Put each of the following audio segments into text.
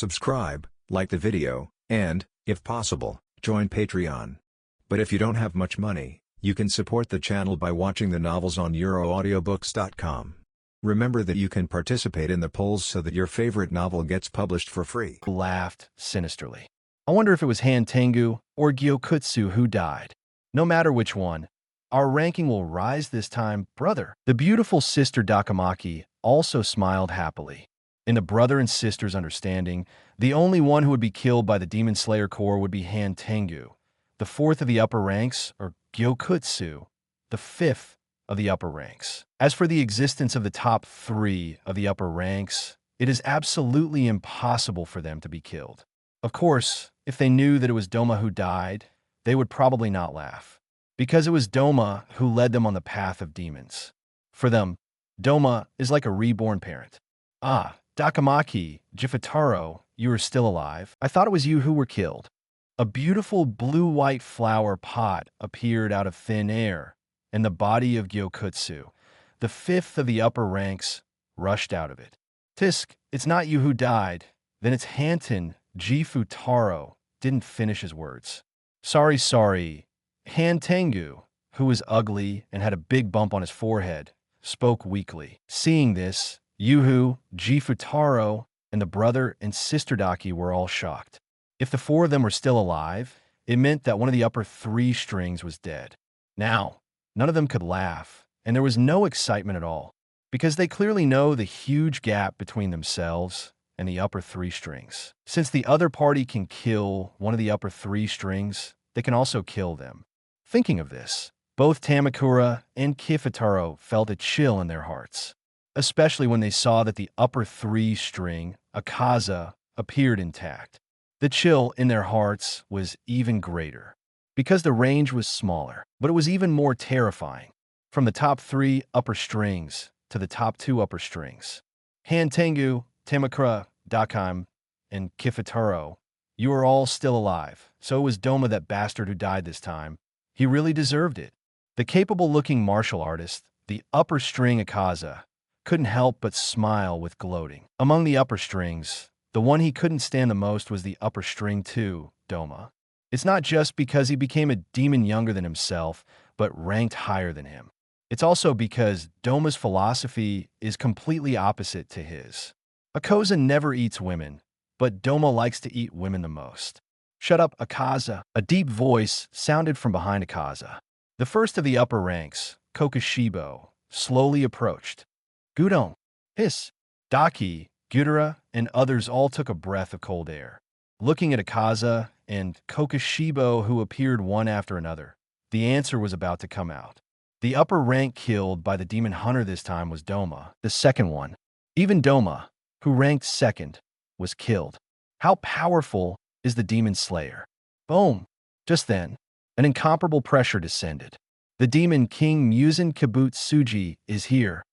subscribe, like the video, and, if possible, join Patreon. But if you don't have much money, you can support the channel by watching the novels on euroaudiobooks.com. Remember that you can participate in the polls so that your favorite novel gets published for free. Laughed sinisterly. I wonder if it was Han Tengu or Gyokutsu who died. No matter which one, our ranking will rise this time, brother. The beautiful sister Dakamaki also smiled happily. In the brother and sister's understanding, the only one who would be killed by the Demon Slayer Corps would be Han Tengu, the fourth of the upper ranks, or Gyokutsu, the fifth of the upper ranks. As for the existence of the top three of the upper ranks, it is absolutely impossible for them to be killed. Of course, if they knew that it was Doma who died, they would probably not laugh, because it was Doma who led them on the path of demons. For them, Doma is like a reborn parent. Ah, Dakamaki, Jifutaro, you are still alive. I thought it was you who were killed. A beautiful blue-white flower pot appeared out of thin air, and the body of Gyokutsu, the fifth of the upper ranks, rushed out of it. Tisk, it's not you who died. Then it's Hanton. Jifutaro didn't finish his words. Sorry. Han Tengu, who was ugly and had a big bump on his forehead, spoke weakly. Seeing this, Yuhu, Jifutaro, and the brother and sister Daki were all shocked. If the four of them were still alive, it meant that one of the upper three strings was dead. Now, none of them could laugh, and there was no excitement at all, because they clearly know the huge gap between themselves and the upper three strings. Since the other party can kill one of the upper three strings, they can also kill them. Thinking of this, both Tamakura and Kifutaro felt a chill in their hearts, especially when they saw that the upper three string, Akaza, appeared intact. The chill in their hearts was even greater, because the range was smaller, but it was even more terrifying. From the top three upper strings to the top two upper strings. Han Tengu, Tamakura, Dakam, and Kifutaro, you are all still alive. So it was Doma, that bastard who died this time. He really deserved it. The capable-looking martial artist, the upper string Akaza, couldn't help but smile with gloating. Among the upper strings, the one he couldn't stand the most was the upper string too, Doma. It's not just because he became a demon younger than himself, but ranked higher than him. It's also because Doma's philosophy is completely opposite to his. Akaza never eats women, but Doma likes to eat women the most. Shut up, Akaza. A deep voice sounded from behind Akaza. The first of the upper ranks, Kokushibo, slowly approached. Gudon, hiss. Daki, Gudera, and others all took a breath of cold air, looking at Akaza and Kokushibo, who appeared one after another. The answer was about to come out. The upper rank killed by the demon hunter this time was Doma, the second one. Even Doma, who ranked second, was killed. How powerful is the demon slayer? Boom! Just then, an incomparable pressure descended. The demon king Muzan Kibutsuji is here.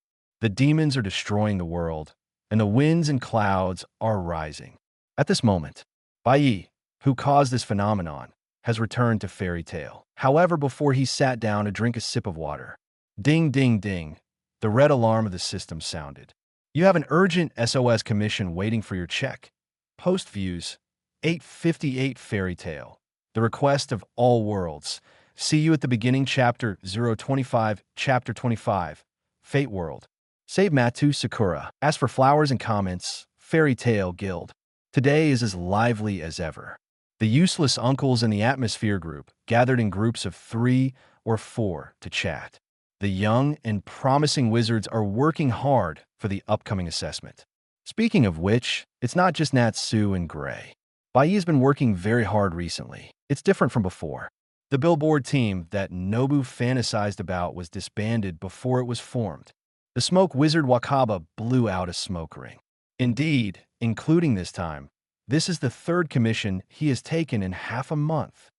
The demons are destroying the world, and the winds and clouds are rising. At this moment, Bai Ye, who caused this phenomenon, has returned to Fairy Tail. However, before he sat down to drink a sip of water, ding, ding, ding, the red alarm of the system sounded. You have an urgent SOS commission waiting for your check. Post views, 858 Fairy Tail. The request of all worlds. See you at the beginning, chapter 025, chapter 25, Fate World. Save Matou Sakura. As for flowers and comments, Fairy Tail Guild. Today is as lively as ever. The useless uncles in the atmosphere group gathered in groups of 3 or 4 to chat. The young and promising wizards are working hard for the upcoming assessment. Speaking of which, it's not just Natsu and Gray. Bai Ye has been working very hard recently. It's different from before. The billboard team that Nobu fantasized about was disbanded before it was formed. The smoke wizard Wakaba blew out a smoke ring. Indeed, including this time, this is the third commission he has taken in half a month.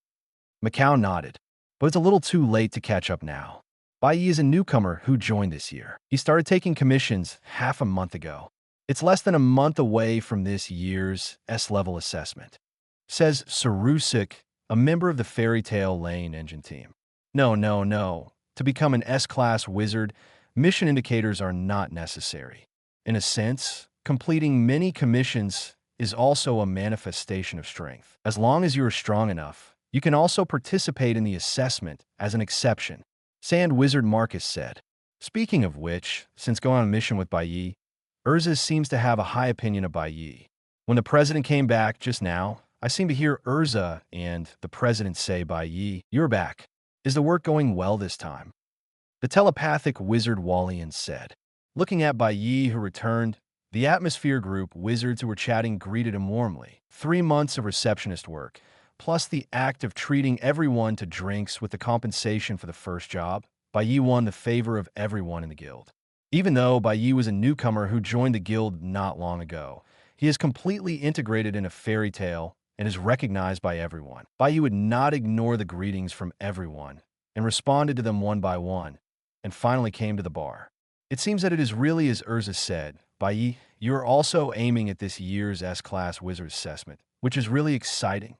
Macau nodded, but it's a little too late to catch up now. Bai Ye is a newcomer who joined this year. He started taking commissions half a month ago. It's less than a month away from this year's S-level assessment, says Sarusuk, a member of the Fairy Tail Lane engine team. No. To become an S-class wizard, mission indicators are not necessary. In a sense, completing many commissions is also a manifestation of strength. As long as you are strong enough, you can also participate in the assessment as an exception, Sand Wizard Marcus said. Speaking of which, since going on a mission with Bai Ye, Erza seems to have a high opinion of Bai Ye. When the president came back just now, I seem to hear Erza and the president say, Bai Ye, you're back. Is the work going well this time? The telepathic wizard Wallian said. Looking at Bai Ye, who returned, the atmosphere group wizards who were chatting greeted him warmly. 3 months of receptionist work, plus the act of treating everyone to drinks with the compensation for the first job, Bai Ye won the favor of everyone in the guild. Even though Bai Ye was a newcomer who joined the guild not long ago, he is completely integrated in a fairy tale and is recognized by everyone. Bai Ye would not ignore the greetings from everyone and responded to them one by one, and finally came to the bar. It seems that it is really as Erza said. Bai Ye, you are also aiming at this year's S-Class Wizard Assessment, which is really exciting.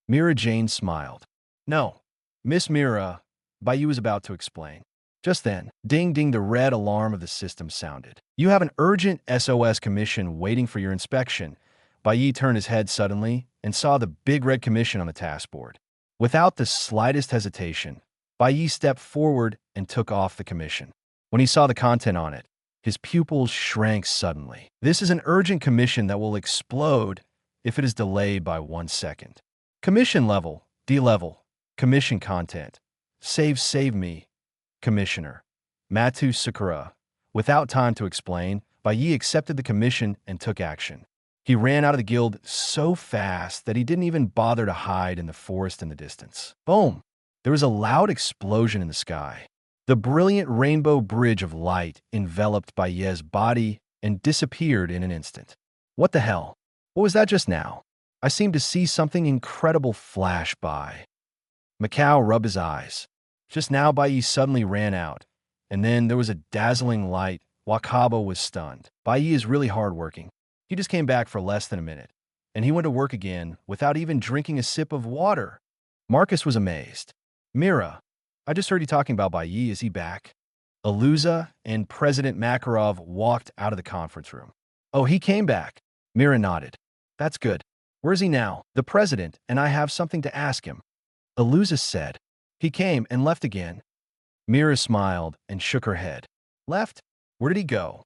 Mirajane smiled. No, Miss Mira, Bai Ye was about to explain. Just then, ding-ding, the red alarm of the system sounded. You have an urgent SOS commission waiting for your inspection. Bai Ye turned his head suddenly and saw the big red commission on the task board. Without the slightest hesitation, Bai Ye stepped forward and took off the commission. When he saw the content on it, his pupils shrank suddenly. This is an urgent commission that will explode if it is delayed by 1 second. Commission level, D-level, commission content. Save me, Commissioner. Matou Sakura. Without time to explain, Bai Ye accepted the commission and took action. He ran out of the guild so fast that he didn't even bother to hide in the forest in the distance. Boom! There was a loud explosion in the sky. The brilliant rainbow bridge of light enveloped Bai Ye's body and disappeared in an instant. What the hell? What was that just now? I seemed to see something incredible flash by. Mikao rubbed his eyes. Just now Bai Ye suddenly ran out, and then there was a dazzling light. Wakabo was stunned. Bai Ye is really hardworking. He just came back for less than a minute, and he went to work again without even drinking a sip of water. Marcus was amazed. Mira, I just heard you talking about Bai Ye. Is he back? Aluza and President Makarov walked out of the conference room. Oh, he came back. Mira nodded. That's good. Where's he now? The president and I have something to ask him. Aluza said. He came and left again. Mira smiled and shook her head. Left? Where did he go?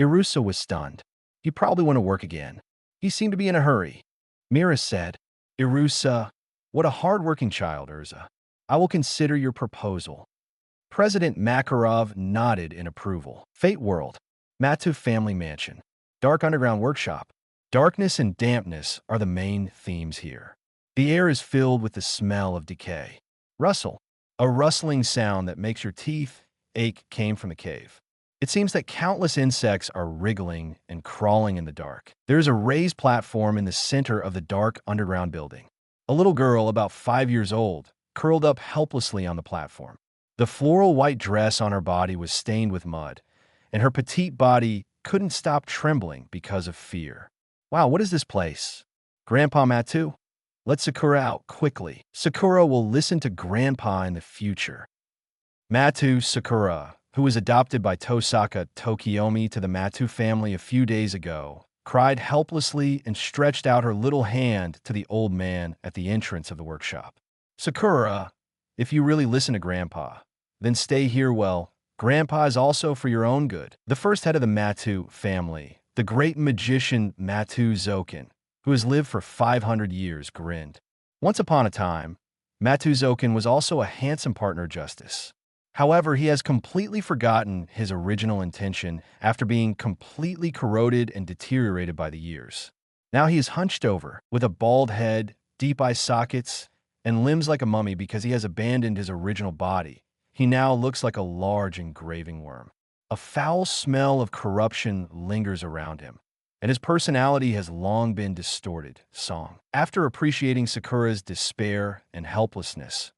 Irusa was stunned. He probably went to work again. He seemed to be in a hurry. Mira said, Irusa, what a hard-working child, Erza. I will consider your proposal. President Makarov nodded in approval. Fate World, Matou Family Mansion, Dark Underground Workshop. Darkness and dampness are the main themes here. The air is filled with the smell of decay. Rustle, a rustling sound that makes your teeth ache, came from the cave. It seems that countless insects are wriggling and crawling in the dark. There is a raised platform in the center of the dark underground building. A little girl about 5 years old curled up helplessly on the platform. The floral white dress on her body was stained with mud, and her petite body couldn't stop trembling because of fear. Wow, what is this place? Grandpa Matou? Let Sakura out quickly. Sakura will listen to Grandpa in the future. Matou Sakura, who was adopted by Tosaka Tokiomi to the Matou family a few days ago, cried helplessly and stretched out her little hand to the old man at the entrance of the workshop. Sakura, if you really listen to Grandpa, then stay here. Well, Grandpa is also for your own good. The first head of the Matou family, the great magician Matou Zoken, who has lived for 500 years, grinned. Once upon a time, Matou Zoken was also a handsome partner justice. However, he has completely forgotten his original intention after being completely corroded and deteriorated by the years. Now he is hunched over, with a bald head, deep eye sockets, and limbs like a mummy because he has abandoned his original body. He now looks like a large engraving worm. A foul smell of corruption lingers around him, and his personality has long been distorted. Song. After appreciating Sakura's despair and helplessness,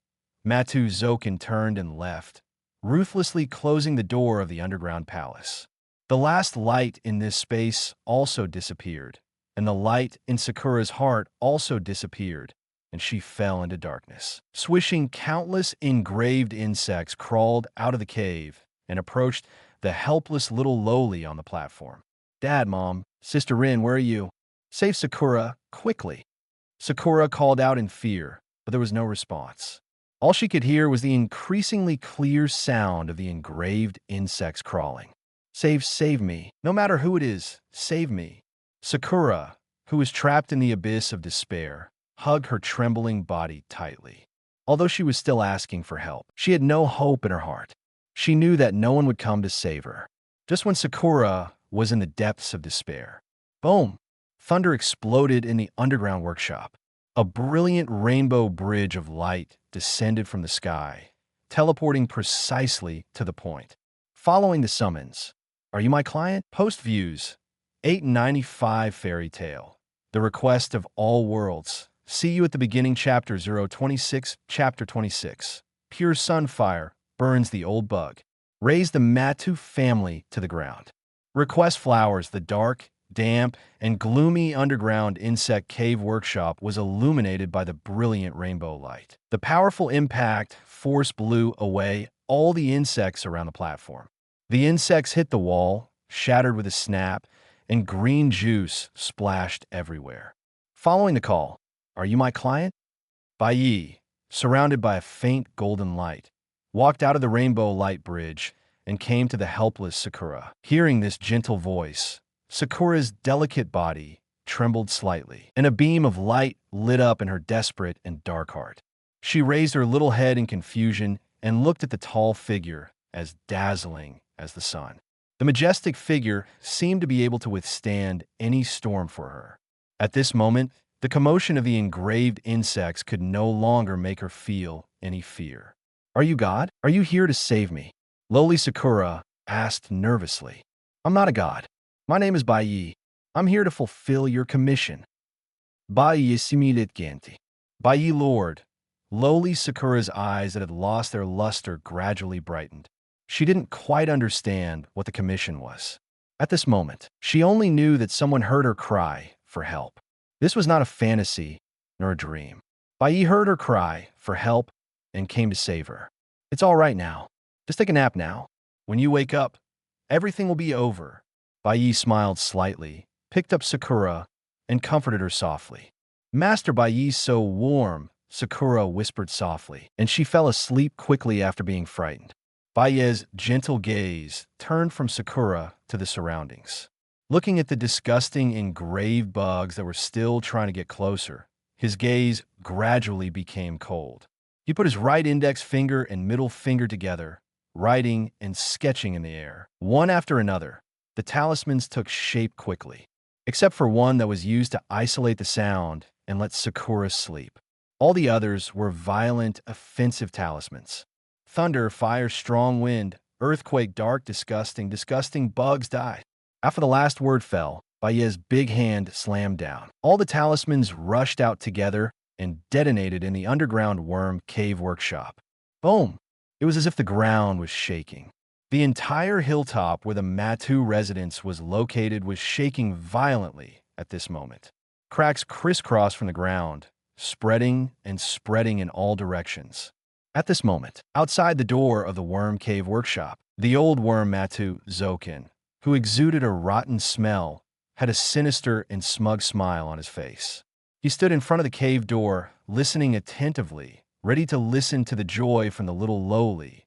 Matou Zoken turned and left, ruthlessly closing the door of the underground palace. The last light in this space also disappeared, and the light in Sakura's heart also disappeared, and she fell into darkness. Swishing, countless engraved insects crawled out of the cave and approached the helpless little lowly on the platform. Dad, Mom, Sister Rin, where are you? Save Sakura, quickly. Sakura called out in fear, but there was no response. All she could hear was the increasingly clear sound of the engraved insects crawling. Save me. No matter who it is, save me. Sakura, who was trapped in the abyss of despair, hugged her trembling body tightly. Although she was still asking for help, she had no hope in her heart. She knew that no one would come to save her. Just when Sakura was in the depths of despair, boom! Thunder exploded in the underground workshop. A brilliant rainbow bridge of light descended from the sky, teleporting precisely to the point. Following the summons, "Are you my client?" Post views, 895 Fairy Tale. The request of all worlds. See you at the beginning. Chapter 026, Chapter 26. Pure sunfire burns the old bug. Raise the Matou family to the ground. Request flowers. The dark, damp, and gloomy underground insect cave workshop was illuminated by the brilliant rainbow light. The powerful impact force blew away all the insects around the platform. The insects hit the wall, shattered with a snap, and green juice splashed everywhere. Following the call, "Are you my client?" Bai Ye, surrounded by a faint golden light, walked out of the rainbow light bridge and came to the helpless Sakura. Hearing this gentle voice, Sakura's delicate body trembled slightly, and a beam of light lit up in her desperate and dark heart. She raised her little head in confusion and looked at the tall figure as dazzling as the sun. The majestic figure seemed to be able to withstand any storm for her. At this moment, the commotion of the engraved insects could no longer make her feel any fear. "Are you God? Are you here to save me?" Lowly Sakura asked nervously. "I'm not a god. My name is Bai Ye. I'm here to fulfill your commission." Bai Ye similit ganti. Bai Ye Lord. Lowly Sakura's eyes that had lost their luster gradually brightened. She didn't quite understand what the commission was. At this moment, she only knew that someone heard her cry for help. This was not a fantasy nor a dream. Bai Ye heard her cry for help and came to save her. "It's all right now. Just take a nap now. When you wake up, everything will be over." Bai Ye smiled slightly, picked up Sakura, and comforted her softly. "Master Bai Ye's so warm," Sakura whispered softly, and she fell asleep quickly after being frightened. Bai Ye's gentle gaze turned from Sakura to the surroundings. Looking at the disgusting engraved bugs that were still trying to get closer, his gaze gradually became cold. He put his right index finger and middle finger together, writing and sketching in the air. One after another, the talismans took shape quickly, except for one that was used to isolate the sound and let Sakura sleep. All the others were violent, offensive talismans. Thunder, fire, strong wind, earthquake, dark, disgusting bugs died. After the last word fell, Bai Ye's big hand slammed down. All the talismans rushed out together and detonated in the underground worm cave workshop. Boom! It was as if the ground was shaking. The entire hilltop where the Matou residence was located was shaking violently at this moment. Cracks crisscrossed from the ground, spreading and spreading in all directions. At this moment, outside the door of the worm cave workshop, the old worm Matou Zoken, who exuded a rotten smell, had a sinister and smug smile on his face. He stood in front of the cave door, listening attentively, ready to listen to the joy from the little lowly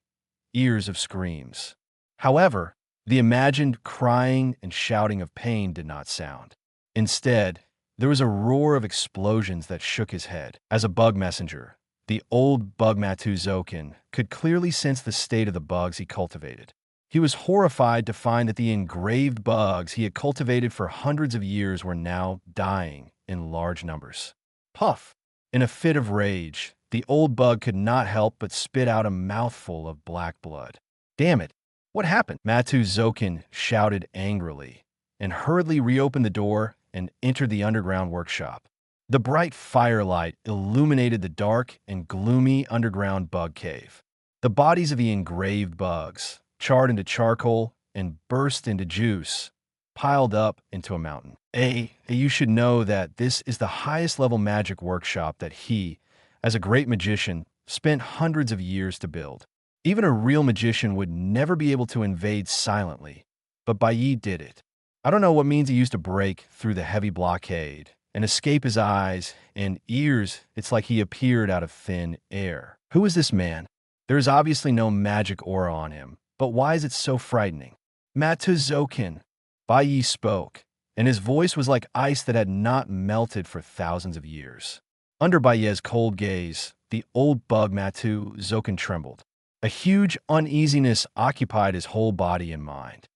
ears of screams. However, the imagined crying and shouting of pain did not sound. Instead, there was a roar of explosions that shook his head. As a bug messenger, the old bug Matou Zoken could clearly sense the state of the bugs he cultivated. He was horrified to find that the engraved bugs he had cultivated for hundreds of years were now dying in large numbers. Puff! In a fit of rage, the old bug could not help but spit out a mouthful of black blood. "Damn it! What happened?" Matou Zoken shouted angrily, and hurriedly reopened the door and entered the underground workshop. The bright firelight illuminated the dark and gloomy underground bug cave. The bodies of the engraved bugs, charred into charcoal and burst into juice, piled up into a mountain. You should know that this is the highest level magic workshop that he, as a great magician, spent hundreds of years to build. Even a real magician would never be able to invade silently, but Bai Ye did it. I don't know what means he used to break through the heavy blockade and escape his eyes and ears. It's like he appeared out of thin air. Who is this man? There is obviously no magic aura on him, but why is it so frightening? Matou, Bai Ye spoke, and his voice was like ice that had not melted for thousands of years. Under Bai Ye's cold gaze, the old bug Matou trembled. A huge uneasiness occupied his whole body and mind.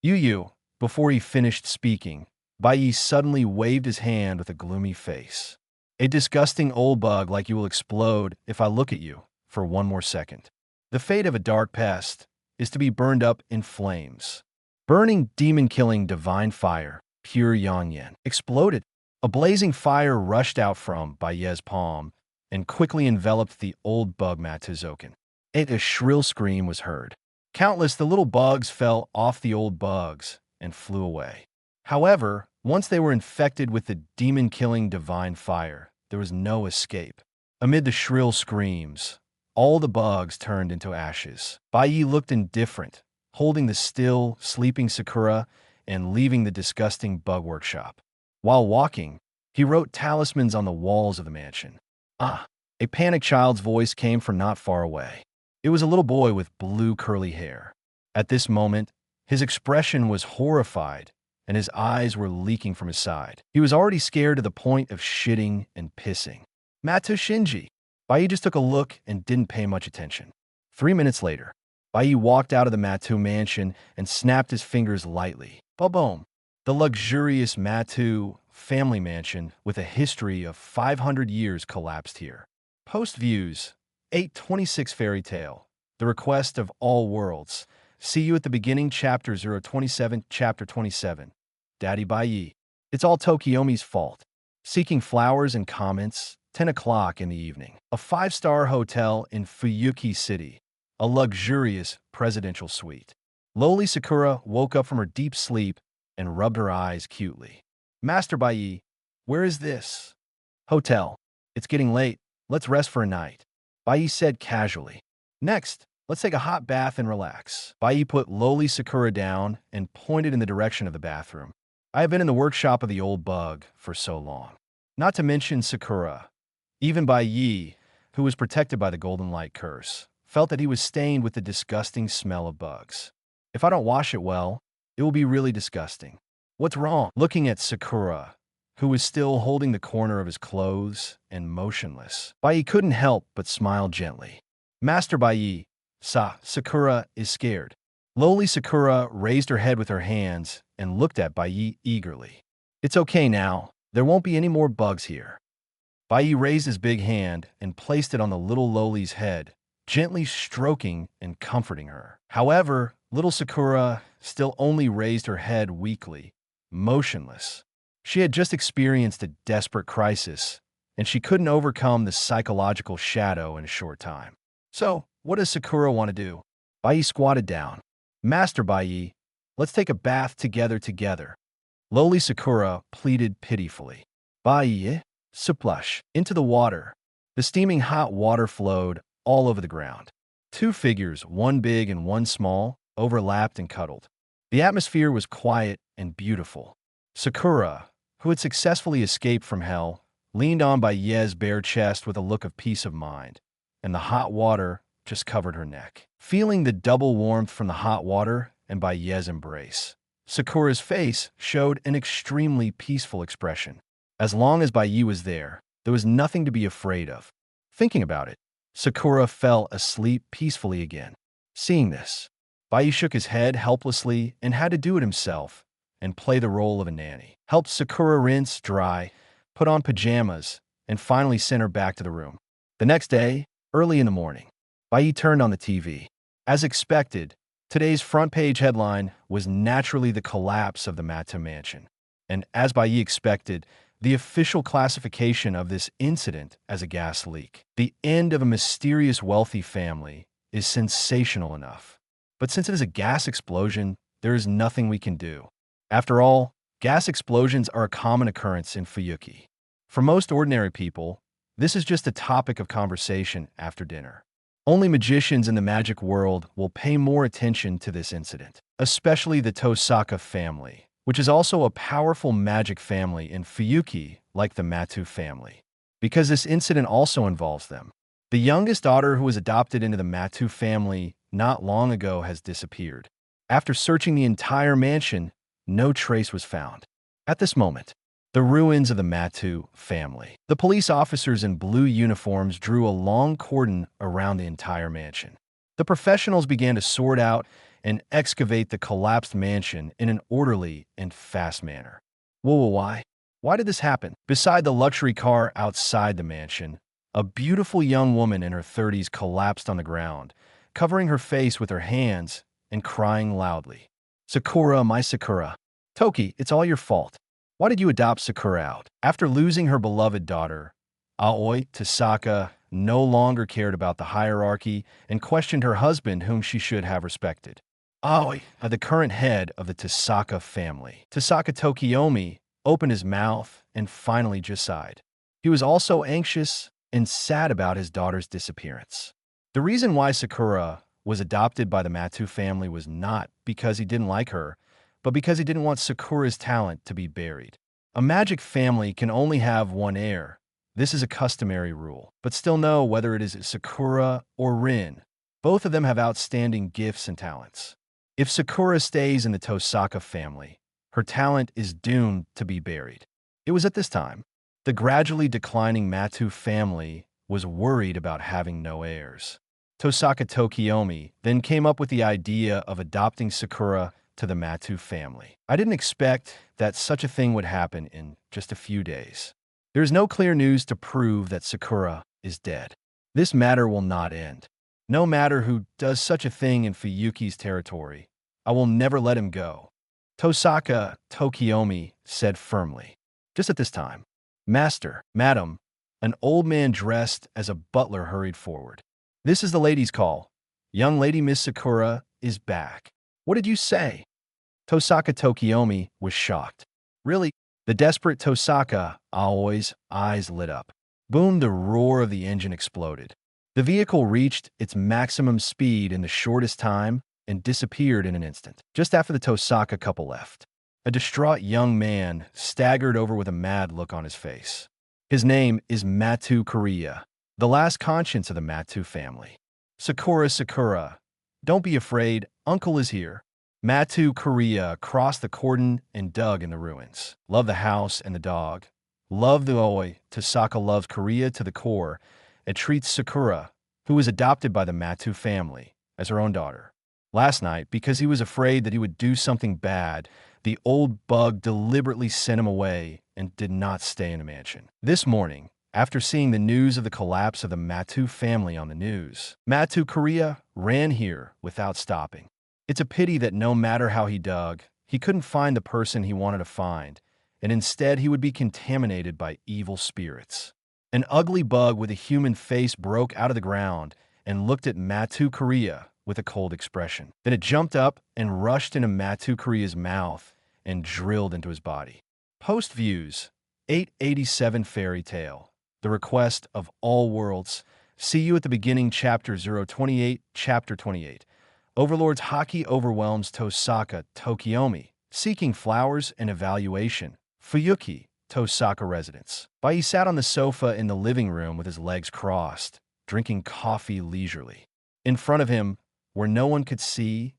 Before he finished speaking, Bai Ye suddenly waved his hand with a gloomy face. A disgusting old bug like you will explode if I look at you for one more second. The fate of a dark pest is to be burned up in flames. Burning, demon-killing divine fire, pure Yang exploded. A blazing fire rushed out from Bai Ye's palm and quickly enveloped the old bug Matou. A shrill scream was heard. Countless the little bugs fell off the old bugs and flew away. However, once they were infected with the demon-killing divine fire, there was no escape. Amid the shrill screams, all the bugs turned into ashes. Bai Ye looked indifferent, holding the still, sleeping Sakura and leaving the disgusting bug workshop. While walking, he wrote talismans on the walls of the mansion. A panicked child's voice came from not far away. It was a little boy with blue curly hair. At this moment, his expression was horrified, and his eyes were leaking from his side. He was already scared to the point of shitting and pissing. Matou. Bai Ye just took a look and didn't pay much attention. 3 minutes later, Bai Ye walked out of the Matou mansion and snapped his fingers lightly. Ba-boom! The luxurious Matou family mansion with a history of 500 years collapsed here. Post views, 826 Fairy Tale, The Request of All Worlds. See you at the beginning, chapter 027, chapter 27. Daddy Bai Ye. It's all Tokiomi's fault. Seeking flowers and comments, 10 o'clock in the evening. A 5-star hotel in Fuyuki City. A luxurious presidential suite. Lowly Sakura woke up from her deep sleep and rubbed her eyes cutely. Master Bai Ye, where is this? Hotel. It's getting late. Let's rest for a night. Bai Ye said casually. Next, let's take a hot bath and relax. Bai Ye put lowly Sakura down and pointed in the direction of the bathroom. I have been in the workshop of the old bug for so long. Not to mention Sakura. Even Bai Ye, who was protected by the golden light curse, felt that he was stained with the disgusting smell of bugs. If I don't wash it well, it will be really disgusting. What's wrong? Looking at Sakura, who was still holding the corner of his clothes and motionless, Bai Ye couldn't help but smile gently. Master Bai Ye, Sakura is scared. Lowly Sakura raised her head with her hands and looked at Bai Ye eagerly. It's okay now. There won't be any more bugs here. Bai Ye raised his big hand and placed it on the little Lowly's head, gently stroking and comforting her. However, little Sakura still only raised her head weakly, motionless. She had just experienced a desperate crisis, and she couldn't overcome the psychological shadow in a short time. So, what does Sakura want to do? Bai Ye squatted down. Master Bai Ye, let's take a bath together. Lowly Sakura pleaded pitifully. Bai Ye, splush into the water. The steaming hot water flowed all over the ground. 2 figures, one big and one small, overlapped and cuddled. The atmosphere was quiet and beautiful. Sakura, who had successfully escaped from hell, leaned on Bai Ye's bare chest with a look of peace of mind, and the hot water just covered her neck. Feeling the double warmth from the hot water and Bai Ye's embrace, Sakura's face showed an extremely peaceful expression. As long as Bai Ye was there was nothing to be afraid of. Thinking about it, Sakura fell asleep peacefully again. Seeing this, Bai Ye shook his head helplessly and had to do it himself and play the role of a nanny. Helped Sakura rinse, dry, put on pajamas, and finally sent her back to the room. The next day, early in the morning, Bai Ye turned on the TV. As expected, today's front page headline was naturally the collapse of the Matou mansion. And as Bai Ye expected, the official classification of this incident as a gas leak. The end of a mysterious wealthy family is sensational enough. But since it is a gas explosion, there is nothing we can do. After all, gas explosions are a common occurrence in Fuyuki. For most ordinary people, this is just a topic of conversation after dinner. Only magicians in the magic world will pay more attention to this incident, especially the Tosaka family, which is also a powerful magic family in Fuyuki, like the Matou family. Because this incident also involves them. The youngest daughter who was adopted into the Matou family not long ago has disappeared. After searching the entire mansion, no trace was found. At this moment, the ruins of the Matou family. The police officers in blue uniforms drew a long cordon around the entire mansion. The professionals began to sort out and excavate the collapsed mansion in an orderly and fast manner. Whoa, why? Why did this happen? Beside the luxury car outside the mansion, a beautiful young woman in her 30s collapsed on the ground, covering her face with her hands and crying loudly. Sakura, my Sakura. Toki, it's all your fault. Why did you adopt Sakura out? After losing her beloved daughter, Aoi Tasaka no longer cared about the hierarchy and questioned her husband, whom she should have respected. Aoi, the current head of the Tasaka family. Tasaka Tokiomi opened his mouth and finally just sighed. He was also anxious and sad about his daughter's disappearance. The reason why Sakura was adopted by the Matou family was not because he didn't like her, but because he didn't want Sakura's talent to be buried. A magic family can only have one heir. This is a customary rule, but still know whether it is Sakura or Rin. Both of them have outstanding gifts and talents. If Sakura stays in the Tosaka family, her talent is doomed to be buried. It was at this time the gradually declining Matou family was worried about having no heirs. Tosaka Tokiomi then came up with the idea of adopting Sakura to the Matou family. I didn't expect that such a thing would happen in just a few days. There is no clear news to prove that Sakura is dead. This matter will not end. No matter who does such a thing in Fuyuki's territory, I will never let him go, Tosaka Tokiomi said firmly. Just at this time, Master, Madam, an old man dressed as a butler hurried forward. This is the ladies' call. Young lady Miss Sakura is back. What did you say? Tosaka Tokiomi was shocked. Really? The desperate Tosaka Aoi's eyes lit up. Boom, the roar of the engine exploded. The vehicle reached its maximum speed in the shortest time and disappeared in an instant. Just after the Tosaka couple left, a distraught young man staggered over with a mad look on his face. His name is Matou Korea, the last conscience of the Matou family. Sakura, don't be afraid, uncle is here. Matou Korea crossed the cordon and dug in the ruins. Love the house and the dog. Love the Oi. Tosaka loves Korea to the core and treats Sakura, who was adopted by the Matou family, as her own daughter. Last night, because he was afraid that he would do something bad, the old bug deliberately sent him away and did not stay in the mansion. This morning, after seeing the news of the collapse of the Matou family on the news, Matou Korea ran here without stopping. It's a pity that no matter how he dug, he couldn't find the person he wanted to find, and instead he would be contaminated by evil spirits. An ugly bug with a human face broke out of the ground and looked at Matou Korea with a cold expression. Then it jumped up and rushed into Matou Korea's mouth and drilled into his body. Post views, 887 Fairy Tale, The Request of All Worlds. See you at the beginning, Chapter 028, Chapter 28. Overlord's Haki overwhelms Tosaka Tokiomi, seeking flowers and evaluation. Fuyuki, Tosaka residence. Bai Ye sat on the sofa in the living room with his legs crossed, drinking coffee leisurely. In front of him, where no one could see,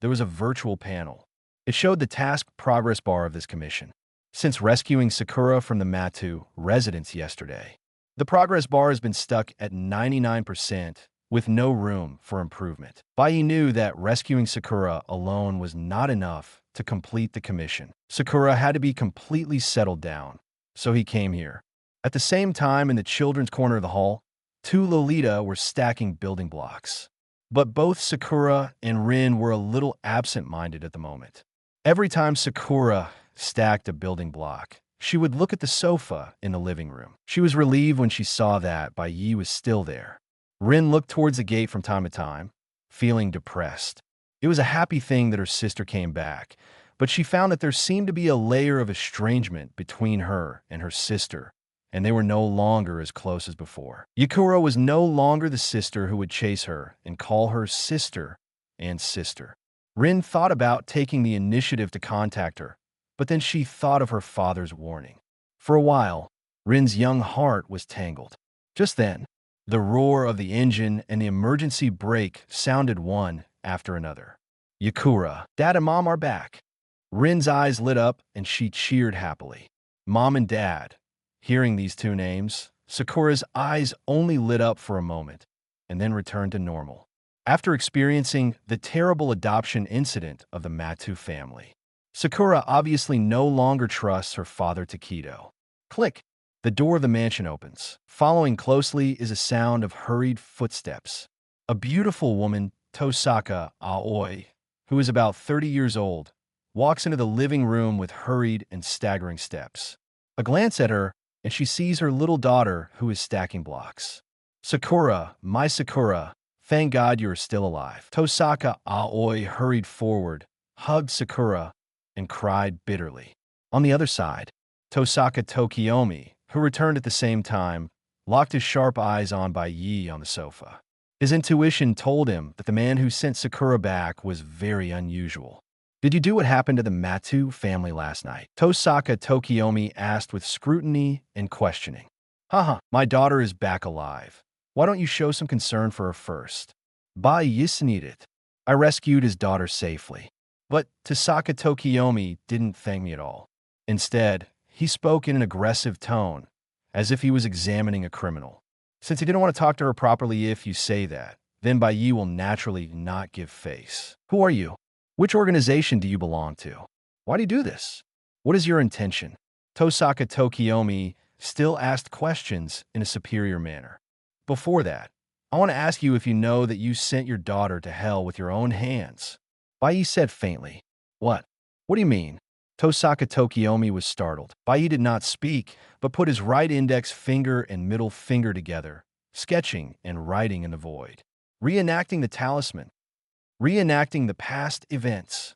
there was a virtual panel. It showed the task progress bar of this commission. Since rescuing Sakura from the Matou residence yesterday, the progress bar has been stuck at 99%, with no room for improvement. Bai Ye knew that rescuing Sakura alone was not enough to complete the commission. Sakura had to be completely settled down, so he came here. At the same time, in the children's corner of the hall, two Lolita were stacking building blocks. But both Sakura and Rin were a little absent-minded at the moment. Every time Sakura stacked a building block, she would look at the sofa in the living room. She was relieved when she saw that Bai Ye was still there. Rin looked towards the gate from time to time, feeling depressed. It was a happy thing that her sister came back, but she found that there seemed to be a layer of estrangement between her and her sister, and they were no longer as close as before. Yakura was no longer the sister who would chase her and call her sister and sister. Rin thought about taking the initiative to contact her, but then she thought of her father's warning. For a while, Rin's young heart was tangled. Just then, the roar of the engine and the emergency brake sounded one after another. Yakura, Dad and Mom are back. Rin's eyes lit up and she cheered happily. Mom and Dad. Hearing these two names, Sakura's eyes only lit up for a moment and then returned to normal. After experiencing the terrible adoption incident of the Matou family, Sakura obviously no longer trusts her father Takedo. Click. The door of the mansion opens. Following closely is a sound of hurried footsteps. A beautiful woman, Tosaka Aoi, who is about 30 years old, walks into the living room with hurried and staggering steps. A glance at her, and she sees her little daughter who is stacking blocks. Sakura, my Sakura, thank God you are still alive. Tosaka Aoi hurried forward, hugged Sakura, and cried bitterly. On the other side, Tosaka Tokiomi, who returned at the same time, locked his sharp eyes on Bai Ye on the sofa. His intuition told him that the man who sent Sakura back was very unusual. Did you do what happened to the Matou family last night? Tosaka Tokiomi asked with scrutiny and questioning. Haha, my daughter is back alive. Why don't you show some concern for her first? Bai Ye it. I rescued his daughter safely. But Tosaka Tokiomi didn't thank me at all. Instead, he spoke in an aggressive tone, as if he was examining a criminal. Since he didn't want to talk to her properly if you say that, then Bai Ye will naturally not give face. Who are you? Which organization do you belong to? Why do you do this? What is your intention? Tosaka Tokiomi still asked questions in a superior manner. Before that, I want to ask you if you know that you sent your daughter to hell with your own hands. Bai Ye said faintly. What? What do you mean? Tosaka Tokiomi was startled. Bai Ye did not speak, but put his right index finger and middle finger together, sketching and writing in the void. Reenacting the talisman. Reenacting the past events.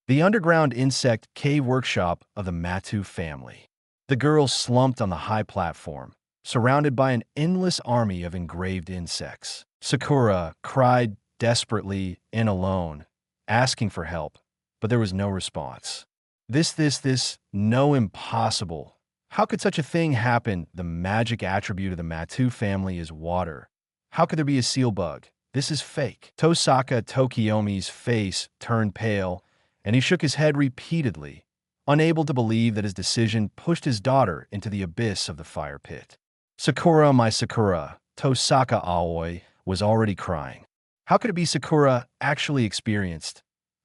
The underground insect cave workshop of the Matou family. The girl slumped on the high platform, surrounded by an endless army of engraved insects. Sakura cried desperately and alone, asking for help, but there was no response. No, impossible. How could such a thing happen? The magic attribute of the Matou family is water. How could there be a seal bug? This is fake. Tosaka Tokiomi's face turned pale, and he shook his head repeatedly, unable to believe that his decision pushed his daughter into the abyss of the fire pit. Sakura, my Sakura, Tosaka Aoi was already crying. How could it be Sakura actually experienced?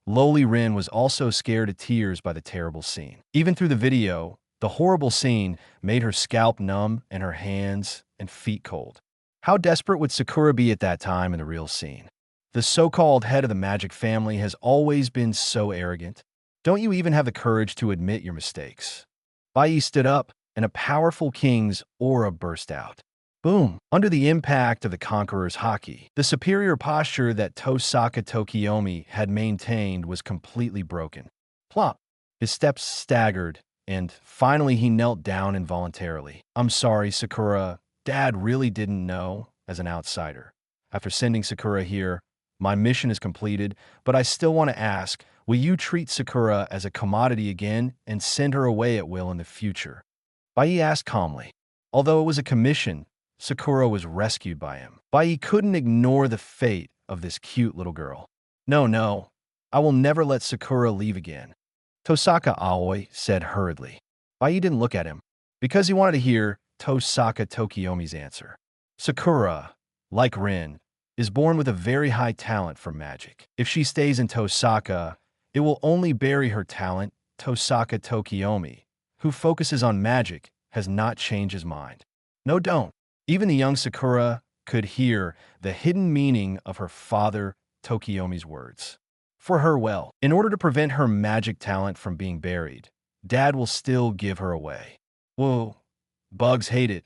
Lowly Rin was also scared to tears by the terrible scene. Even through the video, the horrible scene made her scalp numb and her hands and feet cold. How desperate would Sakura be at that time in the real scene? The so-called head of the magic family has always been so arrogant. Don't you even have the courage to admit your mistakes? Bai Ye stood up, and a powerful king's aura burst out. Boom! Under the impact of the conqueror's haki, the superior posture that Tosaka Tokiomi had maintained was completely broken. Plop! His steps staggered, and finally he knelt down involuntarily. I'm sorry, Sakura. Dad really didn't know, as an outsider. After sending Sakura here, my mission is completed, but I still want to ask, will you treat Sakura as a commodity again and send her away at will in the future? Bai Ye asked calmly. Although it was a commission, Sakura was rescued by him. Bai Ye couldn't ignore the fate of this cute little girl. No, I will never let Sakura leave again, Tosaka Aoi said hurriedly. Bai Ye didn't look at him, because he wanted to hear Tosaka Tokiomi's answer. Sakura, like Rin, is born with a very high talent for magic. If she stays in Tosaka, it will only bury her talent. Tosaka Tokiomi, who focuses on magic, has not changed his mind. No, don't. Even the young Sakura could hear the hidden meaning of her father Tokiomi's words. For her, well, in order to prevent her magic talent from being buried, Dad will still give her away. Whoa, bugs hate it.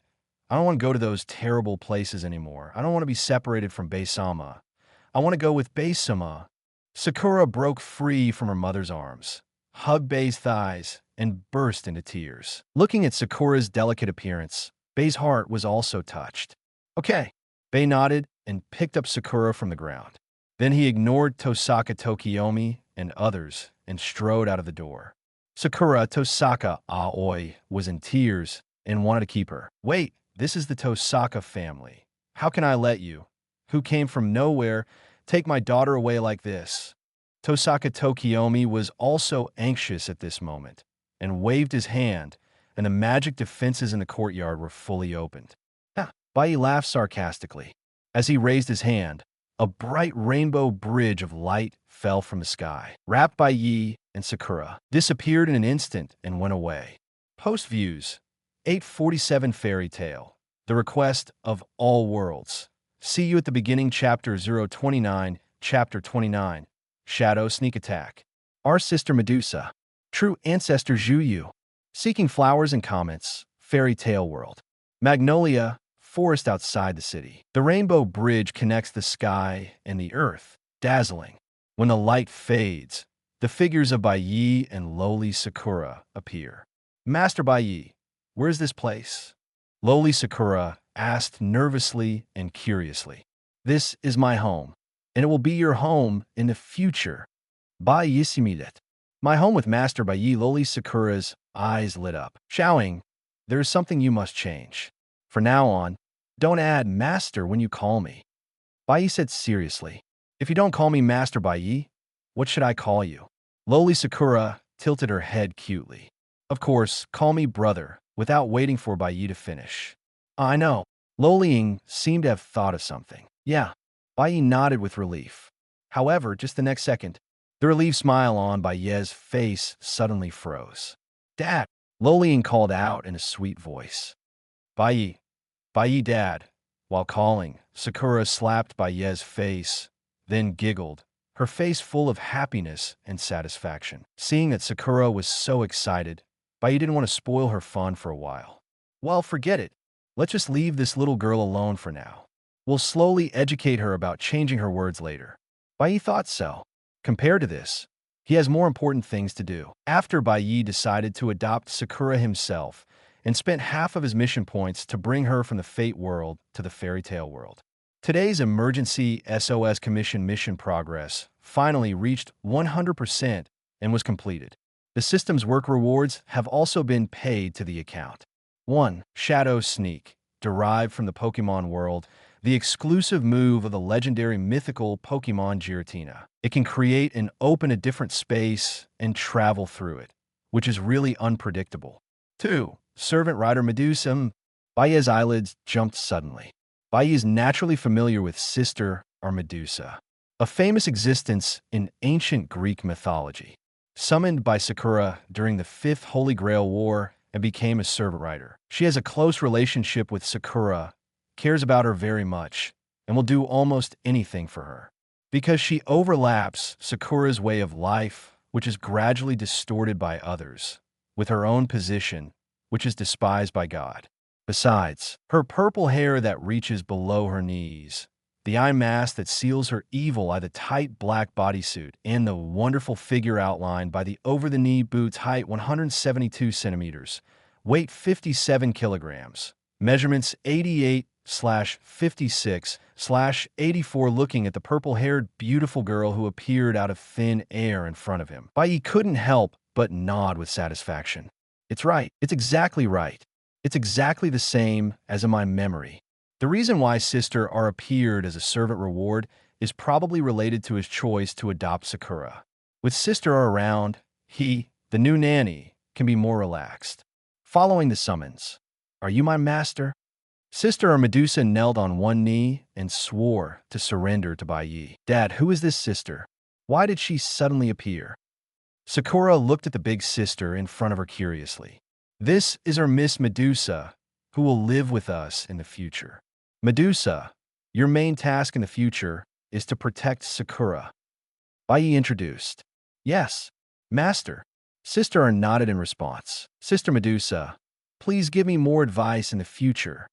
I don't want to go to those terrible places anymore. I don't want to be separated from Bei-sama. I want to go with Bei-sama. Sakura broke free from her mother's arms, hugged Bei's thighs, and burst into tears. Looking at Sakura's delicate appearance, Bei's heart was also touched. Okay. Bei nodded and picked up Sakura from the ground. Then he ignored Tosaka Tokiomi and others and strode out of the door. Sakura Tosaka Aoi was in tears and wanted to keep her. Wait, this is the Tosaka family. How can I let you, who came from nowhere, take my daughter away like this? Tosaka Tokiomi was also anxious at this moment and waved his hand, and the magic defenses in the courtyard were fully opened. Bai Ye laughed sarcastically. As he raised his hand, a bright rainbow bridge of light fell from the sky. Wrapped Bai Ye and Sakura disappeared in an instant and went away. Post views 847 Fairy Tale, The Request of All Worlds. See you at the beginning. Chapter 029, Chapter 29, Shadow Sneak Attack. Our sister Medusa. True ancestor Zhuyu. Seeking flowers and comets. Fairy Tale World. Magnolia, forest outside the city. The rainbow bridge connects the sky and the earth, dazzling. When the light fades, the figures of Bai Ye and lowly Sakura appear. Master Bai Ye, where's this place? Lowly Sakura asked nervously and curiously. This is my home, and it will be your home in the future. Bai Yisimidet. My home with Master Bai Ye. Lowly Sakura's eyes lit up, shouting, there is something you must change. For now on, don't add Master when you call me. Bai Ye said seriously. If you don't call me Master Bai Ye, what should I call you? Lowly Sakura tilted her head cutely. Of course, call me brother, without waiting for Bai Ye to finish. I know. Lowlying seemed to have thought of something. Yeah. Bai Ye nodded with relief. However, just the next second, the relieved smile on Bai Ye's face suddenly froze. Dad, Lowlying called out in a sweet voice. Bai Ye, Dad. While calling, Sakura slapped Bai Ye's face, then giggled, her face full of happiness and satisfaction. Seeing that Sakura was so excited, Bai Ye didn't want to spoil her fun for a while. Well, forget it. Let's just leave this little girl alone for now. We'll slowly educate her about changing her words later. Bai Ye thought so. Compared to this, he has more important things to do. After Bai Ye decided to adopt Sakura himself, and spent half of his mission points to bring her from the Fate world to the Fairy Tale world. Today's emergency SOS commission mission progress finally reached 100% and was completed. The system's work rewards have also been paid to the account. 1. Shadow Sneak, derived from the Pokemon world, the exclusive move of the legendary mythical Pokemon Giratina. It can create and open a different space and travel through it, which is really unpredictable. 2. Servant Rider Medusa. Bai Ye's eyelids jumped suddenly. Bai Ye is naturally familiar with Sister or Medusa, a famous existence in ancient Greek mythology. Summoned by Sakura during the Fifth Holy Grail War and became a servant rider. She has a close relationship with Sakura, cares about her very much, and will do almost anything for her. Because she overlaps Sakura's way of life, which is gradually distorted by others, with her own position, which is despised by God. Besides, her purple hair that reaches below her knees, the eye mask that seals her evil eye, the tight black bodysuit, and the wonderful figure outlined by the over-the-knee boots, height 172 centimeters, weight 57 kilograms, measurements 88/56/84. Looking at the purple-haired beautiful girl who appeared out of thin air in front of him, Bai Ye couldn't help but nod with satisfaction. It's right. It's exactly right. It's exactly the same as in my memory. The reason why Sister R appeared as a servant reward is probably related to his choice to adopt Sakura. With Sister R around, he, the new nanny, can be more relaxed. Following the summons, "Are you my master?" Sister R Medusa knelt on one knee and swore to surrender to Bai Ye. Dad, who is this sister? Why did she suddenly appear? Sakura looked at the big sister in front of her curiously. This is our Miss Medusa, who will live with us in the future. Medusa, your main task in the future is to protect Sakura. Bai Ye introduced. Yes, Master. Sister R nodded in response. Sister Medusa, please give me more advice in the future.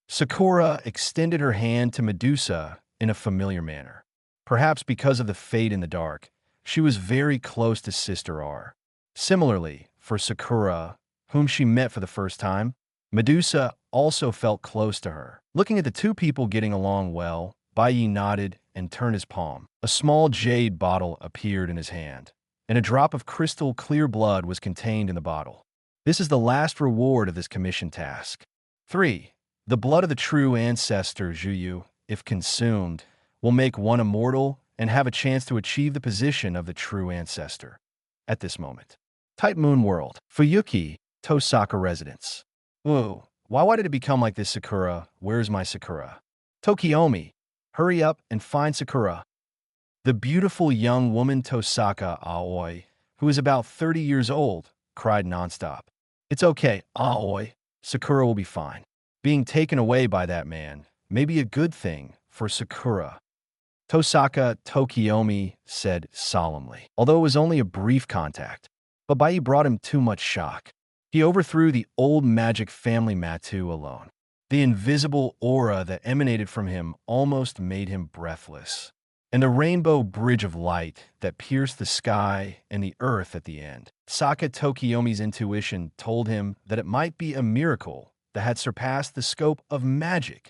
Sakura extended her hand to Medusa in a familiar manner. Perhaps because of the fade in the dark, she was very close to Sister R. Similarly, for Sakura, whom she met for the first time, Medusa also felt close to her. Looking at the two people getting along well, Bai Ye nodded and turned his palm. A small jade bottle appeared in his hand. and a drop of crystal clear blood was contained in the bottle. This is the last reward of this commission task. 3. The blood of the true ancestor Zhuyu, if consumed, will make one immortal and have a chance to achieve the position of the true ancestor. At this moment. Type Moon World. Fuyuki, Tosaka Residence. Whoa, why did it become like this, Sakura? Where's my Sakura? Tokiomi, hurry up and find Sakura. The beautiful young woman Tosaka Aoi, who is about 30 years old, cried nonstop. It's okay, Aoi. Sakura will be fine. Being taken away by that man may be a good thing for Sakura. Tosaka Tokiomi said solemnly, although it was only a brief contact. But Bai Ye brought him too much shock. He overthrew the old magic family Matou alone. The invisible aura that emanated from him almost made him breathless. And the rainbow bridge of light that pierced the sky and the earth at the end. Saka Tokiomi's intuition told him that it might be a miracle that had surpassed the scope of magic.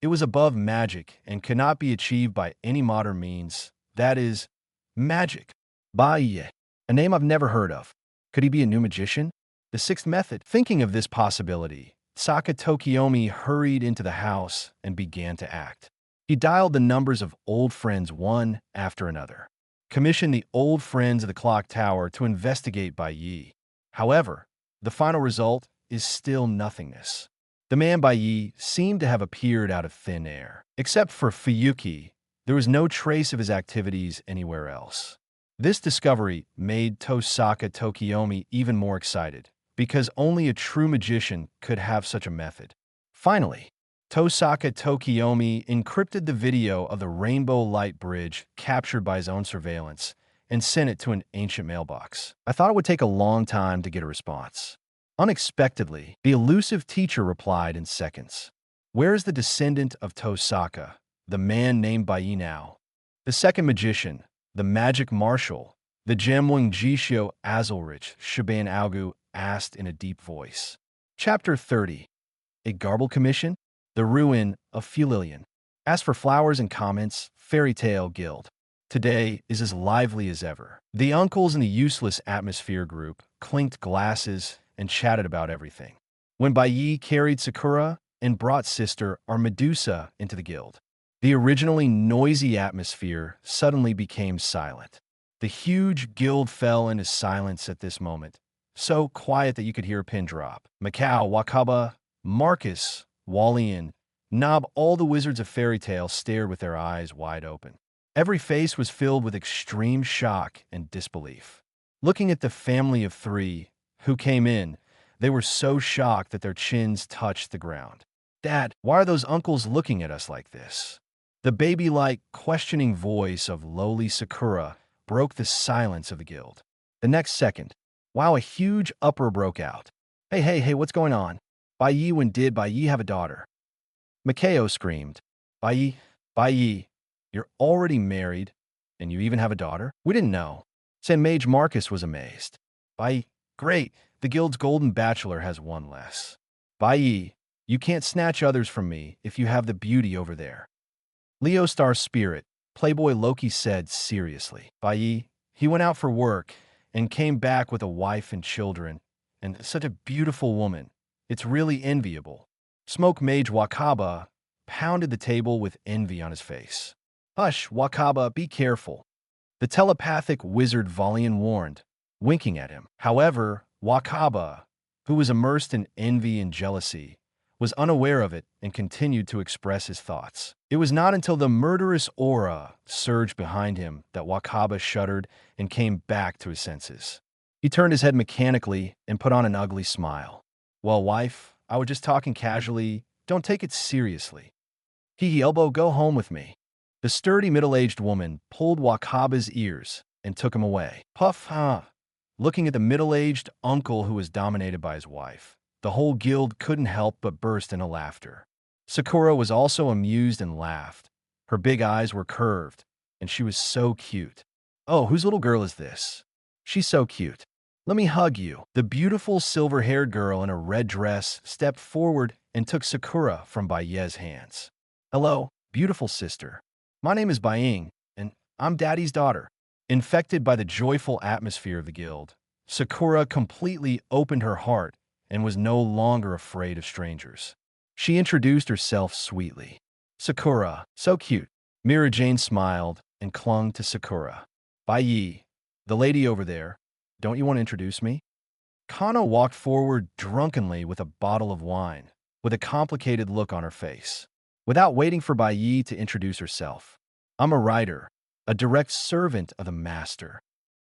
It was above magic and could not be achieved by any modern means. That is, magic. Bai Ye, a name I've never heard of. Could he be a new magician? The sixth method. Thinking of this possibility, Saka Tokiomi hurried into the house and began to act. He dialed the numbers of old friends one after another. Commissioned the old friends of the clock tower to investigate Bai Ye. However, the final result is still nothingness. The man Bai Ye seemed to have appeared out of thin air. Except for Fuyuki, there was no trace of his activities anywhere else. This discovery made Tosaka Tokiomi even more excited, because only a true magician could have such a method. Finally, Tosaka Tokiomi encrypted the video of the Rainbow Light Bridge captured by his own surveillance and sent it to an ancient mailbox. I thought it would take a long time to get a response. Unexpectedly, the elusive teacher replied in seconds. Where is the descendant of Tosaka, the man named Bai Ye now? The second magician, the magic marshal, the Gemwing Jishio Azulrich Shaban Augu asked in a deep voice. Chapter 30. A Garbled Commission? The Ruin of Fulilian. As for flowers and comments, Fairy Tale Guild. Today is as lively as ever. The uncles in the useless atmosphere group clinked glasses and chatted about everything. When Bai Ye carried Sakura and brought Sister or Medusa into the guild, the originally noisy atmosphere suddenly became silent. The huge guild fell into silence at this moment, so quiet that you could hear a pin drop. Mikao, Wakaba, Marcus, Wallian, Nob, all the wizards of Fairy Tale stared with their eyes wide open. Every face was filled with extreme shock and disbelief. Looking at the family of three who came in, they were so shocked that their chins touched the ground. Dad, why are those uncles looking at us like this? The baby-like, questioning voice of lowly Sakura broke the silence of the guild. The next second, wow, a huge uproar broke out. Hey, what's going on? Bai Ye, when did Bai Ye have a daughter? Mikao screamed. Bai Ye, you're already married, and you even have a daughter? We didn't know. Saint Mage Marcus was amazed. Bai Ye, great, the guild's golden bachelor has one less. Bai Ye, you can't snatch others from me if you have the beauty over there. Leo Star Spirit, Playboy Loki said seriously. Bai Ye, he went out for work and came back with a wife and children, and such a beautiful woman. It's really enviable. Smoke Mage Wakaba pounded the table with envy on his face. Hush, Wakaba, be careful. The telepathic wizard Valian warned, winking at him. However, Wakaba, who was immersed in envy and jealousy, was unaware of it and continued to express his thoughts. It was not until the murderous aura surged behind him that Wakaba shuddered and came back to his senses. He turned his head mechanically and put on an ugly smile. Well, wife, I was just talking casually. Don't take it seriously. Hee elbow, go home with me. The sturdy middle-aged woman pulled Wakaba's ears and took him away. Puff, huh? Looking at the middle-aged uncle who was dominated by his wife, the whole guild couldn't help but burst into laughter. Sakura was also amused and laughed. Her big eyes were curved, and she was so cute. Oh, whose little girl is this? She's so cute. Let me hug you. The beautiful silver-haired girl in a red dress stepped forward and took Sakura from Bai Ye's hands. Hello, beautiful sister. My name is Bai Ying, and I'm Daddy's daughter. Infected by the joyful atmosphere of the guild, Sakura completely opened her heart and was no longer afraid of strangers. She introduced herself sweetly. Sakura, so cute. Mirajane smiled and clung to Sakura. Bai Ye, the lady over there, don't you want to introduce me? Kana walked forward drunkenly with a bottle of wine, with a complicated look on her face. Without waiting for Bai Ye to introduce herself, I'm a writer, a direct servant of the master.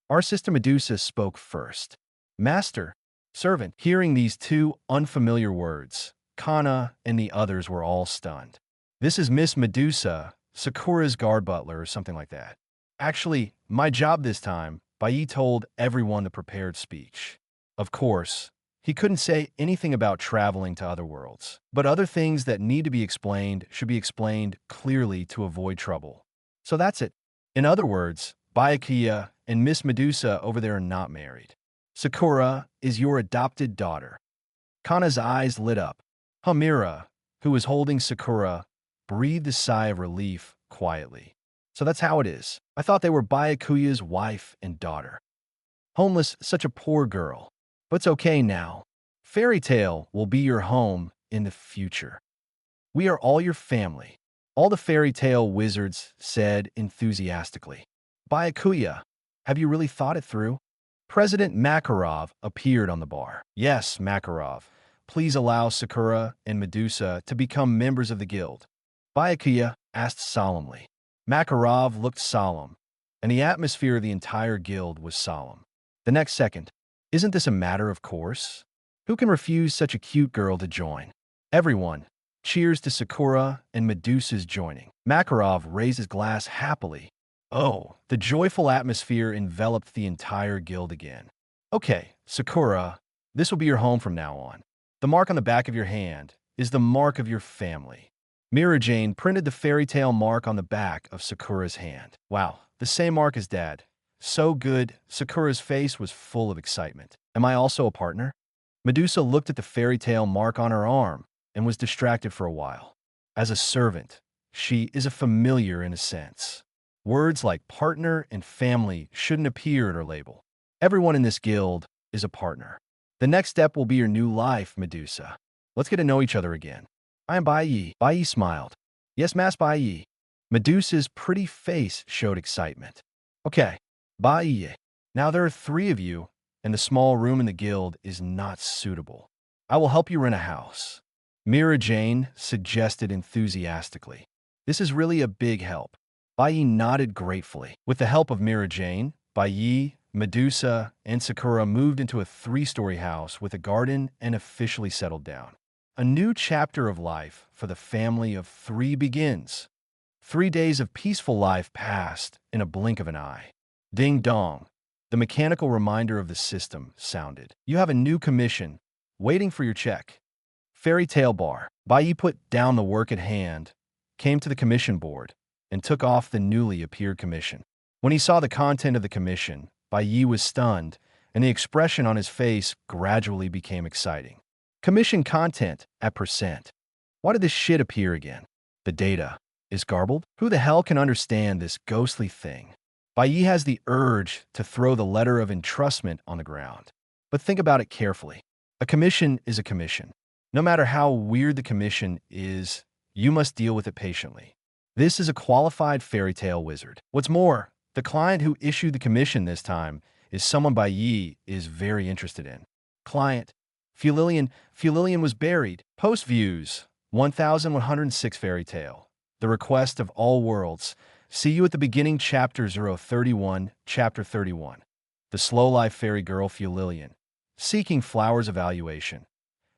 Our sister Medusa spoke first. Master, servant. Hearing these two unfamiliar words, Kana and the others were all stunned. This is Miss Medusa, Sakura's guard butler or something like that. Actually, my job this time, Bai Ye told everyone the prepared speech. Of course, he couldn't say anything about traveling to other worlds, but other things that need to be explained should be explained clearly to avoid trouble. So that's it. In other words, Byakuya and Miss Medusa over there are not married. Sakura is your adopted daughter. Kana's eyes lit up. Hamira, who was holding Sakura, breathed a sigh of relief quietly. So that's how it is. I thought they were Byakuya's wife and daughter. Homeless, such a poor girl. But it's okay now. Fairy Tail will be your home in the future. We are all your family, all the Fairy Tail wizards said enthusiastically. Byakuya, have you really thought it through? President Makarov appeared on the bar. Yes, Makarov, please allow Sakura and Medusa to become members of the guild. Byakuya asked solemnly. Makarov looked solemn, and the atmosphere of the entire guild was solemn. The next second, isn't this a matter of course? Who can refuse such a cute girl to join? Everyone, cheers to Sakura and Medusa's joining. Makarov raised his glass happily. Oh, the joyful atmosphere enveloped the entire guild again. Okay, Sakura, this will be your home from now on. The mark on the back of your hand is the mark of your family. Mirajane printed the fairy tale mark on the back of Sakura's hand. Wow, the same mark as Dad. So good, Sakura's face was full of excitement. Am I also a partner? Medusa looked at the fairy tale mark on her arm and was distracted for a while. As a servant, she is a familiar in a sense. Words like partner and family shouldn't appear at her label. Everyone in this guild is a partner. The next step will be your new life, Medusa. Let's get to know each other again. I am Bai Ye. Bai Ye smiled. Yes, Mass Bai Ye. Medusa's pretty face showed excitement. Okay, Bai Ye. Now there are 3 of you, and the small room in the guild is not suitable. I will help you rent a house. Mirajane suggested enthusiastically. This is really a big help. Bai Ye nodded gratefully. With the help of Mirajane, Bai Ye, Medusa, and Sakura moved into a 3-story house with a garden and officially settled down. A new chapter of life for the family of 3 begins. 3 days of peaceful life passed in a blink of an eye. Ding dong. The mechanical reminder of the system sounded. You have a new commission, waiting for your check. Fairy Tale Bar. Bai Ye put down the work at hand, came to the commission board, and took off the newly appeared commission. When he saw the content of the commission, Bai Ye was stunned, and the expression on his face gradually became exciting. Commission content at %. Why did this shit appear again? The data is garbled? Who the hell can understand this ghostly thing? Bai Ye has the urge to throw the letter of entrustment on the ground. But think about it carefully. A commission is a commission. No matter how weird the commission is, you must deal with it patiently. This is a qualified fairy tale wizard. What's more, the client who issued the commission this time is someone Bai Ye is very interested in. Client, Fulilian was buried. Post views, 1106 Fairy Tale. The request of all worlds. See you at the beginning, Chapter 031, Chapter 31. The Slow Life Fairy Girl Fulilian. Seeking Flowers Evaluation.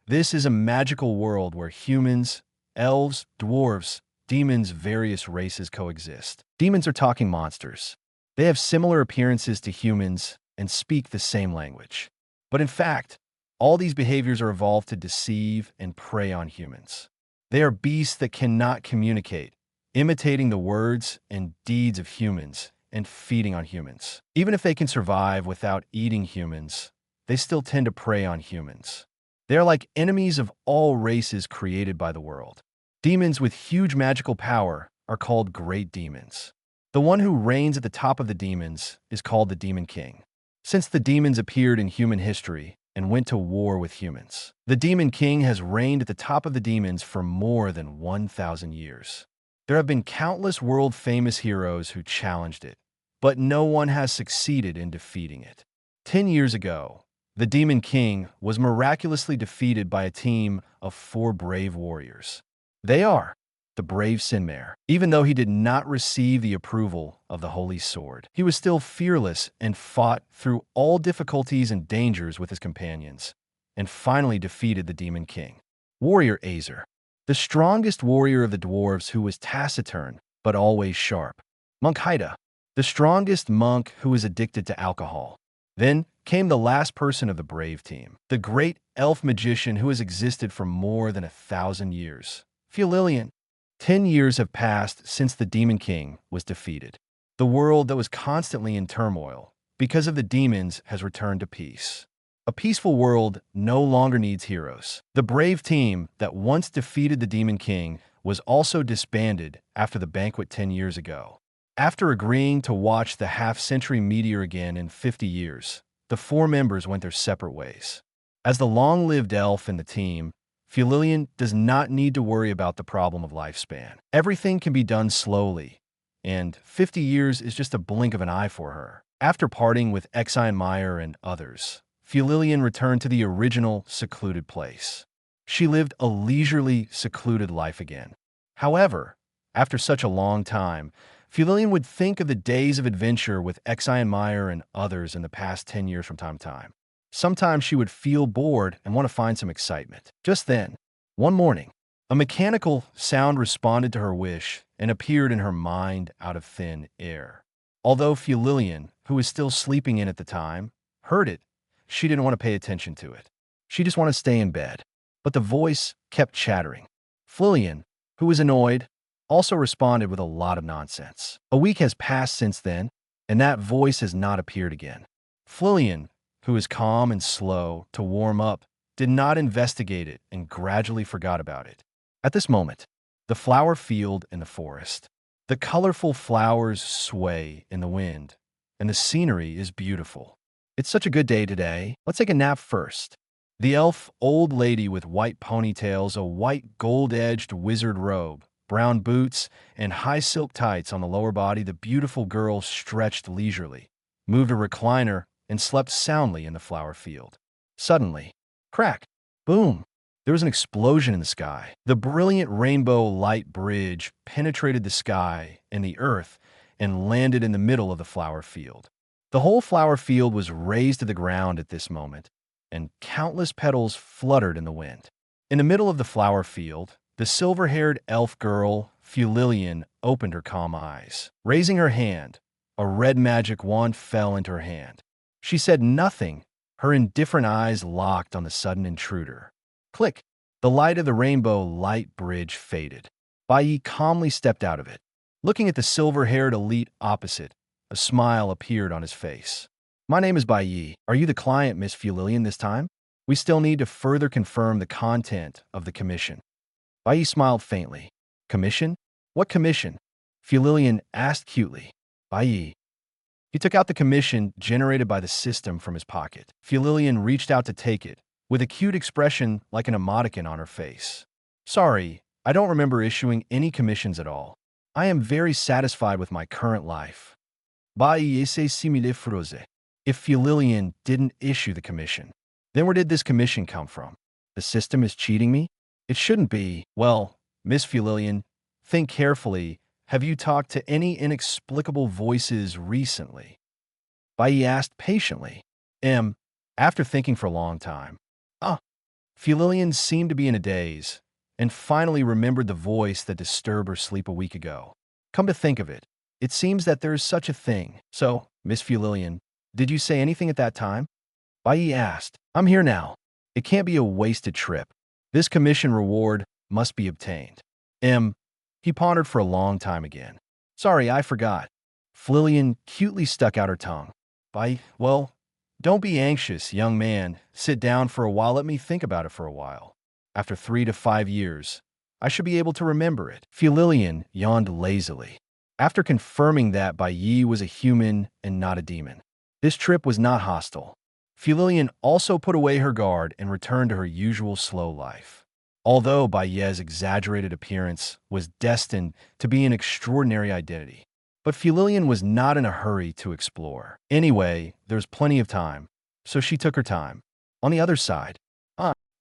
This is a magical world where humans, elves, dwarves, demons, various races coexist. Demons are talking monsters. They have similar appearances to humans and speak the same language. But in fact, all these behaviors are evolved to deceive and prey on humans. They are beasts that cannot communicate, imitating the words and deeds of humans and feeding on humans. Even if they can survive without eating humans, they still tend to prey on humans. They are like enemies of all races created by the world. Demons with huge magical power are called great demons. The one who reigns at the top of the demons is called the Demon King. Since the demons appeared in human history and went to war with humans, the Demon King has reigned at the top of the demons for more than 1,000 years. There have been countless world-famous heroes who challenged it, but no one has succeeded in defeating it. 10 years ago, the Demon King was miraculously defeated by a team of 4 brave warriors. They are the brave Sinmare. Even though he did not receive the approval of the Holy Sword, he was still fearless and fought through all difficulties and dangers with his companions, and finally defeated the Demon King. Warrior Azer, the strongest warrior of the dwarves who was taciturn but always sharp. Monk Haida, the strongest monk who was addicted to alcohol. Then came the last person of the brave team, the great elf magician who has existed for more than 1,000 years. Fuelilian. 10 years have passed since the Demon King was defeated. The world that was constantly in turmoil because of the demons has returned to peace. A peaceful world no longer needs heroes. The brave team that once defeated the Demon King was also disbanded after the banquet 10 years ago. After agreeing to watch the half-century meteor again in 50 years, the 4 members went their separate ways. As the long-lived elf in the team, Fuelilian does not need to worry about the problem of lifespan. Everything can be done slowly, and 50 years is just a blink of an eye for her. After parting with Meyer and others, Fuelilian returned to the original secluded place. She lived a leisurely, secluded life again. However, after such a long time, Fuelilian would think of the days of adventure with Meyer and others in the past 10 years from time to time. Sometimes she would feel bored and want to find some excitement. Just then, one morning, a mechanical sound responded to her wish and appeared in her mind out of thin air. Although Fuelilian, who was still sleeping in at the time, heard it, she didn't want to pay attention to it. She just wanted to stay in bed. But the voice kept chattering. Fuelilian, who was annoyed, also responded with a lot of nonsense. A week has passed since then, and that voice has not appeared again. Fuelilian, who is calm and slow to warm up, did not investigate it and gradually forgot about it. At this moment, the flower field in the forest. The colorful flowers sway in the wind, and the scenery is beautiful. It's such a good day today. Let's take a nap first. The elf old lady with white ponytails, a white gold-edged wizard robe, brown boots, and high silk tights on the lower body, the beautiful girl stretched leisurely, moved a recliner, and slept soundly in the flower field. Suddenly, crack, boom, there was an explosion in the sky. The brilliant rainbow light bridge penetrated the sky and the earth and landed in the middle of the flower field. The whole flower field was razed to the ground at this moment, and countless petals fluttered in the wind. In the middle of the flower field, the silver-haired elf girl, Fuelilian, opened her calm eyes. Raising her hand, a red magic wand fell into her hand. She said nothing, her indifferent eyes locked on the sudden intruder. Click! The light of the rainbow light bridge faded. Bai Ye calmly stepped out of it. Looking at the silver-haired elite opposite, a smile appeared on his face. My name is Bai Ye. Are you the client, Miss Fuelilian, this time? We still need to further confirm the content of the commission. Bai Ye smiled faintly. Commission? What commission? Fuelilian asked cutely. Bai Ye. He took out the commission generated by the system from his pocket. Fuelilian reached out to take it, with a cute expression like an emoticon on her face. Sorry, I don't remember issuing any commissions at all. I am very satisfied with my current life. Bai Ye simile froze. If Fuelilian didn't issue the commission, then where did this commission come from? The system is cheating me? It shouldn't be. Well, Miss Fuelilian, think carefully. Have you talked to any inexplicable voices recently? Bai Ye asked patiently. After thinking for a long time. Fuelilian seemed to be in a daze, and finally remembered the voice that disturbed her sleep a week ago. Come to think of it, it seems that there is such a thing. So, Miss Fuelilian, did you say anything at that time? Bai Ye asked. I'm here now. It can't be a wasted trip. This commission reward must be obtained. He pondered for a long time again. Sorry, I forgot. Fuelilian cutely stuck out her tongue. Well, don't be anxious, young man. Sit down for a while. Let me think about it for a while. After 3 to 5 years, I should be able to remember it. Fuelilian yawned lazily. after confirming that Bai Ye was a human and not a demon. This trip was not hostile. Fulilian also put away her guard and returned to her usual slow life. Although Bai Ye's exaggerated appearance was destined to be an extraordinary identity, but Fulilian was not in a hurry to explore. Anyway, there's plenty of time, so she took her time. On the other side,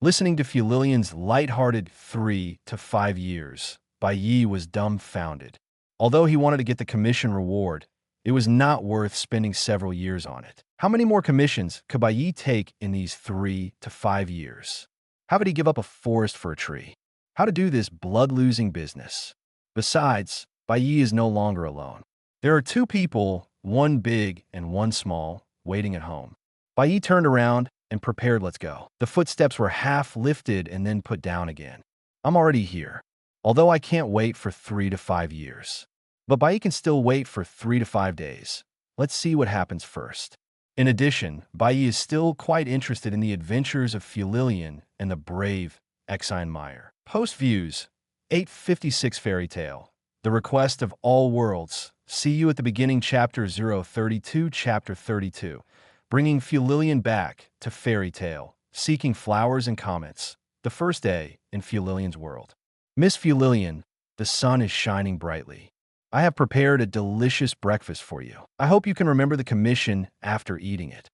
listening to Fulilian's light-hearted 3 to 5 years, Bai Ye was dumbfounded. Although he wanted to get the commission reward, it was not worth spending several years on it. How many more commissions could Bai Ye take in these 3 to 5 years? How would he give up a forest for a tree? How to do this blood-losing business? Besides, Bai Ye is no longer alone. There are 2 people, one big and one small, waiting at home. Bai Ye turned around and prepared. Let's go. The footsteps were half lifted and then put down again. I'm already here. Although I can't wait for 3 to 5 years. But Bai Ye can still wait for 3 to 5 days. Let's see what happens first. In addition, Bai Ye is still quite interested in the adventures of Fulilian and the brave Exine Meyer. Post views, 856 Fairy Tale. The Request of All Worlds. See you at the beginning, chapter 032, chapter 32. Bringing Fulilian back to Fairy Tale. Seeking flowers and comments. The first day in Fulilian's world. Miss Fulilian, the sun is shining brightly. I have prepared a delicious breakfast for you. I hope you can remember the commission after eating it.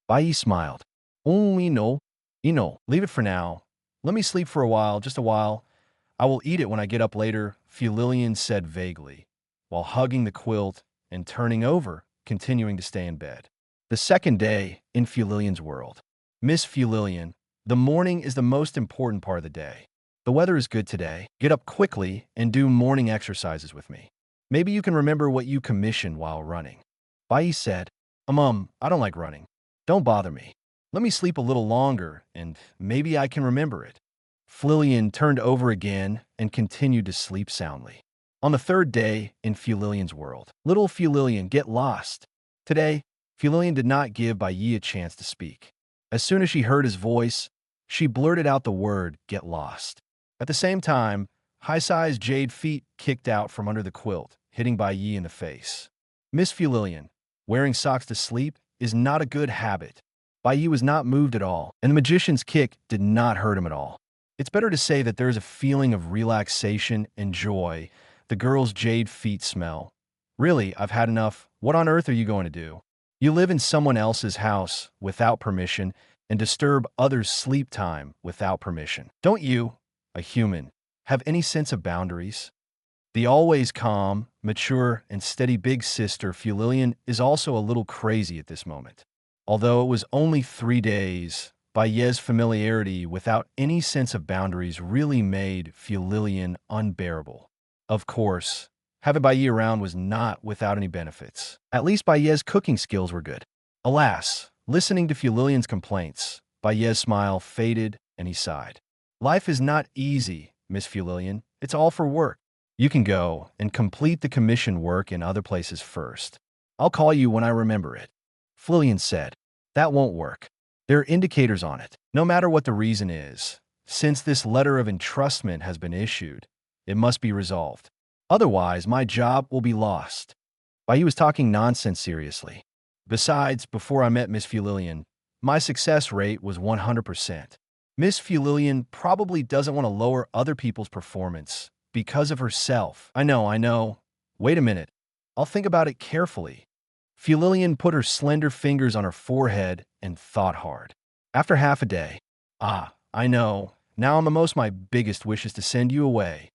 Bai Ye smiled. Oh, leave it for now. Let me sleep for a while, just a while. I will eat it when I get up later, Fulilian said vaguely, while hugging the quilt and turning over, continuing to stay in bed. The second day in Fulilian's world. Miss Fulilian, the morning is the most important part of the day. The weather is good today. Get up quickly and do morning exercises with me. Maybe you can remember what you commissioned while running. Bai Ye said, I don't like running. Don't bother me. Let me sleep a little longer, and maybe I can remember it. Fulilian turned over again and continued to sleep soundly. On the third day in Fulilian's world, little Fulilian, get lost. Today, Fulilian did not give Bai Ye a chance to speak. As soon as she heard his voice, she blurted out the word, get lost. At the same time, high-sized jade feet kicked out from under the quilt, hitting Bai Ye in the face. Miss Fulilian, wearing socks to sleep is not a good habit. Bai Ye was not moved at all, and the magician's kick did not hurt him at all. It's better to say that there is a feeling of relaxation and joy. The girl's jade feet smell. Really, I've had enough. What on earth are you going to do? You live in someone else's house without permission and disturb others' sleep time without permission. Don't you, a human, have any sense of boundaries? The always calm, mature, and steady big sister Fulilian is also a little crazy at this moment. Although it was only 3 days, Bai Ye's familiarity without any sense of boundaries really made Fulilian unbearable. Of course, having Bai Ye around was not without any benefits. At least Bai Ye's cooking skills were good. Alas, listening to Fulilian's complaints, Bai Ye's smile faded and he sighed. Life is not easy, Miss Fulilian. It's all for work. You can go and complete the commission work in other places first. I'll call you when I remember it. Fulilian said, that won't work. There are indicators on it, no matter what the reason is. Since this letter of entrustment has been issued, it must be resolved. Otherwise, my job will be lost. Bai Ye was talking nonsense seriously. Besides, before I met Miss Fulilian, my success rate was 100%. Miss Fulilian probably doesn't want to lower other people's performance because of herself. I know. Wait a minute. I'll think about it carefully. Fulilian put her slender fingers on her forehead and thought hard. After half a day, I know. Now I'm almost my biggest wish is to send you away.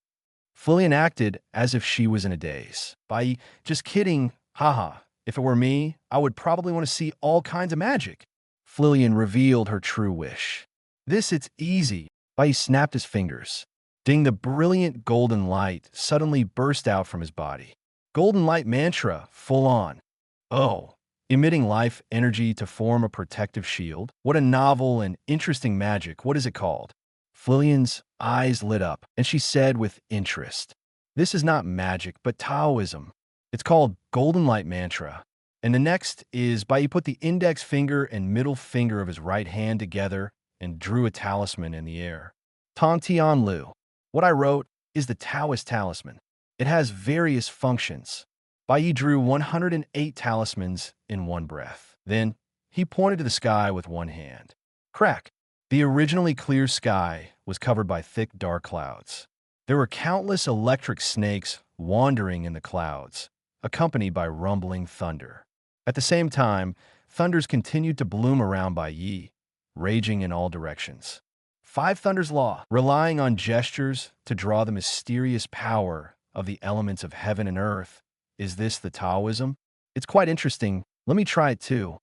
Fulilian acted as if she was in a daze. Bai Ye, just kidding. Haha. If it were me, I would probably want to see all kinds of magic. Fulilian revealed her true wish. It's easy. Bai Ye snapped his fingers. Ding, the brilliant golden light suddenly burst out from his body. Golden light mantra, full on. Oh, emitting life energy to form a protective shield. What a novel and interesting magic. What is it called? Fulilian's eyes lit up, and she said with interest, this is not magic, but Taoism. It's called Golden Light Mantra. And the next is Bai Ye put the index finger and middle finger of his right hand together and drew a talisman in the air. Tong Tian Lu. What I wrote is the Taoist talisman. It has various functions. Bai Ye drew 108 talismans in one breath. Then, he pointed to the sky with one hand. Crack! The originally clear sky was covered by thick, dark clouds. There were countless electric snakes wandering in the clouds, accompanied by rumbling thunder. At the same time, thunders continued to bloom around Bai Ye, raging in all directions. 5 Thunder's Law, relying on gestures to draw the mysterious power of the elements of heaven and earth. Is this the Taoism? It's quite interesting. Let me try it too.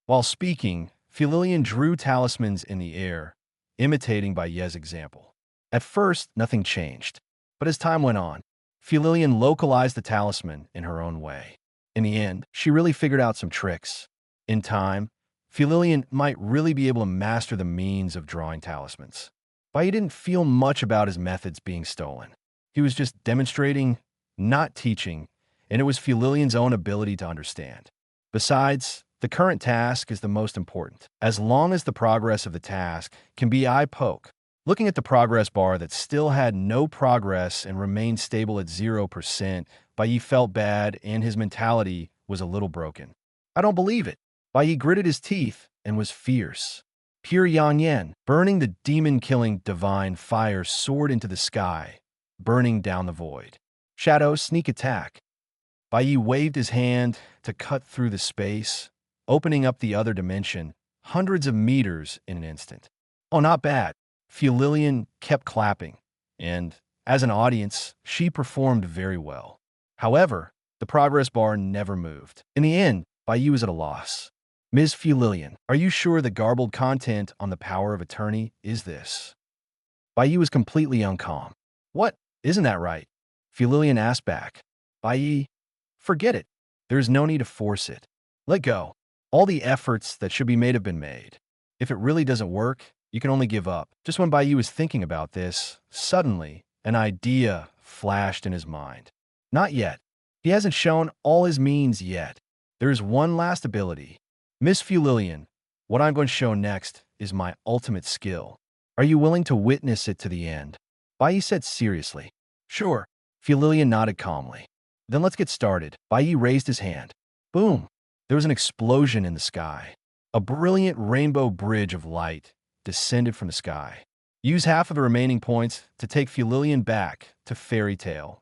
While speaking, Fulian drew talismans in the air, imitating Bai Ye's example. At first, nothing changed, but as time went on, Fulian localized the talisman in her own way. In the end, she really figured out some tricks. In time, Fulian might really be able to master the means of drawing talismans. Bai Ye didn't feel much about his methods being stolen. He was just demonstrating, not teaching, and it was Fulian's own ability to understand. Besides, the current task is the most important. As long as the progress of the task can be eye-poke. Looking at the progress bar that still had no progress and remained stable at 0%, Bai Ye felt bad and his mentality was a little broken. I don't believe it. Bai Ye gritted his teeth and was fierce. Pure Yang Yan, burning the demon-killing divine fire soared into the sky, burning down the void. Shadow sneak attack. Bai Ye waved his hand to cut through the space, opening up the other dimension, hundreds of meters in an instant. Oh, not bad. Fulian kept clapping, and as an audience, she performed very well. However, the progress bar never moved. In the end, Bai Ye was at a loss. Ms. Fulian, are you sure the garbled content on the power of attorney is this? Bai Ye was completely uncalm. What? Isn't that right? Fulian asked back. Bai Ye, forget it. There's no need to force it. Let go. All the efforts that should be made have been made. If it really doesn't work, you can only give up. Just when Bai Ye was thinking about this, suddenly, an idea flashed in his mind. Not yet. He hasn't shown all his means yet. There is one last ability. Miss Fulian, what I'm going to show next is my ultimate skill. Are you willing to witness it to the end? Bai Ye said seriously. Sure. Fulian nodded calmly. Then let's get started. Bai Ye raised his hand. Boom. There was an explosion in the sky. A brilliant rainbow bridge of light descended from the sky. Use half of the remaining points to take Fulian back to Fairy Tale.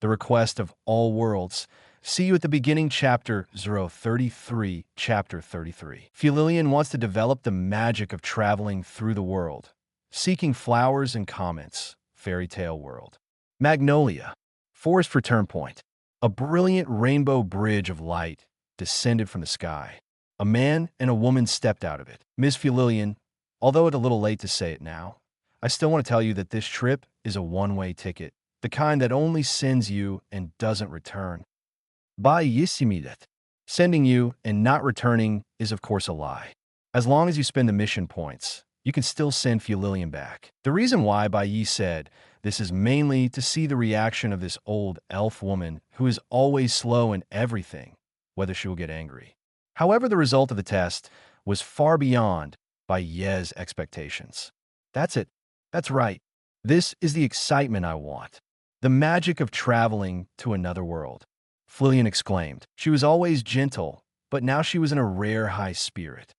The request of all worlds. See you at the beginning chapter 033, chapter 33. Fulian wants to develop the magic of traveling through the world, seeking flowers and comments. Fairy Tale World. Magnolia. Forest Return Point. A brilliant rainbow bridge of light descended from the sky. A man and a woman stepped out of it. Miss Fulian, although it's a little late to say it now, I still want to tell you that this trip is a one-way ticket, the kind that only sends you and doesn't return. Bai Yisimidet. Sending you and not returning is of course a lie. As long as you spend the mission points, you can still send Fulian back. The reason why Bai Ye said this is mainly to see the reaction of this old elf woman who is always slow in everything, whether she will get angry. However, the result of the test was far beyond Bai Ye's expectations. That's it. That's right. This is the excitement I want. The magic of traveling to another world. Fulian exclaimed. She was always gentle, but now she was in a rare high spirit.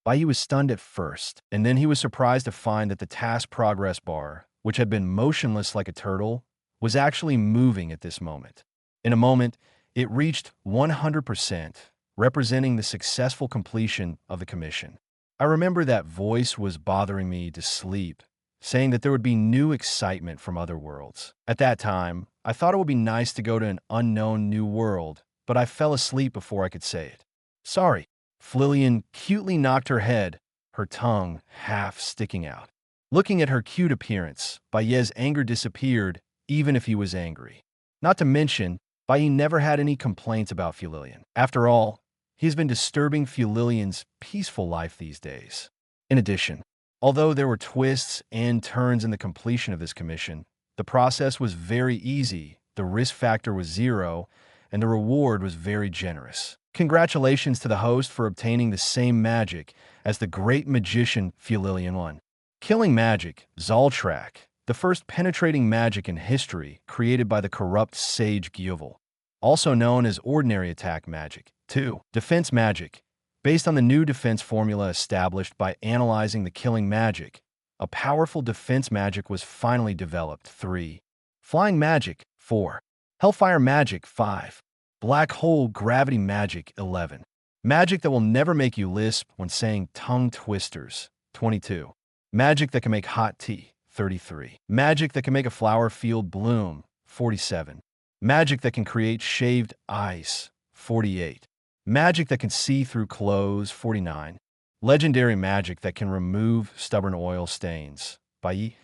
Bai Ye was stunned at first, and then he was surprised to find that the task progress bar, which had been motionless like a turtle, was actually moving at this moment. In a moment, it reached 100%, representing the successful completion of the commission. I remember that voice was bothering me to sleep, saying that there would be new excitement from other worlds. At that time, I thought it would be nice to go to an unknown new world, but I fell asleep before I could say it. Sorry. Fulian cutely knocked her head, her tongue half sticking out. Looking at her cute appearance, Bai Ye's anger disappeared, even if he was angry. Not to mention, Bai Ye never had any complaints about Fulian. After all, he has been disturbing Fulian's peaceful life these days. In addition, although there were twists and turns in the completion of this commission, the process was very easy, the risk factor was 0, and the reward was very generous. Congratulations to the host for obtaining the same magic as the great magician Fulian won. Killing magic, Zoltrak, the first penetrating magic in history created by the corrupt sage Gyuval, also known as ordinary attack magic. 2. Defense magic. Based on the new defense formula established by analyzing the killing magic, a powerful defense magic was finally developed. 3. Flying magic. 4. Hellfire magic. 5. Black hole gravity magic. 11. Magic that will never make you lisp when saying tongue twisters. 22. Magic that can make hot tea. 33. Magic that can make a flower field bloom. 47. Magic that can create shaved ice. 48. Magic that can see through clothes. 49. Legendary magic that can remove stubborn oil stains. Bai Ye.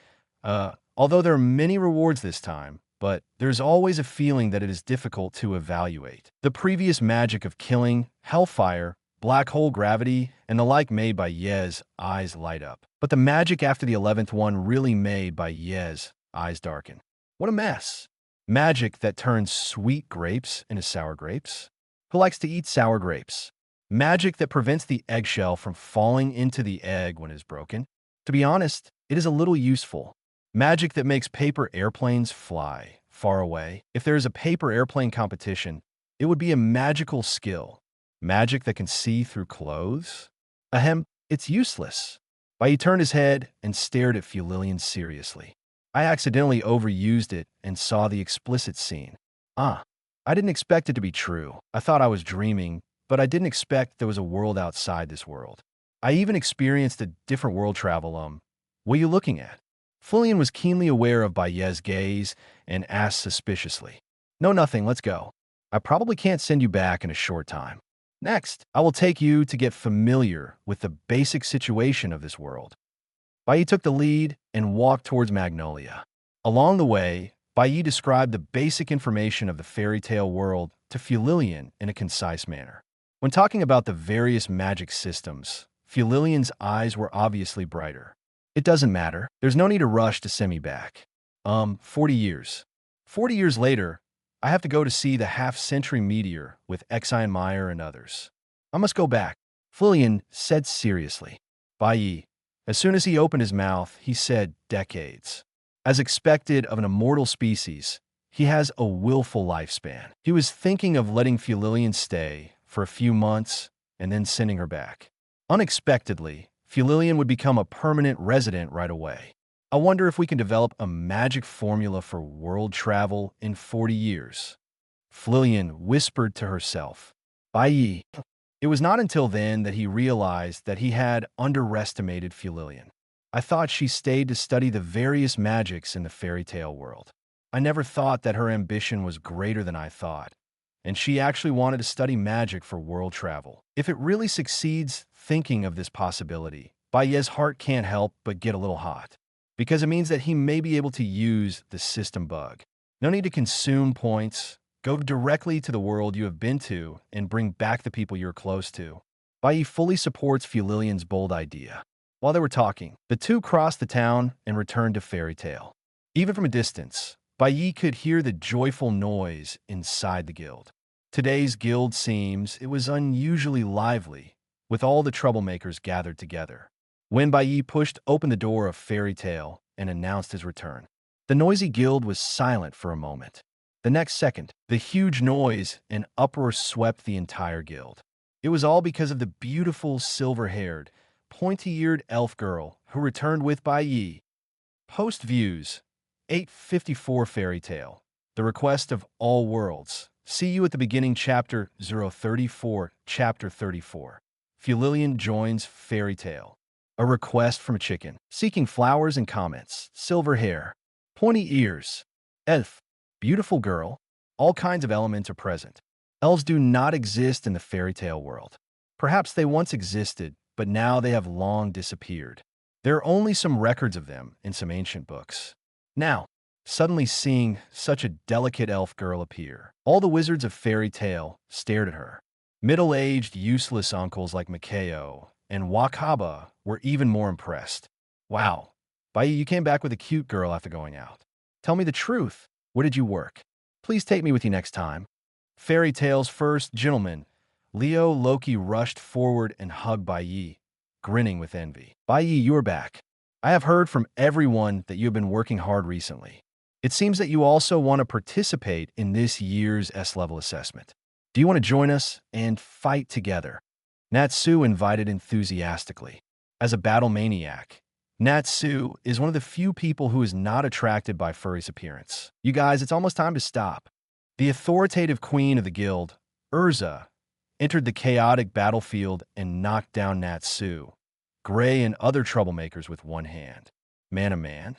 Although there are many rewards this time, but there's always a feeling that it is difficult to evaluate. The previous magic of killing, hellfire, black hole gravity, and the like made Bai Ye's eyes light up. But the magic after the 11th one really made Bai Ye's eyes darken. What a mess. Magic that turns sweet grapes into sour grapes? Who likes to eat sour grapes? Magic that prevents the eggshell from falling into the egg when it is broken? To be honest, it is a little useful. Magic that makes paper airplanes fly far away. If there is a paper airplane competition, it would be a magical skill. Magic that can see through clothes? Ahem, it's useless. Bai Ye turned his head and stared at Fulilian seriously. I accidentally overused it and saw the explicit scene. I didn't expect it to be true. I thought I was dreaming, but I didn't expect there was a world outside this world. I even experienced a different world travel. What are you looking at? Fulilian was keenly aware of Bai Ye's gaze and asked suspiciously. No, nothing, let's go. I probably can't send you back in a short time. Next, I will take you to get familiar with the basic situation of this world. Bai Ye took the lead and walked towards Magnolia. Along the way, Bai Ye described the basic information of the fairy tale world to Fulilian in a concise manner. When talking about the various magic systems, Fulilian's eyes were obviously brighter. It doesn't matter. There's no need to rush to send me back. 40 years. 40 years later, I have to go to see the half-century meteor with Exion Meyer and others. I must go back, Fulilian said seriously. Bai Ye, as soon as he opened his mouth, he said decades. As expected of an immortal species, he has a willful lifespan. He was thinking of letting Fulilian stay for a few months and then sending her back. Unexpectedly, Fulilian would become a permanent resident right away. I wonder if we can develop a magic formula for world travel in 40 years. Fulilian whispered to herself. Bai Ye. It was not until then that he realized that he had underestimated Fulilian. I thought she stayed to study the various magics in the fairy tale world. I never thought that her ambition was greater than I thought, and she actually wanted to study magic for world travel. If it really succeeds, thinking of this possibility, Bai Ye's heart can't help but get a little hot, because it means that he may be able to use the system bug. No need to consume points. Go directly to the world you have been to and bring back the people you're close to. Bai Ye fully supports Fulilian's bold idea. While they were talking, the two crossed the town and returned to Fairy Tale. Even from a distance, Bai Ye could hear the joyful noise inside the guild. Today's guild seems it was unusually lively, with all the troublemakers gathered together. When Bai Ye pushed open the door of Fairy Tale and announced his return, the noisy guild was silent for a moment. The next second, the huge noise and uproar swept the entire guild. It was all because of the beautiful silver-haired, pointy-eared elf girl who returned with Bai Ye. Post views 854 Fairy Tale, The Request of All Worlds. See you at the beginning. Chapter 034. Chapter 34. Fulilian joins Fairy Tale. A request from a chicken. Seeking flowers and comments. Silver hair. Pointy ears. Elf. Beautiful girl. All kinds of elements are present. Elves do not exist in the fairy tale world. Perhaps they once existed, but now they have long disappeared. There are only some records of them in some ancient books. Now, suddenly seeing such a delicate elf girl appear, all the wizards of fairy tale stared at her. Middle-aged, useless uncles like Mikoto and Wakaba were even more impressed. Wow, Bai Ye, you came back with a cute girl after going out. Tell me the truth. Where did you work? Please take me with you next time. Fairy Tale's first gentleman, Leo Loki, rushed forward and hugged Bai Ye, grinning with envy. Bai Ye, you're back. I have heard from everyone that you have been working hard recently. It seems that you also want to participate in this year's S-level assessment. Do you want to join us and fight together? Natsu invited enthusiastically. As a battle maniac, Natsu is one of the few people who is not attracted by Furry's appearance. You guys, it's almost time to stop. The authoritative queen of the guild, Erza, entered the chaotic battlefield and knocked down Natsu, Gray, and other troublemakers with one hand. Man.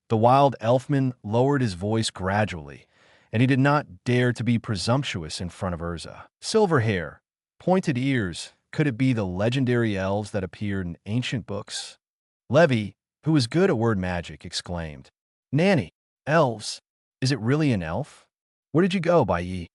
The wild elfman lowered his voice gradually, and he did not dare to be presumptuous in front of Erza. Silver hair, pointed ears, could it be the legendary elves that appeared in ancient books? Levi, who was good at word magic, exclaimed, Nanny, elves, is it really an elf? Where did you go, Bai Ye?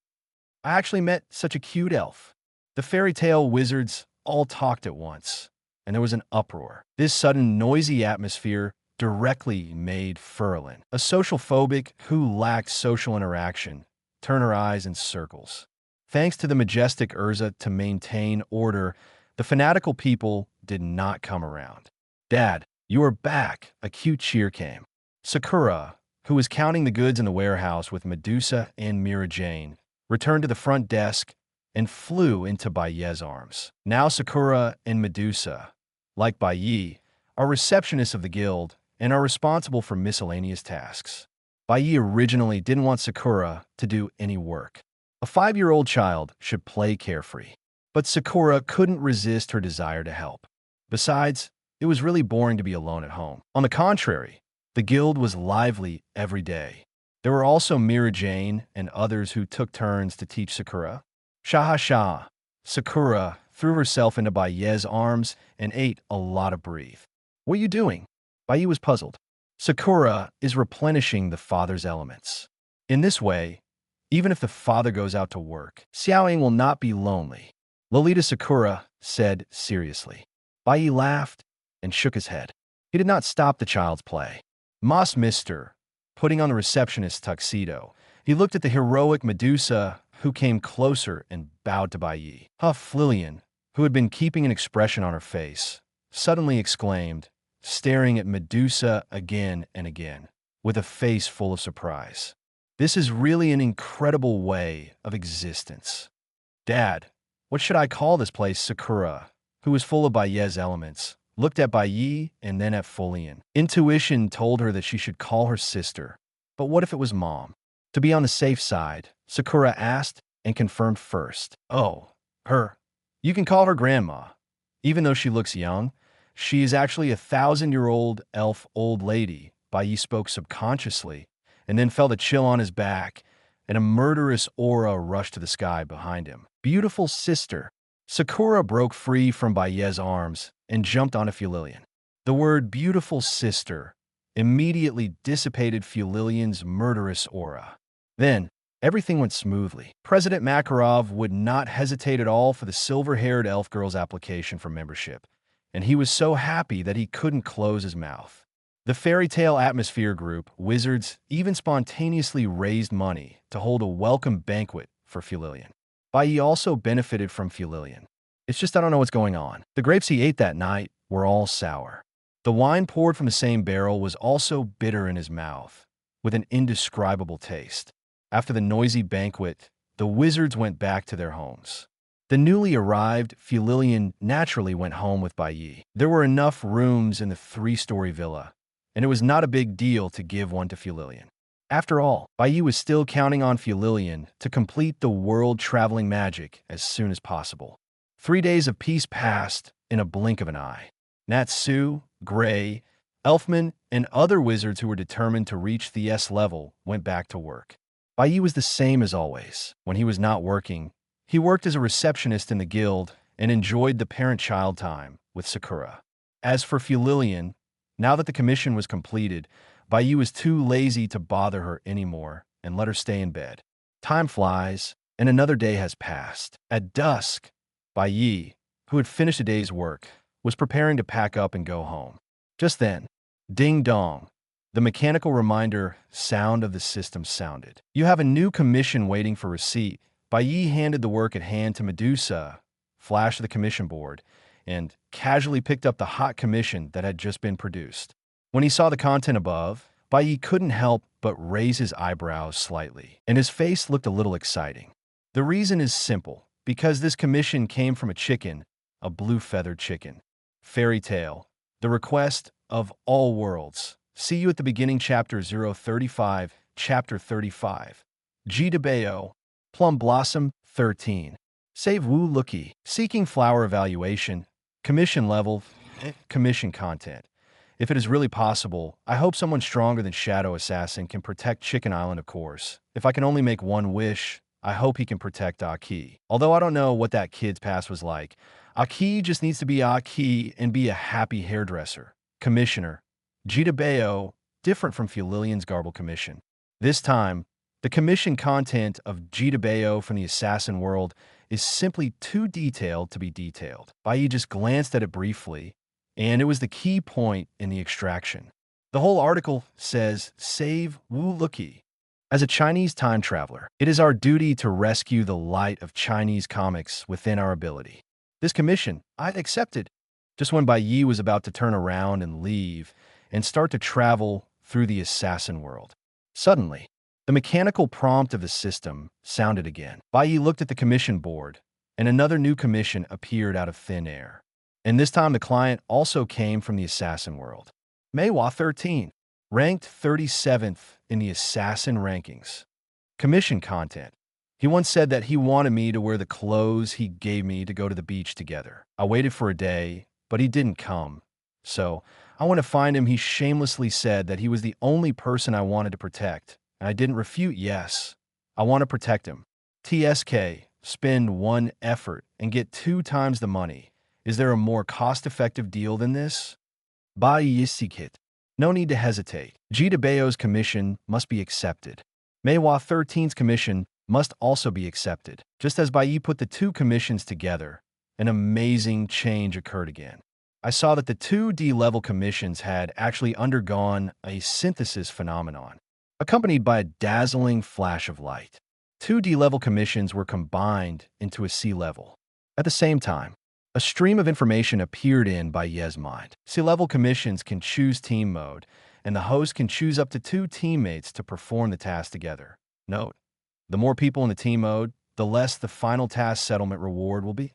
I actually met such a cute elf. The fairy tale wizards all talked at once, and there was an uproar. This sudden noisy atmosphere directly made Furlin, a social phobic who lacked social interaction, turn her eyes in circles. Thanks to the majestic Erza to maintain order, the fanatical people did not come around. Dad, you are back, a cute cheer came. Sakura, who was counting the goods in the warehouse with Medusa and Mirajane, returned to the front desk and flew into Bai Ye's arms. Now Sakura and Medusa, like Bai Ye, are receptionists of the guild and are responsible for miscellaneous tasks. Bai Ye originally didn't want Sakura to do any work. A 5-year-old child should play carefree. But Sakura couldn't resist her desire to help. Besides, it was really boring to be alone at home. On the contrary, the guild was lively every day. There were also Mirajane and others who took turns to teach Sakura. Shah. Sakura threw herself into Bai Ye's arms and ate a lot of breath. What are you doing? Bai Ye was puzzled. Sakura is replenishing the father's elements. In this way, even if the father goes out to work, Xiaoying will not be lonely. Lolita Sakura said seriously. Bai Ye laughed and shook his head. He did not stop the child's play. Moss Mister, putting on the receptionist's tuxedo, he looked at the heroic Medusa, who came closer and bowed to Bai Ye. Huff Lillian, who had been keeping an expression on her face, suddenly exclaimed, staring at Medusa again and again, with a face full of surprise. This is really an incredible way of existence. Dad, what should I call this place? Sakura, who was full of Bai Ye's elements, looked at Bai Ye and then at Fulian. Intuition told her that she should call her sister. But what if it was Mom? To be on the safe side, Sakura asked and confirmed first. Oh, her. You can call her Grandma. Even though she looks young, she is actually a 1,000-year-old elf old lady. Bai Ye spoke subconsciously, and then felt a chill on his back, and a murderous aura rushed to the sky behind him. Beautiful sister. Sakura broke free from Bai Ye's arms and jumped onto Fulilian. The word beautiful sister immediately dissipated Fulilian's murderous aura. Then, everything went smoothly. President Makarov would not hesitate at all for the silver-haired elf girl's application for membership, and he was so happy that he couldn't close his mouth. The Fairy Tale Atmosphere Group, Wizards, even spontaneously raised money to hold a welcome banquet for Fulilian. Bai Ye also benefited from Fulilian. It's just I don't know what's going on. The grapes he ate that night were all sour. The wine poured from the same barrel was also bitter in his mouth, with an indescribable taste. After the noisy banquet, the wizards went back to their homes. The newly arrived Fulilian naturally went home with Bai Ye. There were enough rooms in the 3-story villa, and it was not a big deal to give one to Fulilian. After all, Bai Ye was still counting on Fulilian to complete the world-traveling magic as soon as possible. 3 days of peace passed in a blink of an eye. Natsu, Gray, Elfman, and other wizards who were determined to reach the S level went back to work. Bai Ye was the same as always. When he was not working, he worked as a receptionist in the guild and enjoyed the parent-child time with Sakura. As for Fulilian, now that the commission was completed, Bai Ye was too lazy to bother her anymore and let her stay in bed. Time flies, and another day has passed. At dusk, Bai Ye, who had finished a day's work, was preparing to pack up and go home. Just then, ding-dong, the mechanical reminder sound of the system sounded. You have a new commission waiting for receipt. Bai Ye handed the work at hand to Medusa, flashed the commission board, and casually picked up the hot commission that had just been produced. When he saw the content above, Bai Ye couldn't help but raise his eyebrows slightly, and his face looked a little exciting. The reason is simple, because this commission came from a chicken, a blue-feathered chicken. Fairy tale, the request of all worlds. See you at the beginning, chapter 035, chapter 35. G de Bayo, Plum Blossom, 13. Save Wu Lookie, seeking flower evaluation, commission level, commission content. If it is really possible, I hope someone stronger than Shadow Assassin can protect Chicken Island, of course. If I can only make one wish, I hope he can protect Aki. Although I don't know what that kid's past was like, Aki just needs to be Aki and be a happy hairdresser. Commissioner. Jita Bayo, different from Fulilian's garble commission. This time, the commission content of Jita Bayo from the assassin world is simply too detailed to be detailed. Bai Ye just glanced at it briefly, and it was the key point in the extraction. The whole article says, save Wu Lookie. As a Chinese time traveler, it is our duty to rescue the light of Chinese comics within our ability. This commission, I'd accepted. Just when Bai Ye was about to turn around and leave and start to travel through the assassin world. Suddenly, the mechanical prompt of the system sounded again. Bai Ye looked at the commission board, and another new commission appeared out of thin air. And this time the client also came from the assassin world. Meiwa 13, ranked 37th in the assassin rankings. Commission content. He once said that he wanted me to wear the clothes he gave me to go to the beach together. I waited for a day, but he didn't come. So, I want to find him. He shamelessly said that he was the only person I wanted to protect, and I didn't refute yes. I want to protect him. TSK, spend 1 effort and get 2 times the money. Is there a more cost-effective deal than this? Bai Ye Sikit. No need to hesitate. Jita Bayo's commission must be accepted. Meiwa 13's commission must also be accepted. Just as Bai Ye put the 2 commissions together, an amazing change occurred again. I saw that the 2D level commissions had actually undergone a synthesis phenomenon, accompanied by a dazzling flash of light. 2D level commissions were combined into a C level. At the same time, a stream of information appeared in Bai Ye's mind. C-level commissions can choose team mode, and the host can choose up to 2 teammates to perform the task together. Note, the more people in the team mode, the less the final task settlement reward will be.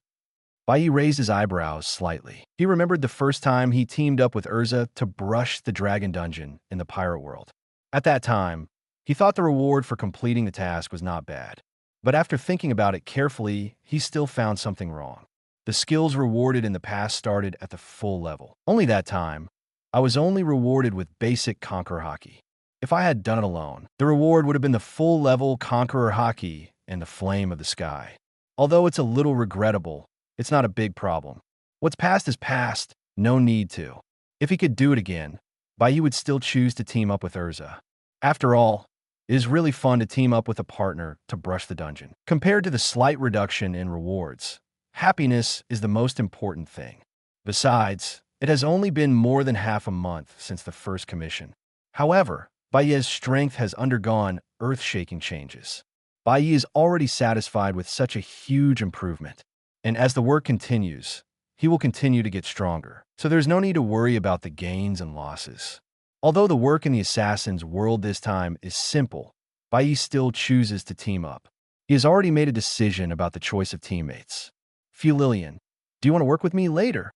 Bai Ye raised his eyebrows slightly. He remembered the first time he teamed up with Erza to brush the dragon dungeon in the pirate world. At that time, he thought the reward for completing the task was not bad. But after thinking about it carefully, he still found something wrong. The skills rewarded in the past started at the full level. Only that time, I was only rewarded with basic Conqueror Hockey. If I had done it alone, the reward would have been the full level Conqueror Hockey and the Flame of the Sky. Although it's a little regrettable, it's not a big problem. What's past is past, no need to. If he could do it again, Bai Ye would still choose to team up with Erza. After all, it is really fun to team up with a partner to brush the dungeon. Compared to the slight reduction in rewards, happiness is the most important thing. Besides, it has only been more than half a month since the first commission. However, Bai Ye's strength has undergone earth-shaking changes. Bai Ye is already satisfied with such a huge improvement. And as the work continues, he will continue to get stronger. So there's no need to worry about the gains and losses. Although the work in the assassin's world this time is simple, Bai Ye still chooses to team up. He has already made a decision about the choice of teammates. Fulilian, do you want to work with me later?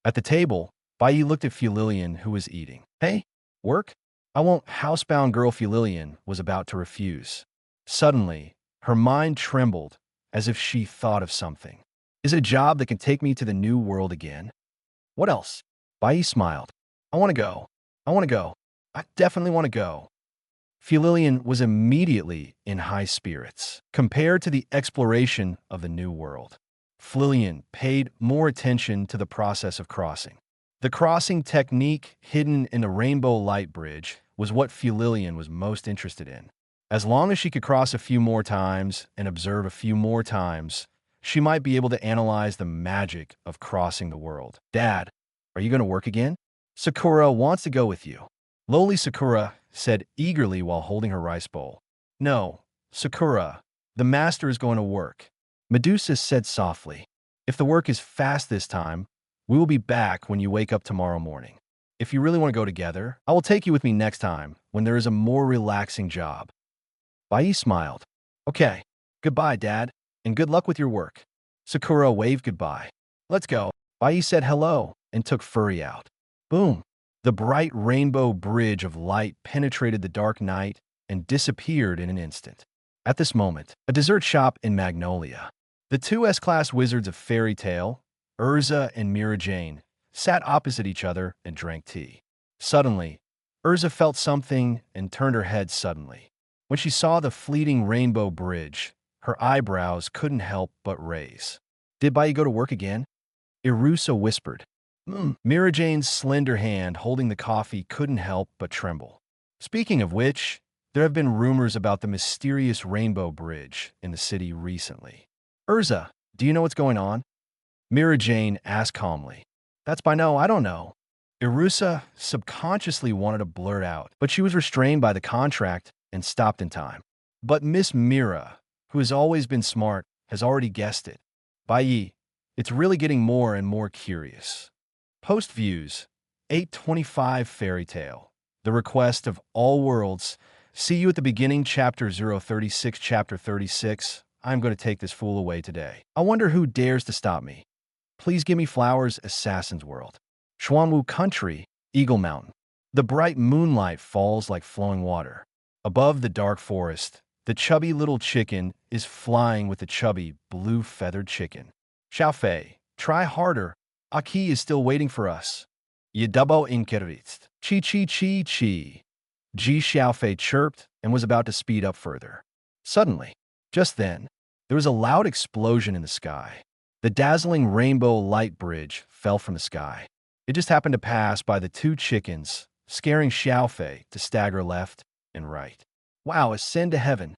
At the table, Bai Ye looked at Fulilian, who was eating. Hey, work? I won't. Housebound girl Fulilian was about to refuse. Suddenly, her mind trembled as if she thought of something. Is it a job that can take me to the new world again? What else? Bai Ye smiled. I want to go. I want to go. I definitely want to go. Fulilian was immediately in high spirits compared to the exploration of the new world. Fulilian paid more attention to the process of crossing. The crossing technique hidden in the Rainbow Light Bridge was what Fulilian was most interested in. As long as she could cross a few more times and observe a few more times, she might be able to analyze the magic of crossing the world. Dad, are you going to work again? Sakura wants to go with you. Lowly Sakura said eagerly while holding her rice bowl. No, Sakura, the master is going to work. Medusa said softly, if the work is fast this time, we will be back when you wake up tomorrow morning. If you really want to go together, I will take you with me next time when there is a more relaxing job. Bai Ye smiled. Okay, goodbye, Dad, and good luck with your work. Sakura waved goodbye. Let's go. Bai Ye said hello and took Furry out. Boom! The bright rainbow bridge of light penetrated the dark night and disappeared in an instant. At this moment, a dessert shop in Magnolia. The two S-class wizards of fairy tale, Erza and Mirajane, sat opposite each other and drank tea. Suddenly, Erza felt something and turned her head suddenly. When she saw the fleeting rainbow bridge, her eyebrows couldn't help but raise. Did Bai Ye go to work again? Irusa whispered. Mirajane's slender hand holding the coffee couldn't help but tremble. Speaking of which, there have been rumors about the mysterious rainbow bridge in the city recently. Erza, do you know what's going on? Mirajane asked calmly. That's by no, I don't know. Irusa subconsciously wanted to blurt out, but she was restrained by the contract and stopped in time. But Miss Mira, who has always been smart, has already guessed it. Bai Ye, it's really getting more and more curious. Post views, 825 Fairy Tale, The Request of All Worlds. See you at the beginning, chapter 036, chapter 36. I'm going to take this fool away today. I wonder who dares to stop me. Please give me flowers, Assassin's World. Xuanwu Country, Eagle Mountain. The bright moonlight falls like flowing water. Above the dark forest, the chubby little chicken is flying with the chubby blue-feathered chicken. Xiaofei, try harder. Aki is still waiting for us. Yidabo inkeritst. Chi chi chi chi. Ji Xiaofei chirped and was about to speed up further. Suddenly, just then, there was a loud explosion in the sky. The dazzling rainbow light bridge fell from the sky. It just happened to pass by the two chickens, scaring Xiaofei to stagger left and right. Wow, ascend to heaven.